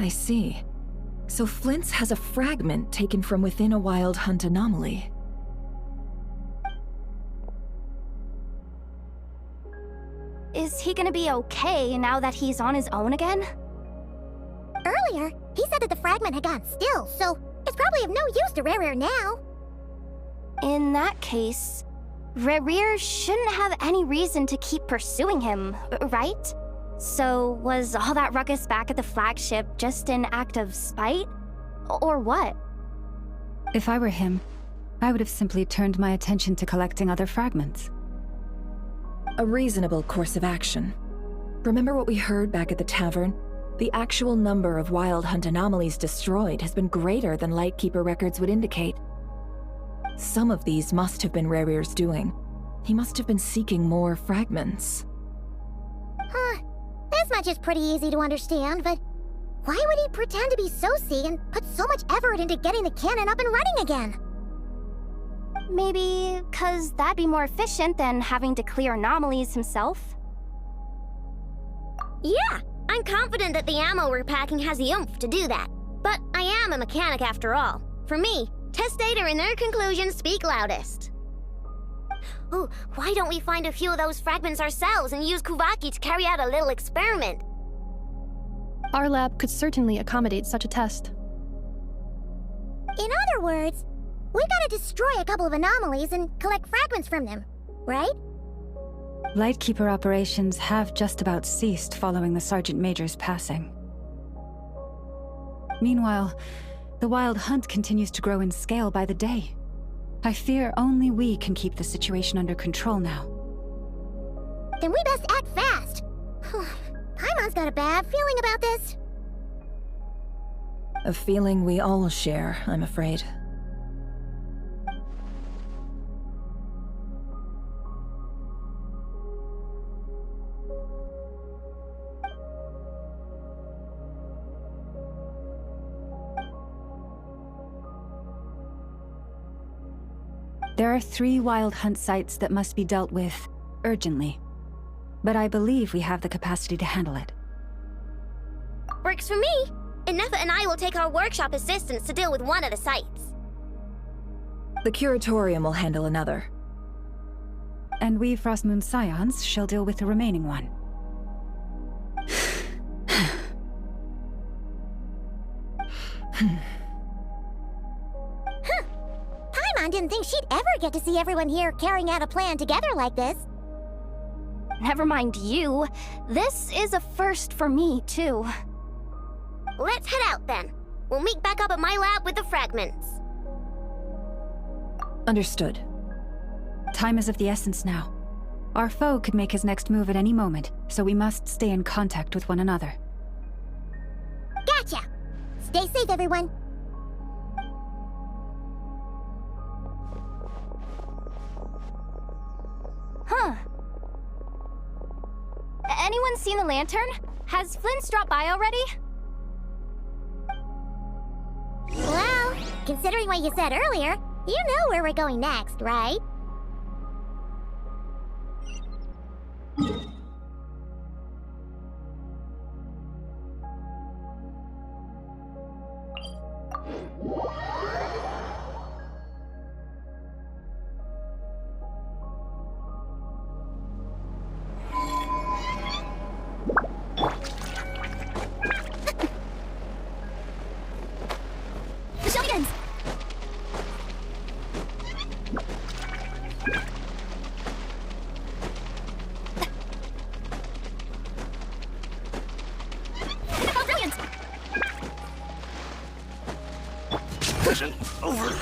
I see. So Flint's has a fragment taken from within a Wild Hunt anomaly. Is he gonna be okay now that he's on his own again? Earlier, he said that the fragment had gone still, so it's probably of no use to Rerir now. In that case, Rerir shouldn't have any reason to keep pursuing him, right? So was all that ruckus back at the flagship just an act of spite? Or what? If I were him, I would have simply turned my attention to collecting other fragments. A reasonable course of action. Remember what we heard back at the tavern? The actual number of Wild Hunt anomalies destroyed has been greater than Lightkeeper records would indicate. Some of these must have been Rerir's doing. He must have been seeking more fragments. This much is pretty easy to understand, but why would he pretend to be Soci and put so much effort into getting the cannon up and running again? Maybe 'cause that'd be more efficient than having to clear anomalies himself? Yeah, I'm confident that the ammo we're packing has the oomph to do that. But I am a mechanic after all. For me, test data and their conclusions speak loudest. Ooh, why don't we find a few of those fragments ourselves and use Kuvaki to carry out a little experiment? Our lab could certainly accommodate such a test. In other words, we gotta destroy a couple of anomalies and collect fragments from them, right? Lightkeeper operations have just about ceased following the Sergeant Major's passing. Meanwhile, the Wild Hunt continues to grow in scale by the day. I fear only we can keep the situation under control now. Then we best act fast. Paimon's got a bad feeling about this. A feeling we all share, I'm afraid. There are 3 Wild Hunt sites that must be dealt with urgently, but I believe we have the capacity to handle it. Works for me. Inefa and I will take our workshop assistants to deal with one of the sites. The Curatorium will handle another. And we Frostmoon Scions shall deal with the remaining one. Paimon didn't think she'd ever get to see everyone here carrying out a plan together like this. Never mind you. This is a first for me, too. Let's head out then. We'll meet back up at my lab with the fragments. Understood. Time is of the essence now. Our foe could make his next move at any moment, so we must stay in contact with one another. Gotcha! Stay safe, everyone. Huh. Anyone seen the lantern? Has Flint dropped by already? considering what you said earlier, you know where we're going next, right? Over.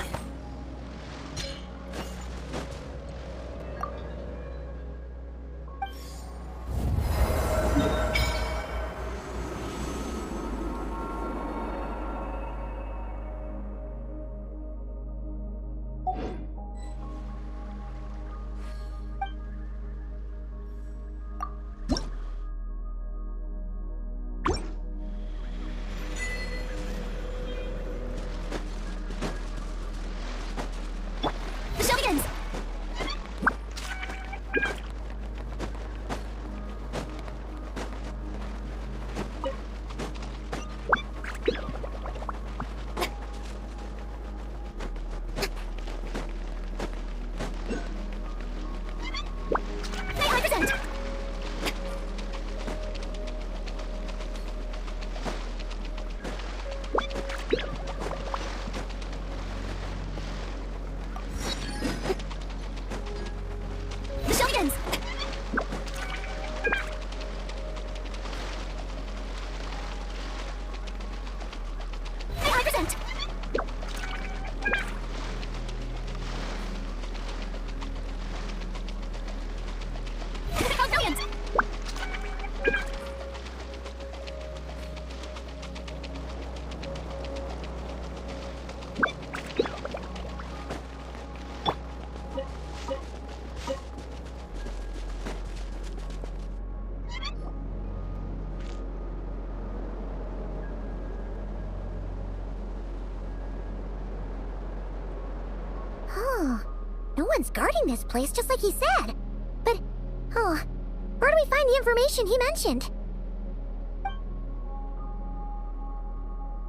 No one's guarding this place, just like he said. But, where do we find the information he mentioned?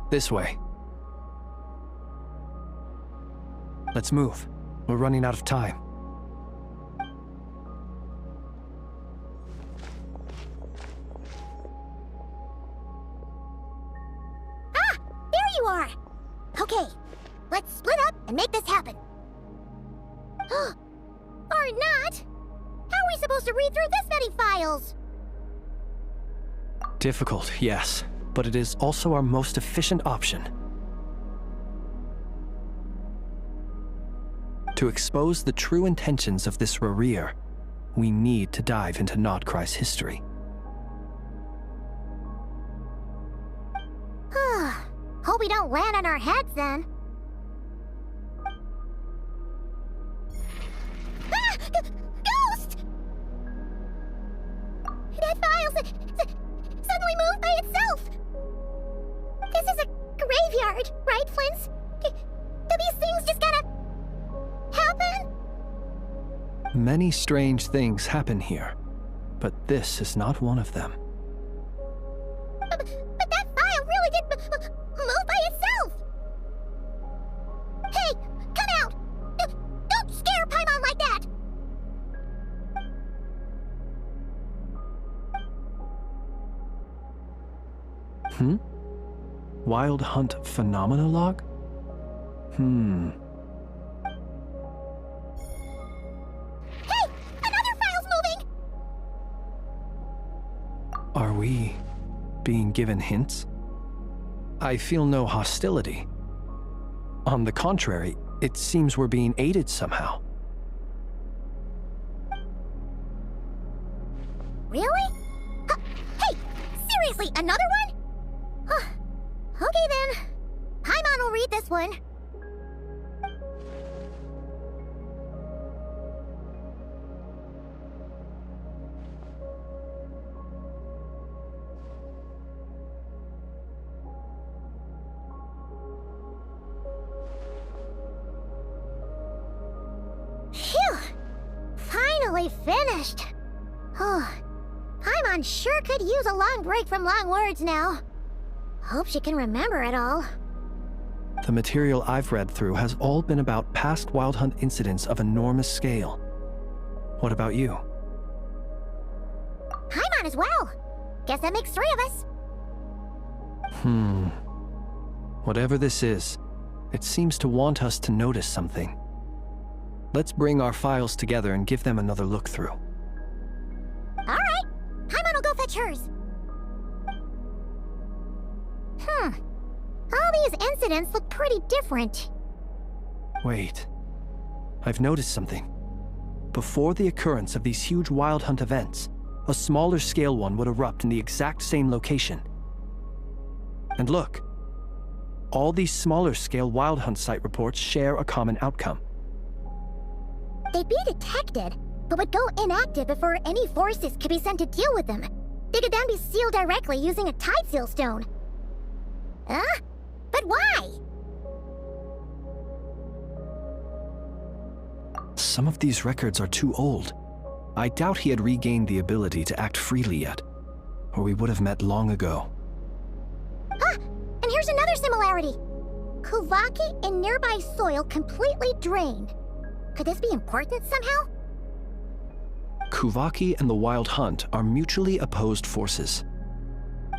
This way. Let's move. We're running out of time. Ah! There you are! Okay, let's split up and make this happen. Or not! How are we supposed to read through this many files? Difficult, yes, but it is also our most efficient option. To expose the true intentions of this Rereer, we need to dive into Nodcry's history. Hope we don't land on our heads then. Ghost! That file suddenly moved by itself! This is a graveyard, right, Flint? Do these things just gotta happen? Many strange things happen here, but this is not one of them. But that file really did move by itself! Hey, come out! Don't scare Paimon like that! Wild Hunt Phenomenologue? Hey! Another file's moving! Are we being given hints? I feel no hostility. On the contrary, it seems we're being aided somehow. Really? Hey! Seriously, another one? Okay then. Paimon will read this one. finally finished. Oh, Paimon sure could use a long break from long words now. Hope she can remember it all. The material I've read through has all been about past Wild Hunt incidents of enormous scale. What about you? Paimon as well. Guess that makes 3 of us. Whatever this is, it seems to want us to notice something. Let's bring our files together and give them another look through. Alright, Paimon will go fetch hers. All these incidents look pretty different. Wait. I've noticed something. Before the occurrence of these huge Wild Hunt events, a smaller scale one would erupt in the exact same location. And look. All these smaller scale Wild Hunt site reports share a common outcome. They'd be detected, but would go inactive before any forces could be sent to deal with them. They could then be sealed directly using a tide seal stone. Huh? But why? Some of these records are too old. I doubt he had regained the ability to act freely yet, or we would have met long ago. And here's another similarity. Kuvaki in nearby soil completely drained. Could this be important somehow? Kuvaki and the Wild Hunt are mutually opposed forces.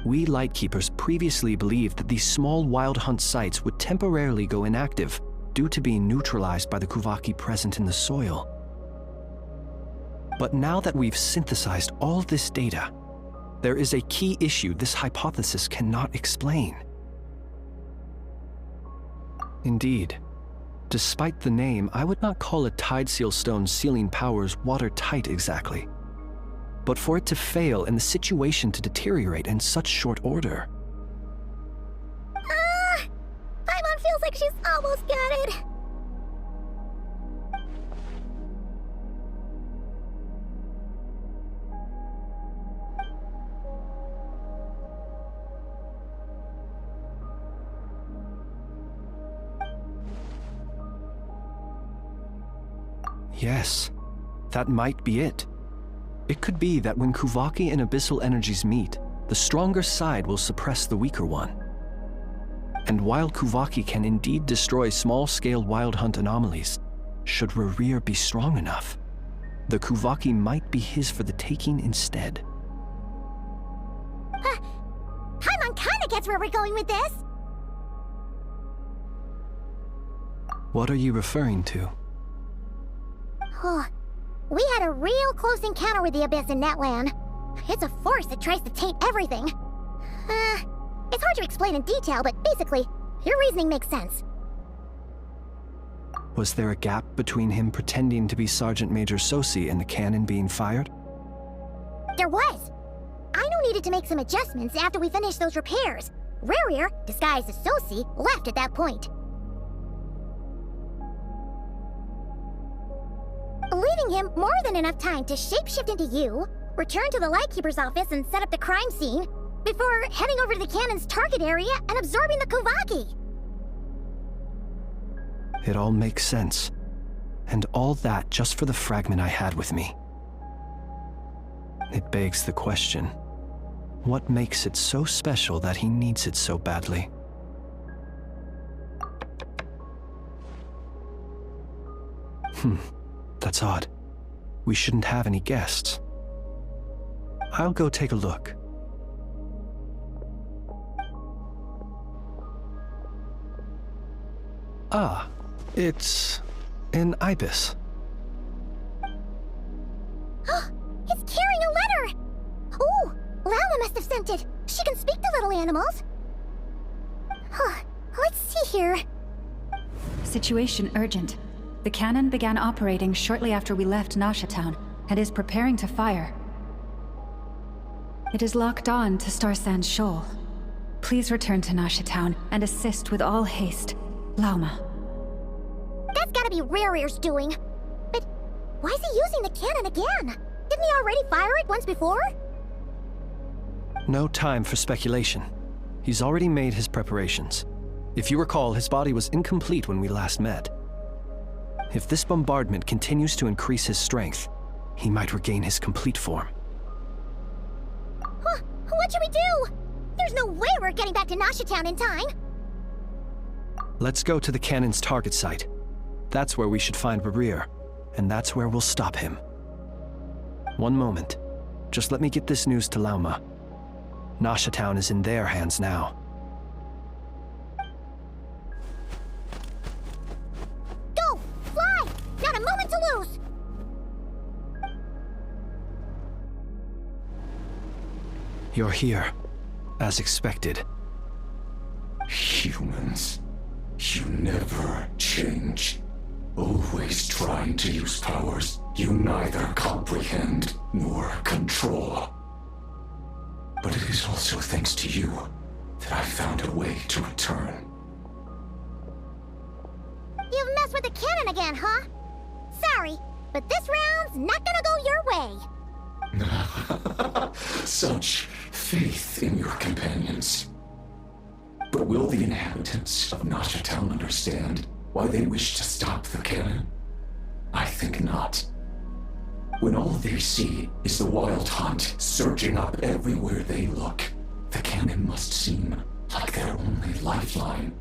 We Lightkeepers previously believed that these small Wild Hunt sites would temporarily go inactive due to being neutralized by the Kuvaki present in the soil. But now that we've synthesized all this data, there is a key issue this hypothesis cannot explain. Indeed, despite the name, I would not call a tide seal stone's sealing powers watertight exactly. But for it to fail and the situation to deteriorate in such short order. Paimon feels like she's almost got it. Yes, that might be it. It could be that when Kuvaki and Abyssal energies meet, the stronger side will suppress the weaker one. And while Kuvaki can indeed destroy small-scale Wild Hunt anomalies, should Rerir be strong enough, the Kuvaki might be his for the taking instead. Paimon kinda gets where we're going with this. What are you referring to? We had a real close encounter with the Abyss in Netland. It's a force that tries to taint everything. It's hard to explain in detail, but basically, your reasoning makes sense. Was there a gap between him pretending to be Sergeant Major Sosi and the cannon being fired? There was. Aino needed to make some adjustments after we finished those repairs. Rerir, disguised as Sosi, left at that point. Leaving him more than enough time to shapeshift into you, return to the Lightkeeper's office and set up the crime scene, before heading over to the cannon's target area and absorbing the Kuvaki. It all makes sense. And all that just for the fragment I had with me. It begs the question, what makes it so special that he needs it so badly? That's odd. We shouldn't have any guests. I'll go take a look. Ah, it's an ibis. It's carrying a letter! Ooh, Lama must have sent it. She can speak to little animals. Let's see here. Situation urgent. The cannon began operating shortly after we left Nasha Town and is preparing to fire. It is locked on to Star Sand Shoal. Please return to Nasha Town and assist with all haste. Lauma. That's gotta be Rerir's doing. But why is he using the cannon again? Didn't he already fire it once before? No time for speculation. He's already made his preparations. If you recall, his body was incomplete when we last met. If this bombardment continues to increase his strength, he might regain his complete form. Huh, what should we do? There's no way we're getting back to Nasha Town in time. Let's go to the cannon's target site. That's where we should find Barir, and that's where we'll stop him. One moment. Just let me get this news to Lauma. Nasha Town is in their hands now. Go! Fly! Not a moment to lose! You're here, as expected. Humans, you never change. Always trying to use powers you neither comprehend nor control. But it is also thanks to you that I found a way to return. You've messed with the cannon again, huh? Sorry, but this round's not gonna go your way. Such faith in your companions. But will the inhabitants of Nasha Town understand why they wish to stop the cannon? I think not. When all they see is the Wild Hunt surging up everywhere they look, the cannon must seem like their only lifeline.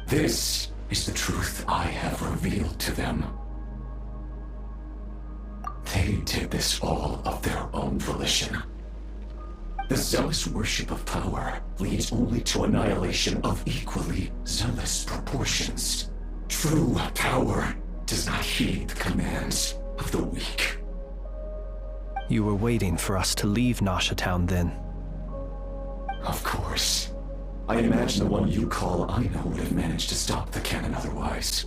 This is the truth I have revealed to them. They did this all of their own volition. The zealous worship of power leads only to annihilation of equally zealous proportions. True power does not heed the commands of the weak. You were waiting for us to leave Nasha Town then? Of course. I imagine the one you call Aina would have managed to stop the cannon otherwise.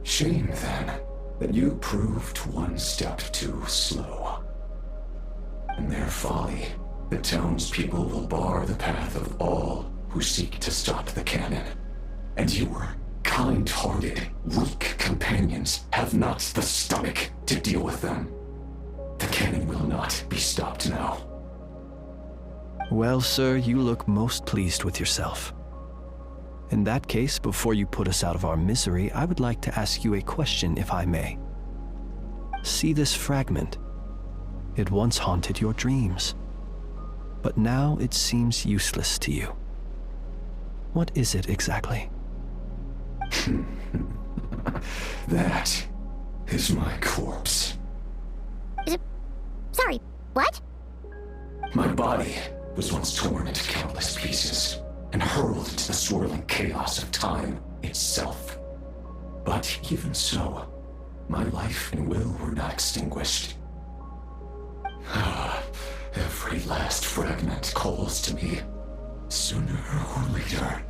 Shame, then, that you proved one step too slow. In their folly, the townspeople will bar the path of all who seek to stop the cannon. And your kind-hearted, weak companions have not the stomach to deal with them. The cannon will not be stopped now. Well, sir, you look most pleased with yourself. In that case, before you put us out of our misery, I would like to ask you a question, if I may. See this fragment? It once haunted your dreams, but now it seems useless to you. What is it exactly? That is my corpse. Sorry, what? My body was once torn into countless pieces and hurled into the swirling chaos of time itself. But even so, my life and will were not extinguished. Every last fragment calls to me. Sooner or later,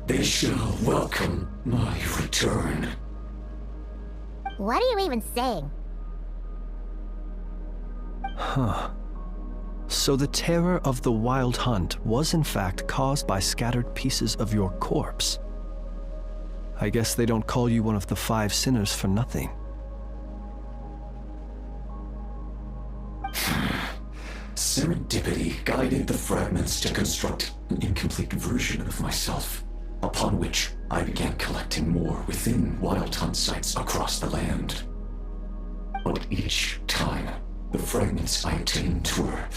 they shall welcome my return. What are you even saying? Huh. So the terror of the Wild Hunt was in fact caused by scattered pieces of your corpse. I guess they don't call you one of the 5 sinners for nothing. Serendipity guided the fragments to construct an incomplete version of myself, upon which I began collecting more within Wild Hunt sites across the land. But each time, the fragments I obtained were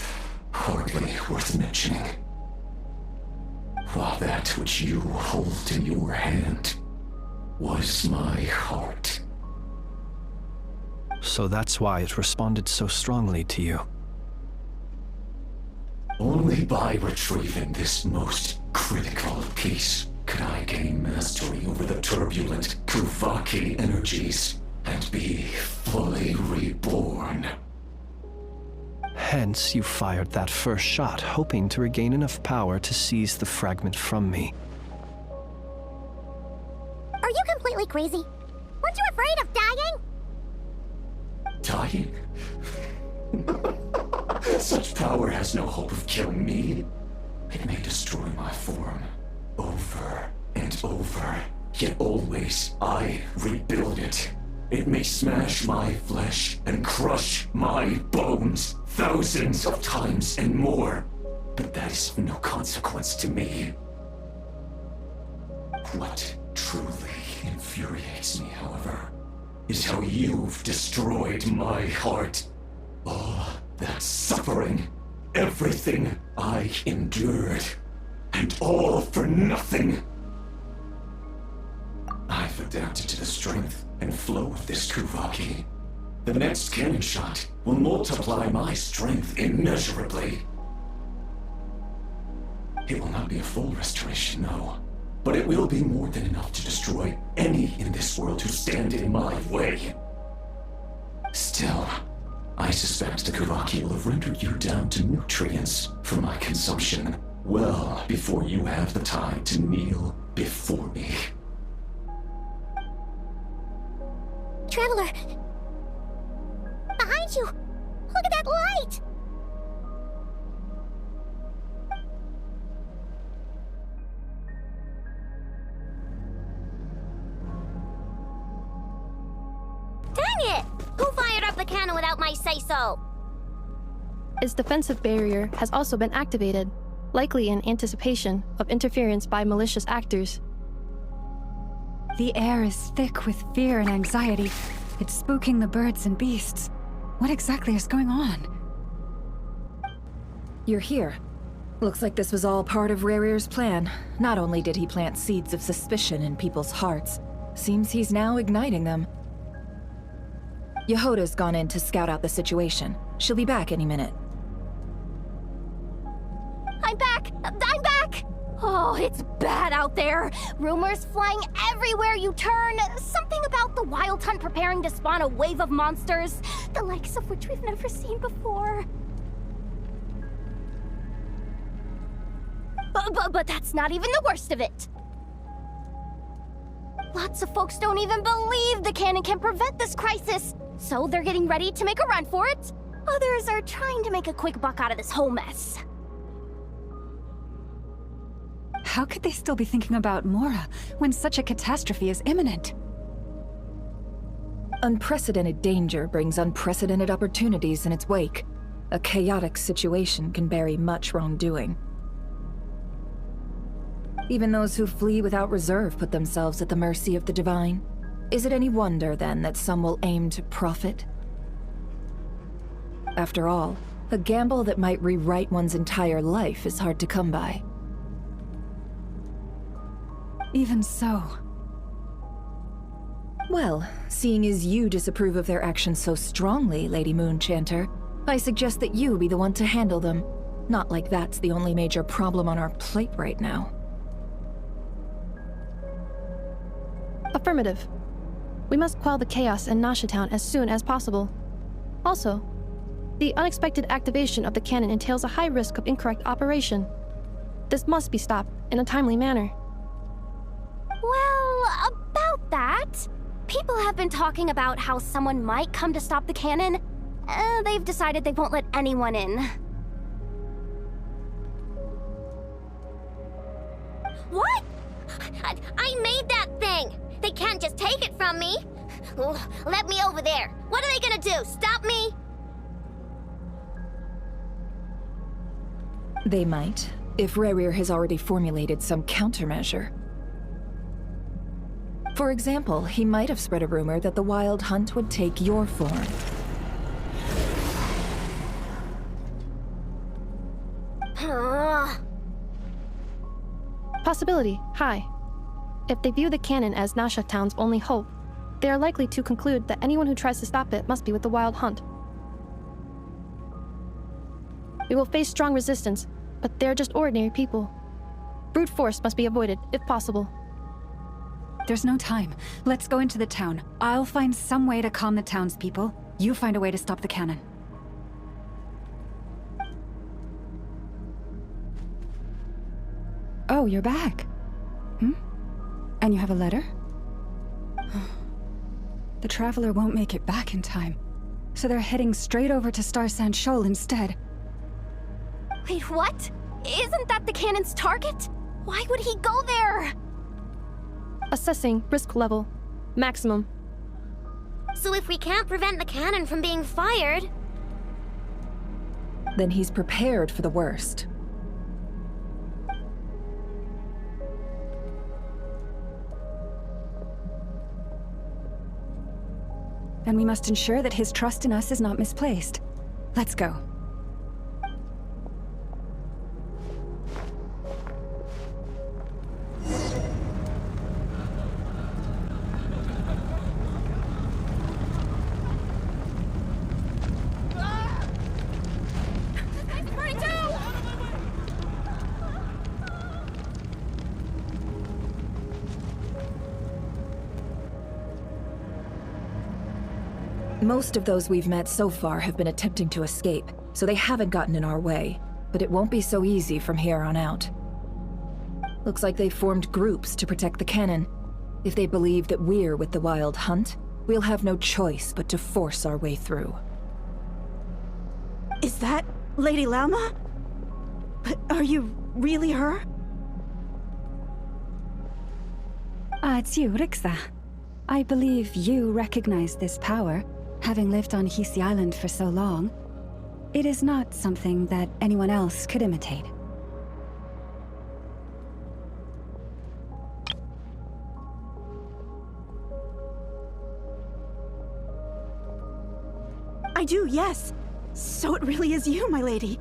hardly worth mentioning. While that which you hold in your hand was my heart. So that's why it responded so strongly to you. Only by retrieving this most critical piece could I gain mastery over the turbulent Kuvaki energies and be fully reborn. Hence, you fired that first shot, hoping to regain enough power to seize the fragment from me. Are you completely crazy? Weren't you afraid of dying? Dying? Such power has no hope of killing me. It may destroy my form over and over, yet always I rebuild it. It may smash my flesh and crush my bones thousands of times and more, but that is of no consequence to me. What truly infuriates me, however, is how you've destroyed my heart. All that suffering, everything I endured, and all for nothing. I've adapted to the strength and flow of this Kuvaki. The next cannon shot will multiply my strength immeasurably. It will not be a full restoration, no. But it will be more than enough to destroy any in this world who stand in my way. Still, I suspect the Kuvaki will have rendered you down to nutrients for my consumption well before you have the time to kneel before me. Traveler! Behind you! Look at that light! Dang it! Who fired up the cannon without my say-so? Its defensive barrier has also been activated, likely in anticipation of interference by malicious actors. The air is thick with fear and anxiety. It's spooking the birds and beasts. What exactly is going on? You're here. Looks like this was all part of Rerir's plan. Not only did he plant seeds of suspicion in people's hearts, seems he's now igniting them. Yehoda's gone in to scout out the situation. She'll be back any minute. I'm back! I'm back! Oh, it's bad out there. Rumors flying everywhere you turn. Something about the Wild Hunt preparing to spawn a wave of monsters, the likes of which we've never seen before. But that's not even the worst of it. Lots of folks don't even believe the cannon can prevent this crisis, so they're getting ready to make a run for it. Others are trying to make a quick buck out of this whole mess. How could they still be thinking about Mora when such a catastrophe is imminent? Unprecedented danger brings unprecedented opportunities in its wake. A chaotic situation can bury much wrongdoing. Even those who flee without reserve put themselves at the mercy of the divine. Is it any wonder, then, that some will aim to profit? After all, a gamble that might rewrite one's entire life is hard to come by. Even so. Well, seeing as you disapprove of their actions so strongly, Lady Moonchanter, I suggest that you be the one to handle them. Not like that's the only major problem on our plate right now. Affirmative. We must quell the chaos in Nasha Town as soon as possible. Also, the unexpected activation of the cannon entails a high risk of incorrect operation. This must be stopped in a timely manner. Well, about that, people have been talking about how someone might come to stop the cannon. They've decided they won't let anyone in. What? I made that thing! They can't just take it from me! Let me over there! What are they gonna do? Stop me? They might, if Rerir has already formulated some countermeasure. For example, he might have spread a rumor that the Wild Hunt would take your form. Possibility high. If they view the cannon as Nasha Town's only hope, they are likely to conclude that anyone who tries to stop it must be with the Wild Hunt. We will face strong resistance, but they're just ordinary people. Brute force must be avoided, if possible. There's no time. Let's go into the town. I'll find some way to calm the townspeople. You find a way to stop the cannon. Oh, you're back. And you have a letter? The Traveler won't make it back in time, so they're heading straight over to Star Sand Shoal instead. Wait, what? Isn't that the cannon's target? Why would he go there? Assessing risk level. Maximum. So if we can't prevent the cannon from being fired... Then he's prepared for the worst. and we must ensure that his trust in us is not misplaced. Let's go. Most of those we've met so far have been attempting to escape, so they haven't gotten in our way. But it won't be so easy from here on out. Looks like they've formed groups to protect the cannon. If they believe that we're with the Wild Hunt, we'll have no choice but to force our way through. Is that Lady Lauma? But are you really her? It's you, Rixa. I believe you recognize this power, having lived on Hisi Island for so long. It is not something that anyone else could imitate. I do, yes. So it really is you, my lady.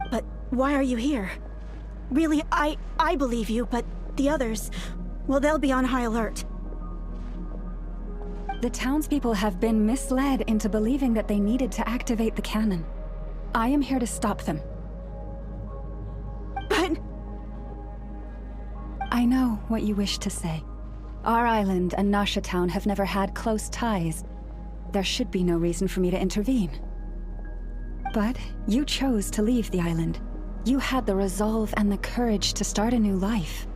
But why are you here? Really, I believe you, but the others, well, they'll be on high alert. The townspeople have been misled into believing that they needed to activate the cannon. I am here to stop them. But... I know what you wish to say. Our island and Nasha Town have never had close ties. There should be no reason for me to intervene. But you chose to leave the island. You had the resolve and the courage to start a new life.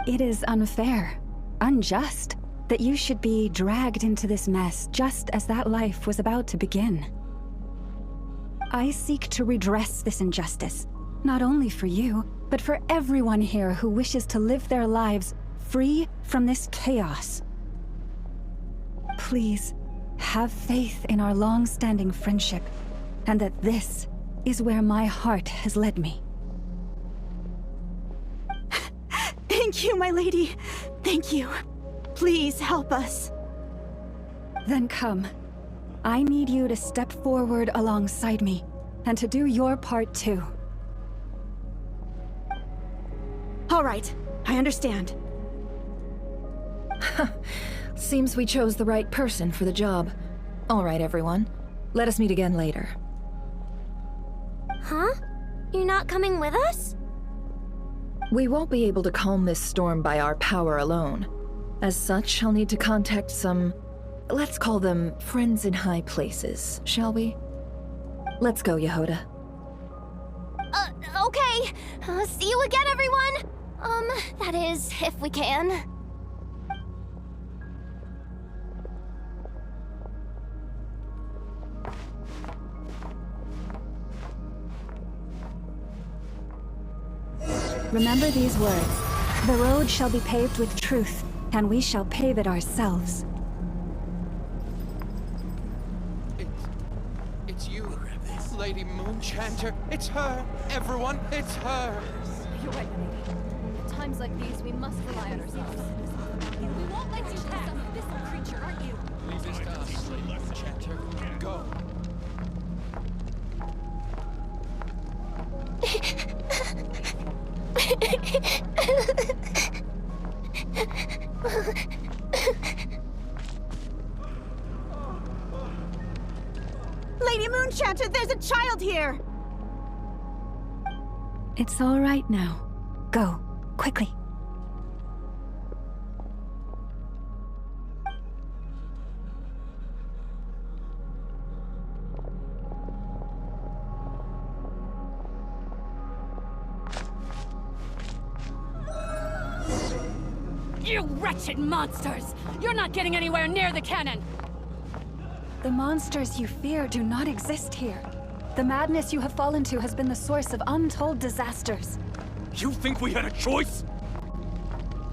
It is unfair, unjust, that you should be dragged into this mess just as that life was about to begin. I seek to redress this injustice, not only for you, but for everyone here who wishes to live their lives free from this chaos. Please, have faith in our long-standing friendship, and that this is where my heart has led me. Thank you, my lady. Thank you. Please help us. Then come. I need you to step forward alongside me, and to do your part too. All right, I understand. Seems we chose the right person for the job. All right, everyone. Let us meet again later. Huh? You're not coming with us? We won't be able to calm this storm by our power alone. As such, I'll need to contact some, let's call them friends in high places, shall we? Let's go, Yehoda. Okay. See you again, everyone! That is, if we can. Remember these words. The road shall be paved with truth, and we shall pave it ourselves. It's you, Lady Moonchanter. It's her, everyone. It's her. You're right, lady. At times like these, we must rely on ourselves. We won't let you pass some abyssal creature, aren't you? Leave this to us, Lady Moonchanter. Go. Lady Moonchanter, there's a child here! It's all right now. Go, quickly. You wretched monsters! You're not getting anywhere near the cannon! The monsters you fear do not exist here. The madness you have fallen to has been the source of untold disasters. You think we had a choice?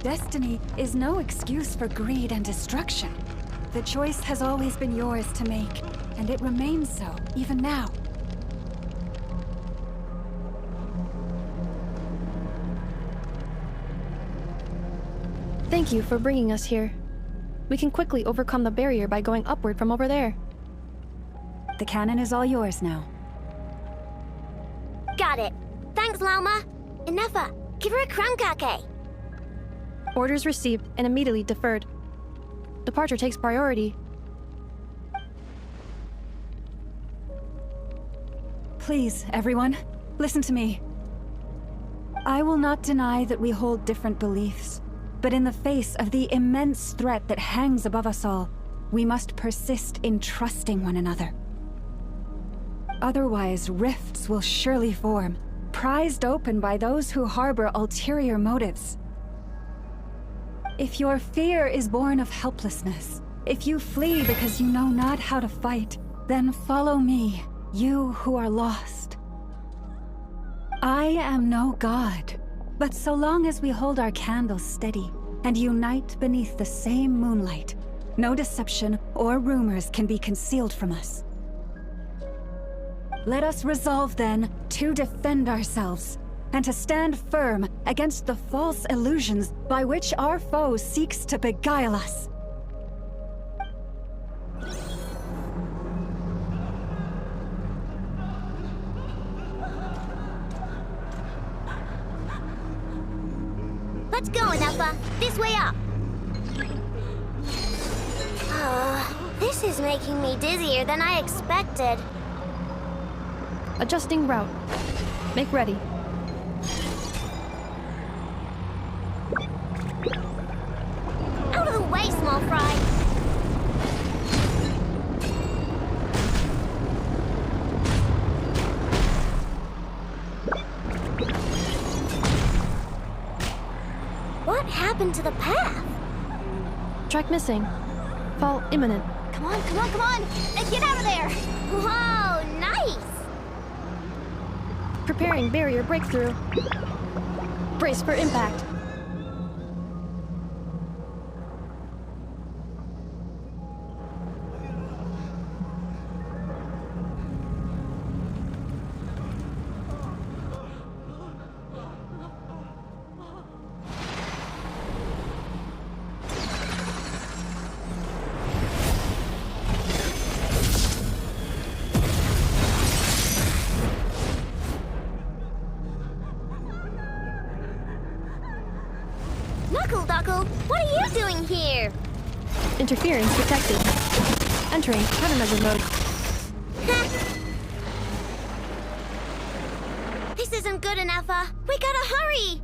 Destiny is no excuse for greed and destruction. The choice has always been yours to make, and it remains so, even now. Thank you for bringing us here. We can quickly overcome the barrier by going upward from over there. The cannon is all yours now. Got it. Thanks, Lauma. Inefa, give her a crankake. Orders received and immediately deferred. Departure takes priority. Please, everyone, listen to me. I will not deny that we hold different beliefs, but in the face of the immense threat that hangs above us all, we must persist in trusting one another. Otherwise, rifts will surely form, prized open by those who harbor ulterior motives. If your fear is born of helplessness, if you flee because you know not how to fight, then follow me, you who are lost. I am no god, but so long as we hold our candles steady and unite beneath the same moonlight, no deception or rumors can be concealed from us. Let us resolve then to defend ourselves and to stand firm against the false illusions by which our foe seeks to beguile us. Let's go, Inefa. This way up. This is making me dizzier than I expected. Adjusting route. Make ready. Out of the way, small fry. What happened to the path? Track missing. Fall imminent. Come on, come on, come on! Get out of there! Whoa, nice! Preparing barrier breakthrough. Brace for impact. What are you doing here? Interference detected. Entering countermeasure mode. This isn't good enough, we gotta hurry!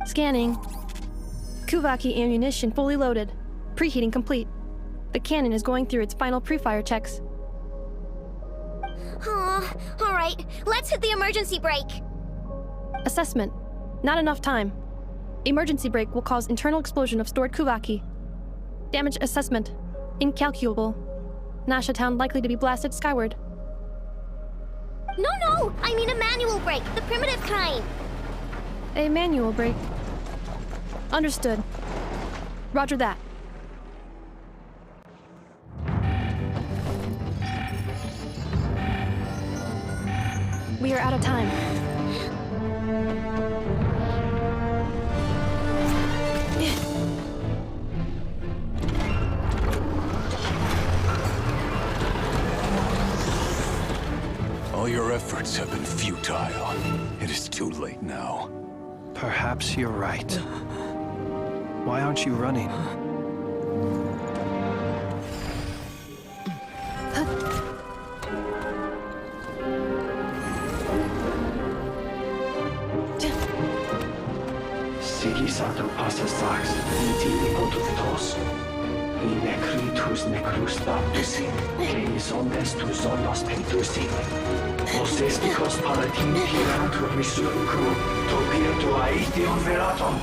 Scanning. Kuvaki ammunition fully loaded. Preheating complete. The cannon is going through its final pre-fire checks. Alright, let's hit the emergency brake. Assessment. Not enough time. Emergency brake will cause internal explosion of stored Kuvaki. Damage assessment. Incalculable. Nasha Town likely to be blasted skyward. No! I mean a manual brake, the primitive kind. A manual brake. Understood. Roger that. We are out of time. All your efforts have been futile. It is too late now. Perhaps you're right. Why aren't you running? Sigisato passa sax, viti potutos. I necritus necrus baptusi, cenis omnes tu zonos pentusi. Os esticos palatin pirantur misurcru, to virtu aetium veratum.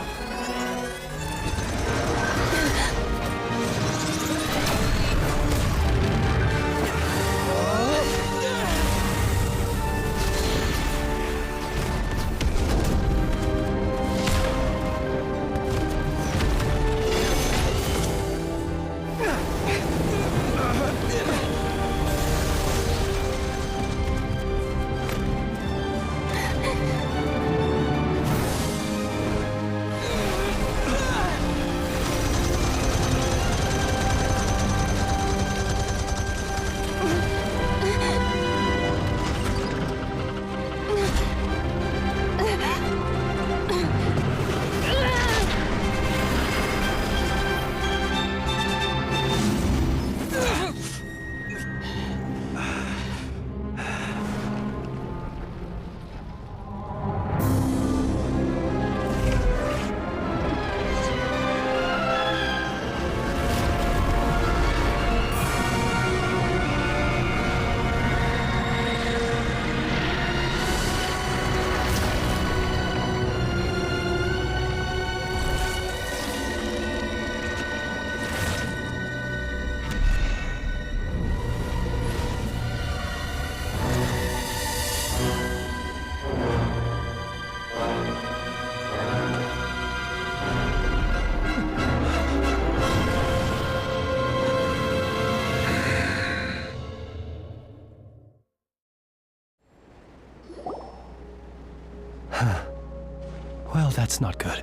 Well, that's not good.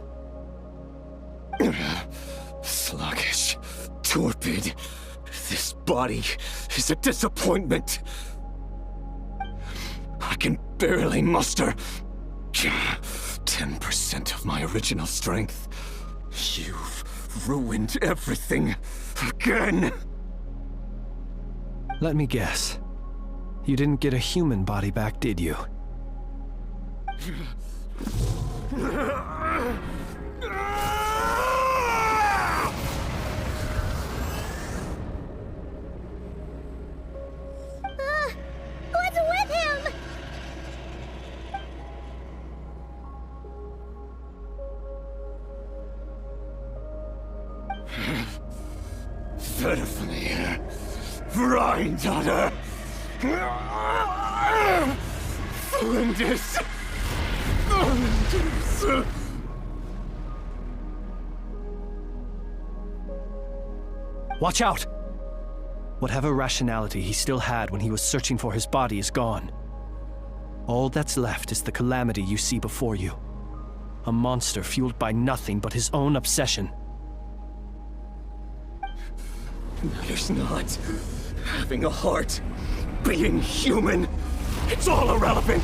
Sluggish. Torpid. This body is a disappointment. I can barely muster 10% of my original strength. You've ruined everything again. Let me guess. You didn't get a human body back, did you? What's with him? Verfnir. Vrindadder. Flinders. Watch out! Whatever rationality he still had when he was searching for his body is gone. All that's left is the calamity you see before you. A monster fueled by nothing but his own obsession. Matters not. Having a heart. Being human. It's all irrelevant.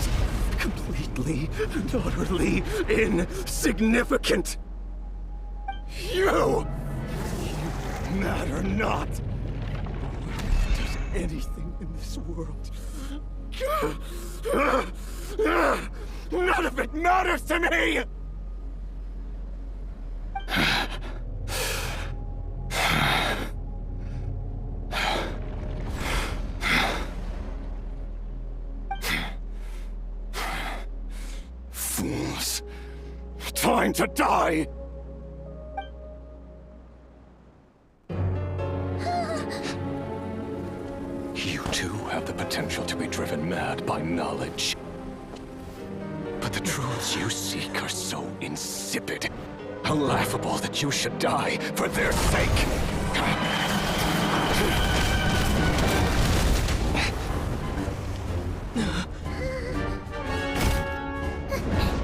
Completely and utterly insignificant. You matter not. Does anything in this world. None of it matters to me! Fools. Time to die! You too have the potential to be driven mad by knowledge. But the truths you seek are so insipid, how laughable that you should die for their sake.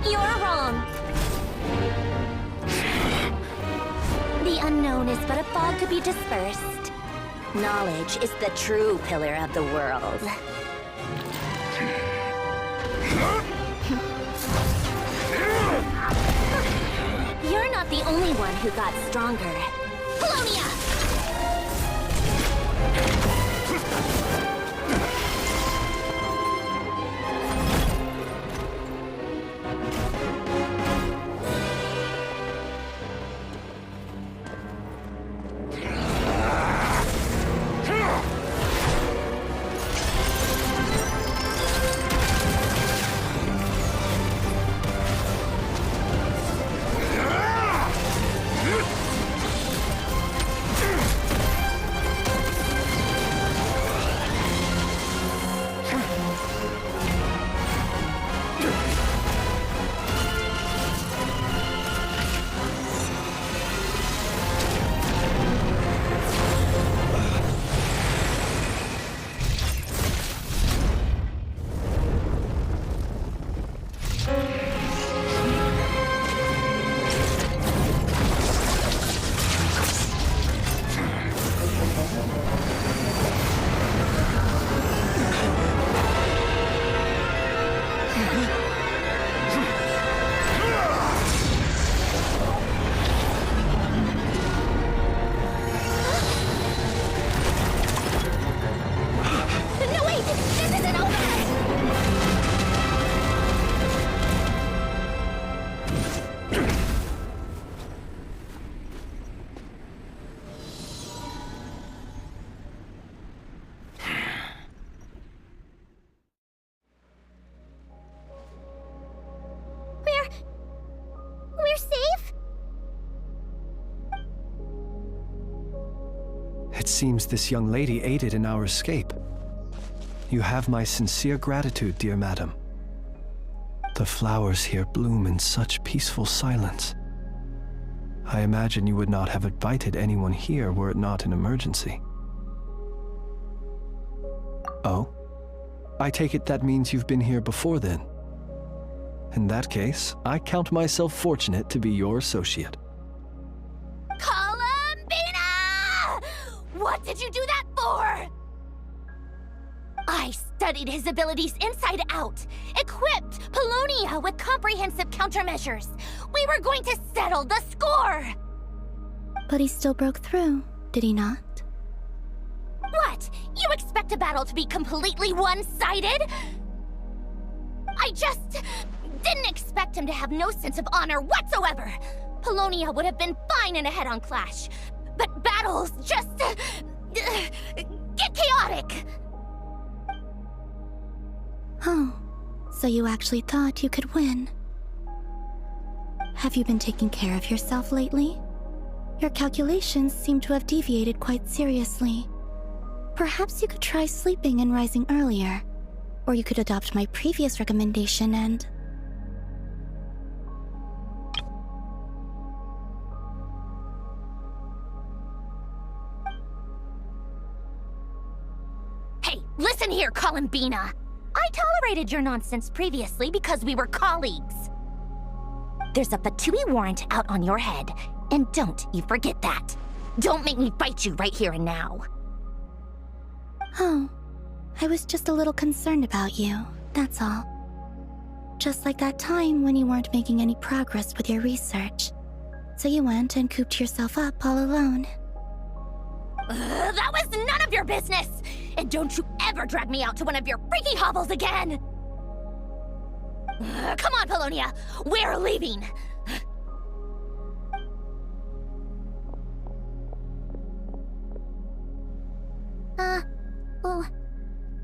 You're wrong. The unknown is but a fog to be dispersed. Knowledge is the true pillar of the world. You're not the only one who got stronger. Polonia! We're safe? It seems this young lady aided in our escape. You have my sincere gratitude, dear madam. The flowers here bloom in such peaceful silence. I imagine you would not have invited anyone here were it not an emergency. Oh? I take it that means you've been here before then. In that case, I count myself fortunate to be your associate. Columbina! What did you do that for? I studied his abilities inside out, equipped Polonia with comprehensive countermeasures. We were going to settle the score! But he still broke through, did he not? What? You expect a battle to be completely one-sided? I just didn't expect him to have no sense of honor whatsoever. Polonia would have been fine in a head-on clash, but battles just get chaotic. Oh, so you actually thought you could win. Have you been taking care of yourself lately? Your calculations seem to have deviated quite seriously. Perhaps you could try sleeping and rising earlier. Or you could adopt my previous recommendation and... Hey, listen here, Columbina! I tolerated your nonsense previously because we were colleagues. There's a Fatui warrant out on your head, and don't you forget that. Don't make me fight you right here and now. Oh, I was just a little concerned about you, that's all. Just like that time when you weren't making any progress with your research. So you went and cooped yourself up all alone. That was none of your business! And don't you ever drag me out to one of your freaky hovels again! Come on, Polonia! We're leaving!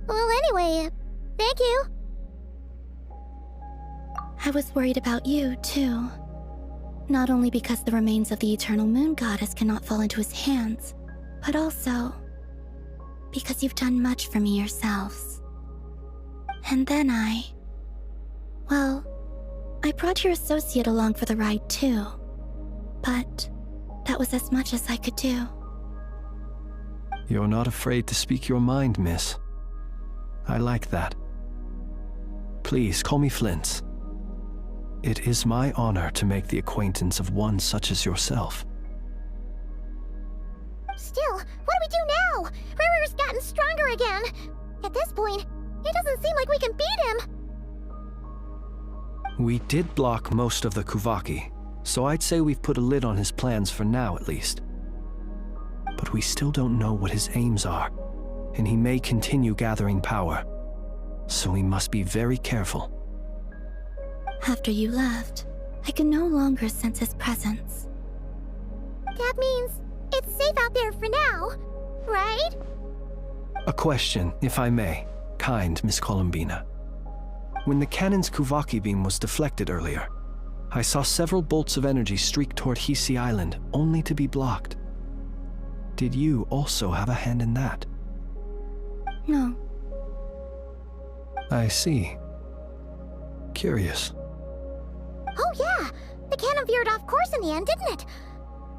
Well, anyway, thank you. I was worried about you, too. Not only because the remains of the Eternal Moon Goddess cannot fall into his hands, but also because you've done much for me yourselves. And then I brought your associate along for the ride, too. But that was as much as I could do. You're not afraid to speak your mind, miss. I like that. Please call me Flint. It is my honor to make the acquaintance of one such as yourself. Still, what do we do now? Rirur's gotten stronger again. At this point, it doesn't seem like we can beat him. We did block most of the Kuvaki, so I'd say we've put a lid on his plans for now at least. But we still don't know what his aims are, and he may continue gathering power. So we must be very careful. After you left, I can no longer sense his presence. That means it's safe out there for now, right? A question, if I may, kind Miss Columbina. When the cannon's Kuvaki beam was deflected earlier, I saw several bolts of energy streak toward Hisi Island, only to be blocked. Did you also have a hand in that? No. I see. Curious. Oh yeah, the cannon veered off course in the end, didn't it?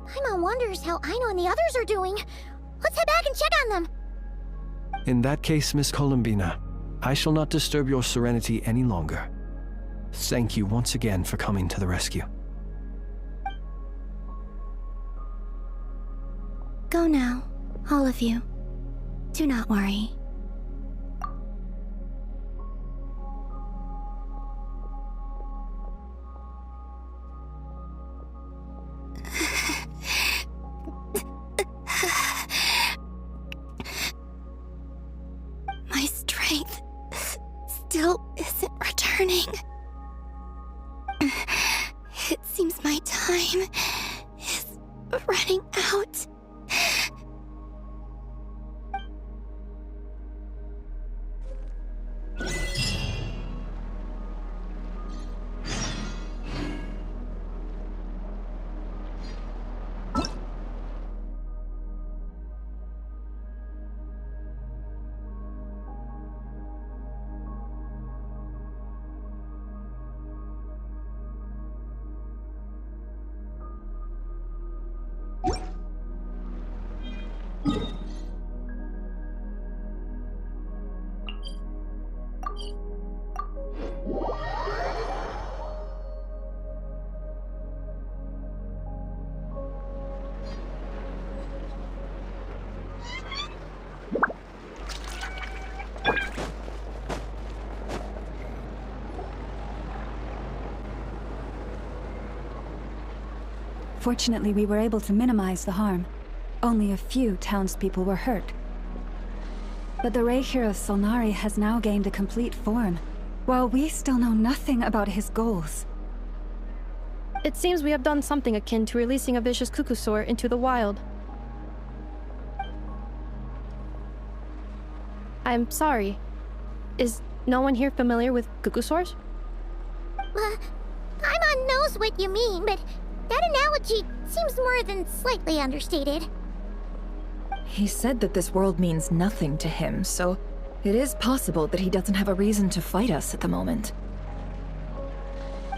Paimon wonders how Aino and the others are doing. Let's head back and check on them. In that case, Miss Columbina, I shall not disturb your serenity any longer. Thank you once again for coming to the rescue. Go now, all of you. Do not worry. My strength still isn't returning. It seems my time is running out. Fortunately, we were able to minimize the harm. Only a few townspeople were hurt. But the Rey hero Solnari has now gained a complete form, while we still know nothing about his goals. It seems we have done something akin to releasing a vicious Kukusaur into the wild. I'm sorry. Is no one here familiar with Kukusaurs? Paimon knows what you mean, but that analogy seems more than slightly understated. He said that this world means nothing to him, so it is possible that he doesn't have a reason to fight us at the moment.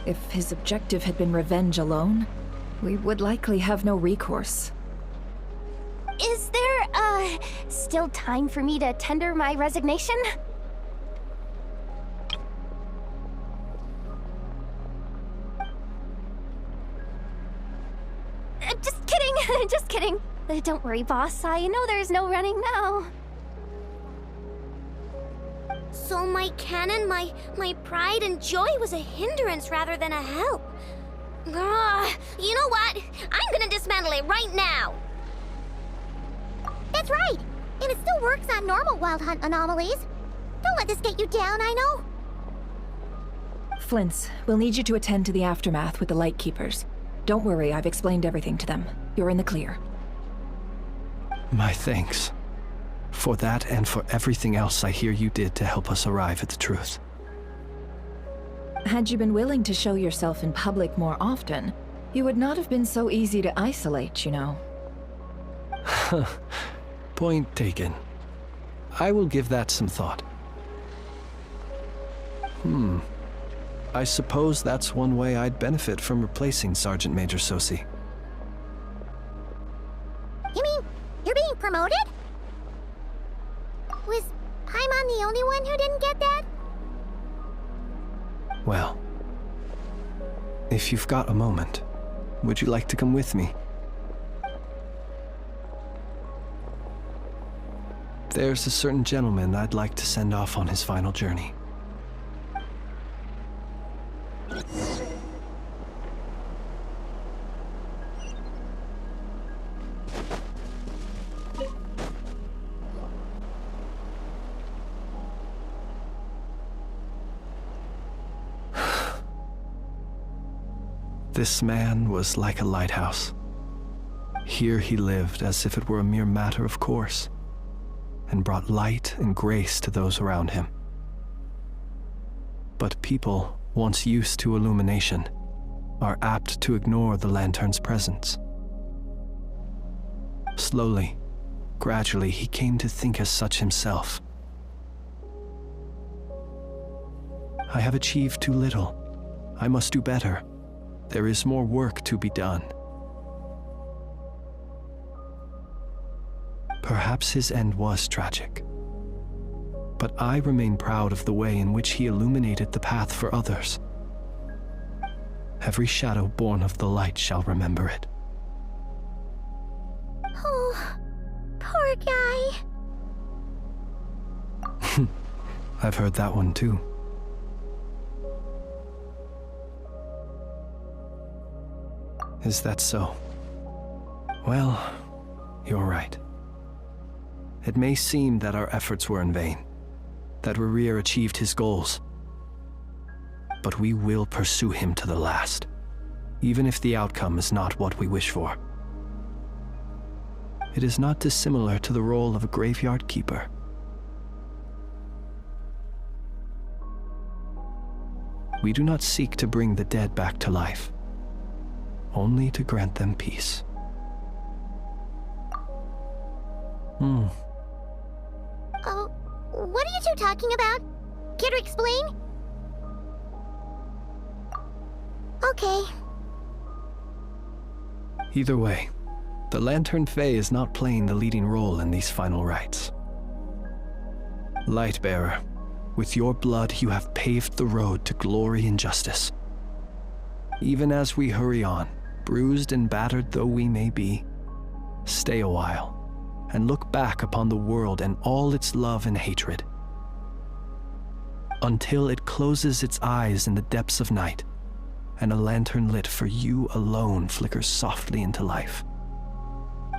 If his objective had been revenge alone, we would likely have no recourse. Is there, still time for me to tender my resignation? Just kidding, just kidding. Don't worry, boss. I know there's no running now. So my cannon, my pride and joy was a hindrance rather than a help. You know what? I'm gonna dismantle it right now. That's right. And it still works on normal Wild Hunt anomalies. Don't let this get you down, I know. Flint's, we'll need you to attend to the aftermath with the Lightkeepers. Don't worry, I've explained everything to them. You're in the clear. My thanks. For that and for everything else I hear you did to help us arrive at the truth. Had you been willing to show yourself in public more often, you would not have been so easy to isolate, you know. Point taken. I will give that some thought. I suppose that's one way I'd benefit from replacing Sergeant Major Sosi. You mean you're being promoted? Was Paimon the only one who didn't get that? Well, if you've got a moment, would you like to come with me? There's a certain gentleman I'd like to send off on his final journey. This man was like a lighthouse. Here he lived as if it were a mere matter of course, and brought light and grace to those around him. But people, once used to illumination, are apt to ignore the lantern's presence. Slowly, gradually, he came to think as such himself. I have achieved too little. I must do better. There is more work to be done. Perhaps his end was tragic, but I remain proud of the way in which he illuminated the path for others. Every shadow born of the light shall remember it. Oh, poor guy. I've heard that one too. Is that so? Well, you're right. It may seem that our efforts were in vain, that Rerir achieved his goals. But we will pursue him to the last, even if the outcome is not what we wish for. It is not dissimilar to the role of a graveyard keeper. We do not seek to bring the dead back to life, only to grant them peace. Oh, what are you two talking about? Care to explain? Okay. Either way, the Lantern Fae is not playing the leading role in these final rites. Lightbearer, with your blood you have paved the road to glory and justice. Even as we hurry on, bruised and battered though we may be, stay a while and look back upon the world and all its love and hatred, until it closes its eyes in the depths of night and a lantern lit for you alone flickers softly into life.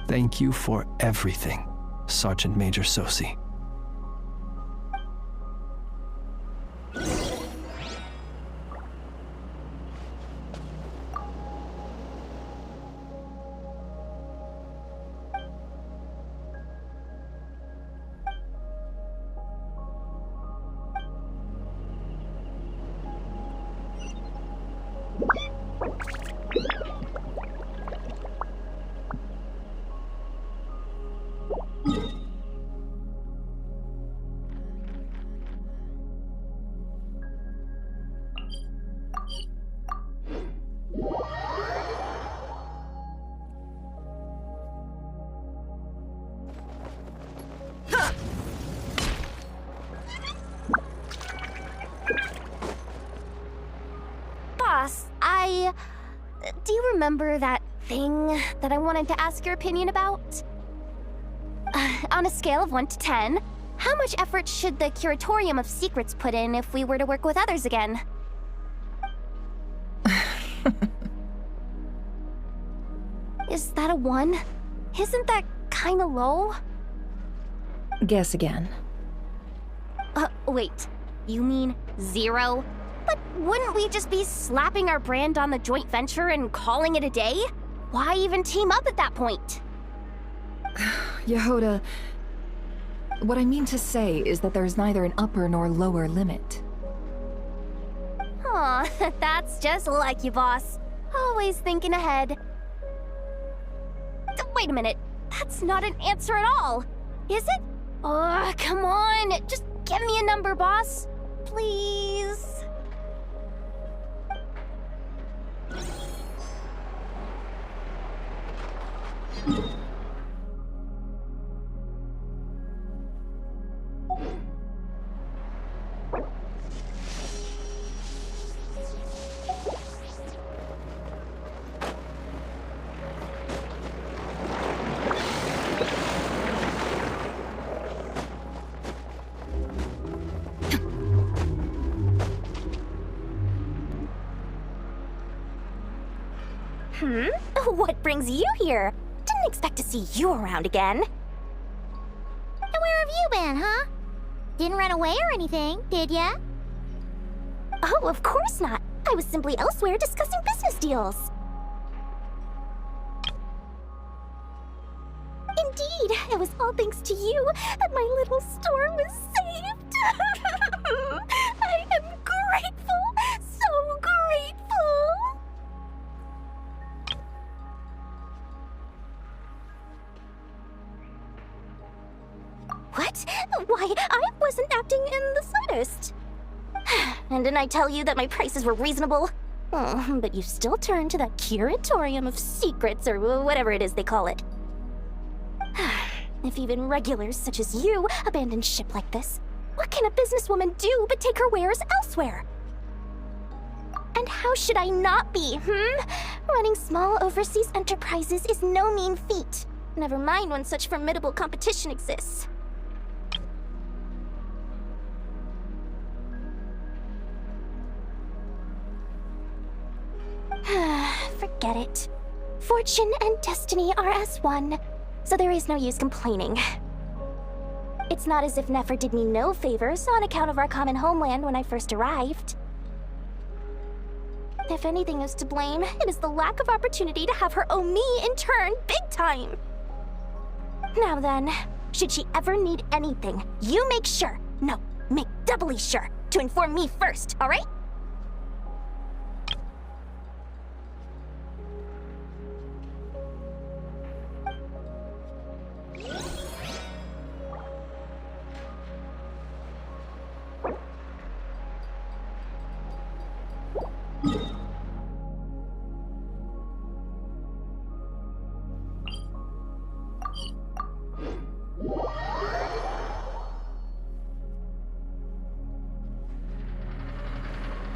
Thank you for everything, Sergeant Major Sosi. Do you remember that thing that I wanted to ask your opinion about? On a scale of 1 to 10, how much effort should the Curatorium of Secrets put in if we were to work with others again? Is that a 1? Isn't that kinda low? Guess again. Wait. You mean 0? But wouldn't we just be slapping our brand on the joint venture and calling it a day? Why even team up at that point? Yehoda, what I mean to say is that there's neither an upper nor lower limit. Aw, that's just like you, boss. Always thinking ahead. Wait a minute. That's not an answer at all. Is it? Oh, come on. Just give me a number, boss. Please. What brings you here? Didn't expect to see you around again. And where have you been, huh? Didn't run away or anything, did ya? Oh, of course not. I was simply elsewhere discussing business deals. Indeed, it was all thanks to you that my little store was saved. I am grateful, so grateful. What? Why, I wasn't acting in the slightest. And didn't I tell you that my prices were reasonable? Oh, but you still turn to that Curatorium of Secrets, or whatever it is they call it. If even regulars such as you abandon ship like this, what can a businesswoman do but take her wares elsewhere? And how should I not be, Running small overseas enterprises is no mean feat. Never mind when such formidable competition exists. Forget it. Fortune and destiny are as one, so there is no use complaining. It's not as if Nefer did me no favors on account of our common homeland when I first arrived. If anything is to blame, it is the lack of opportunity to have her owe me in turn big time. Now then, should she ever need anything, you make sure, no, make doubly sure, to inform me first, alright?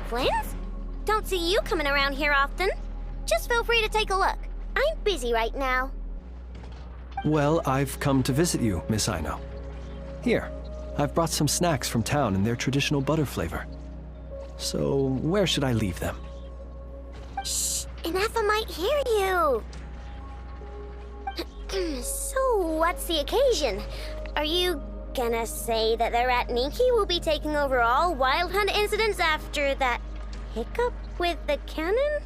Flins? Don't see you coming around here often. Just feel free to take a look. I'm busy right now. Well, I've come to visit you, Miss Aino. Here, I've brought some snacks from town in their traditional butter flavor. So, where should I leave them? Ineffa might hear you. So, what's the occasion? Are you gonna say that the Rat Niki will be taking over all Wild Hunt incidents after that hiccup with the cannon?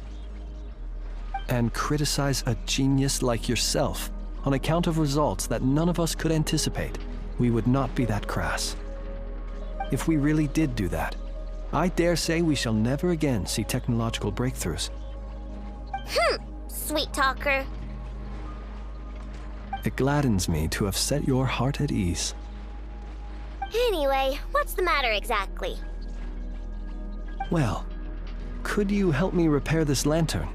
And criticize a genius like yourself on account of results that none of us could anticipate? We would not be that crass. If we really did do that, I dare say we shall never again see technological breakthroughs. Sweet talker. It gladdens me to have set your heart at ease. Anyway, what's the matter exactly? Well, could you help me repair this lantern?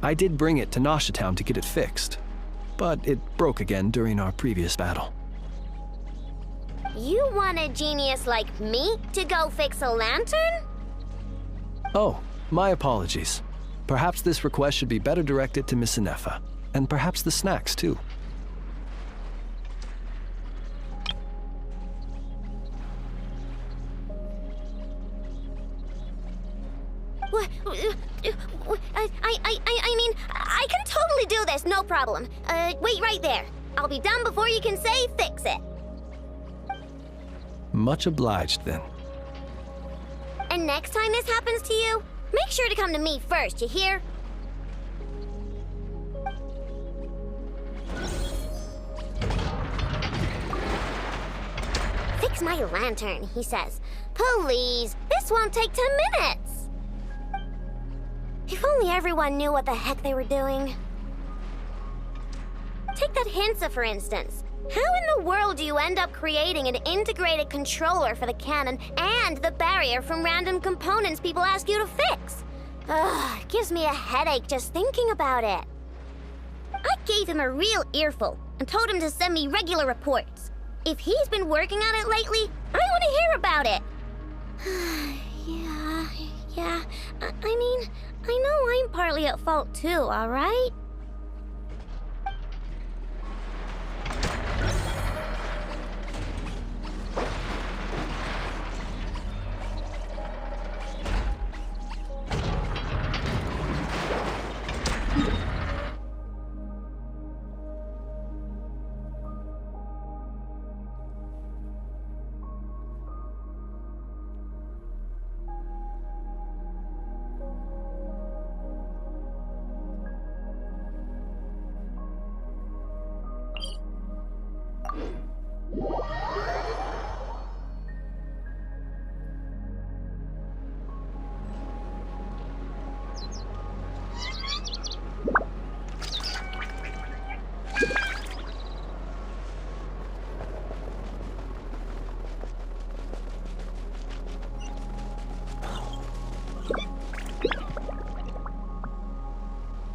I did bring it to Nasha Town to get it fixed, but it broke again during our previous battle. You want a genius like me to go fix a lantern? Oh, my apologies. Perhaps this request should be better directed to Miss Ineffa, and perhaps the snacks too. I mean, I can totally do this, no problem. Wait right there. I'll be done before you can say fix it. Much obliged, then. And next time this happens to you, make sure to come to me first, you hear? Fix my lantern, he says. Please, this won't take 10 minutes. If only everyone knew what the heck they were doing. Take that Hinsa, for instance. How in the world do you end up creating an integrated controller for the cannon and the barrier from random components people ask you to fix? Ugh, it gives me a headache just thinking about it. I gave him a real earful and told him to send me regular reports. If he's been working on it lately, I want to hear about it. Yeah, I mean, I know I'm partly at fault too, alright?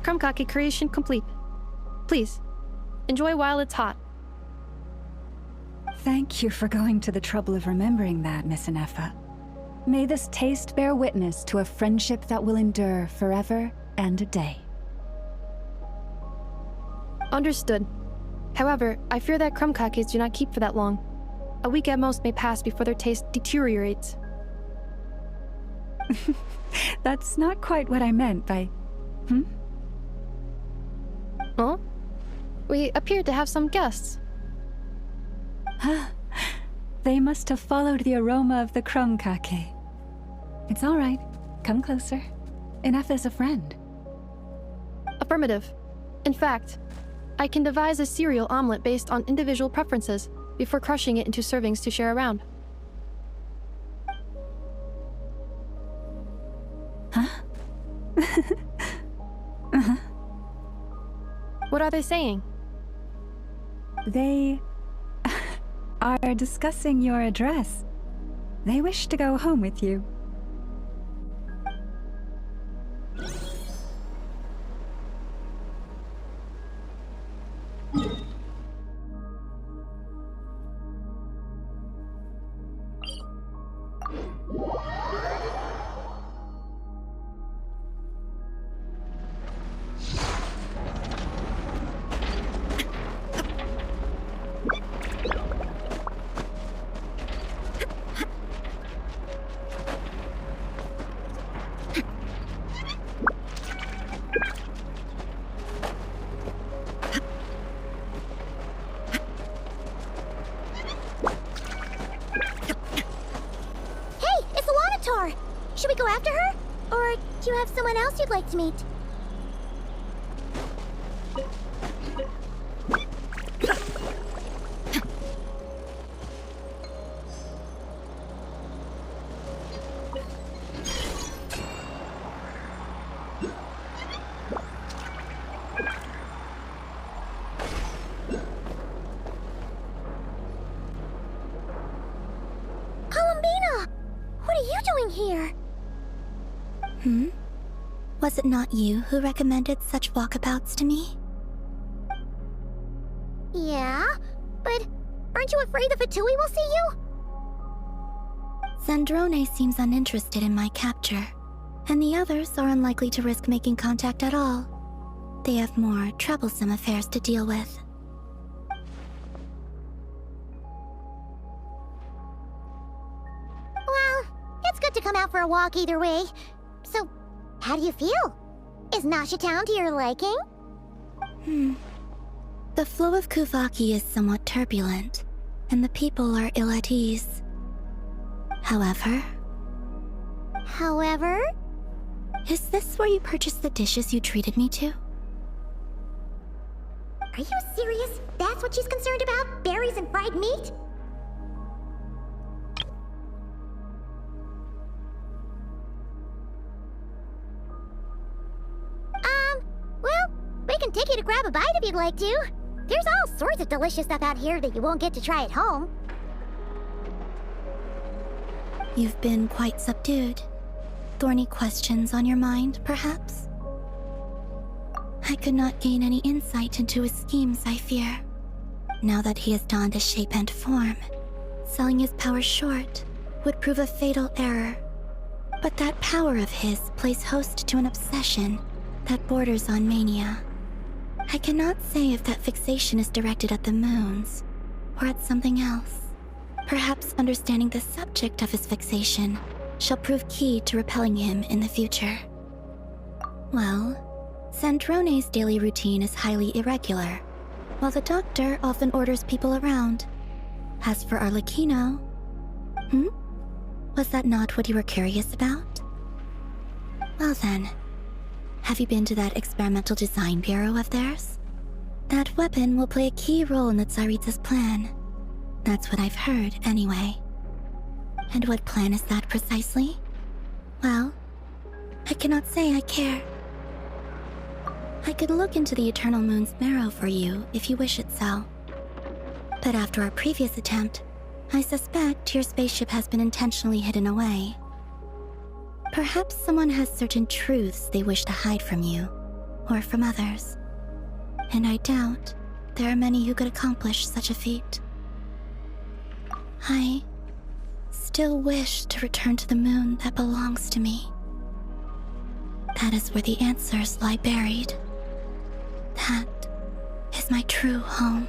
Krumkake creation complete. Please, enjoy while it's hot. Thank you for going to the trouble of remembering that, Miss Ineffa. May this taste bear witness to a friendship that will endure forever and a day. Understood. However, I fear that Krumkakes do not keep for that long. A week at most may pass before their taste deteriorates. That's not quite what I meant by... Huh? We appeared to have some guests. They must have followed the aroma of the Krumkake. It's all right. Come closer. Ineffa's a friend. Affirmative. In fact, I can devise a cereal omelet based on individual preferences before crushing it into servings to share around. What are they saying? They are discussing your address. They wish to go home with you. Should we go after her? Or do you have someone else you'd like to meet? What are you doing here? Was it not you who recommended such walkabouts to me? Yeah, but aren't you afraid the Fatui will see you? Zandrone seems uninterested in my capture, and the others are unlikely to risk making contact at all. They have more troublesome affairs to deal with. Well, it's good to come out for a walk either way. So, how do you feel? Is Nasha Town to your liking? The flow of Kuvaki is somewhat turbulent, and the people are ill at ease. However... Is this where you purchased the dishes you treated me to? Are you serious? That's what she's concerned about? Berries and fried meat? Well, we can take you to grab a bite if you'd like to. There's all sorts of delicious stuff out here that you won't get to try at home. You've been quite subdued. Thorny questions on your mind, perhaps? I could not gain any insight into his schemes, I fear. Now that he has donned a shape and form, selling his power short would prove a fatal error. But that power of his plays host to an obsession that borders on mania. I cannot say if that fixation is directed at the moons, or at something else. Perhaps understanding the subject of his fixation shall prove key to repelling him in the future. Well, Zandrone's daily routine is highly irregular, while the doctor often orders people around. As for Arlecchino... Was that not what you were curious about? Well then, have you been to that experimental design bureau of theirs? That weapon will play a key role in the Tsaritsa's plan. That's what I've heard, anyway. And what plan is that precisely? Well, I cannot say I care. I could look into the Eternal Moon's marrow for you if you wish it so. But after our previous attempt, I suspect your spaceship has been intentionally hidden away. Perhaps someone has certain truths they wish to hide from you, or from others. And I doubt there are many who could accomplish such a feat. I still wish to return to the moon that belongs to me. That is where the answers lie buried. That is my true home.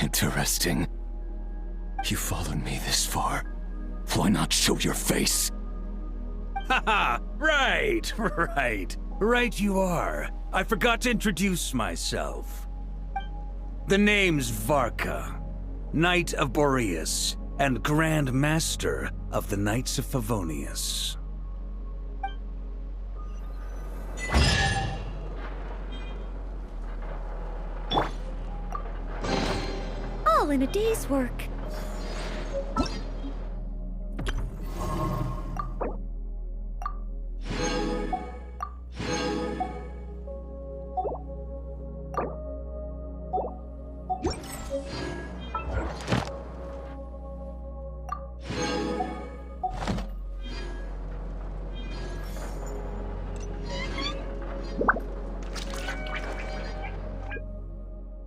Interesting. You followed me this far. Why not show your face? Haha! Right you are. I forgot to introduce myself. The name's Varka, Knight of Boreas, and Grand Master of the Knights of Favonius. All in a day's work.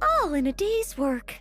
All in a day's work.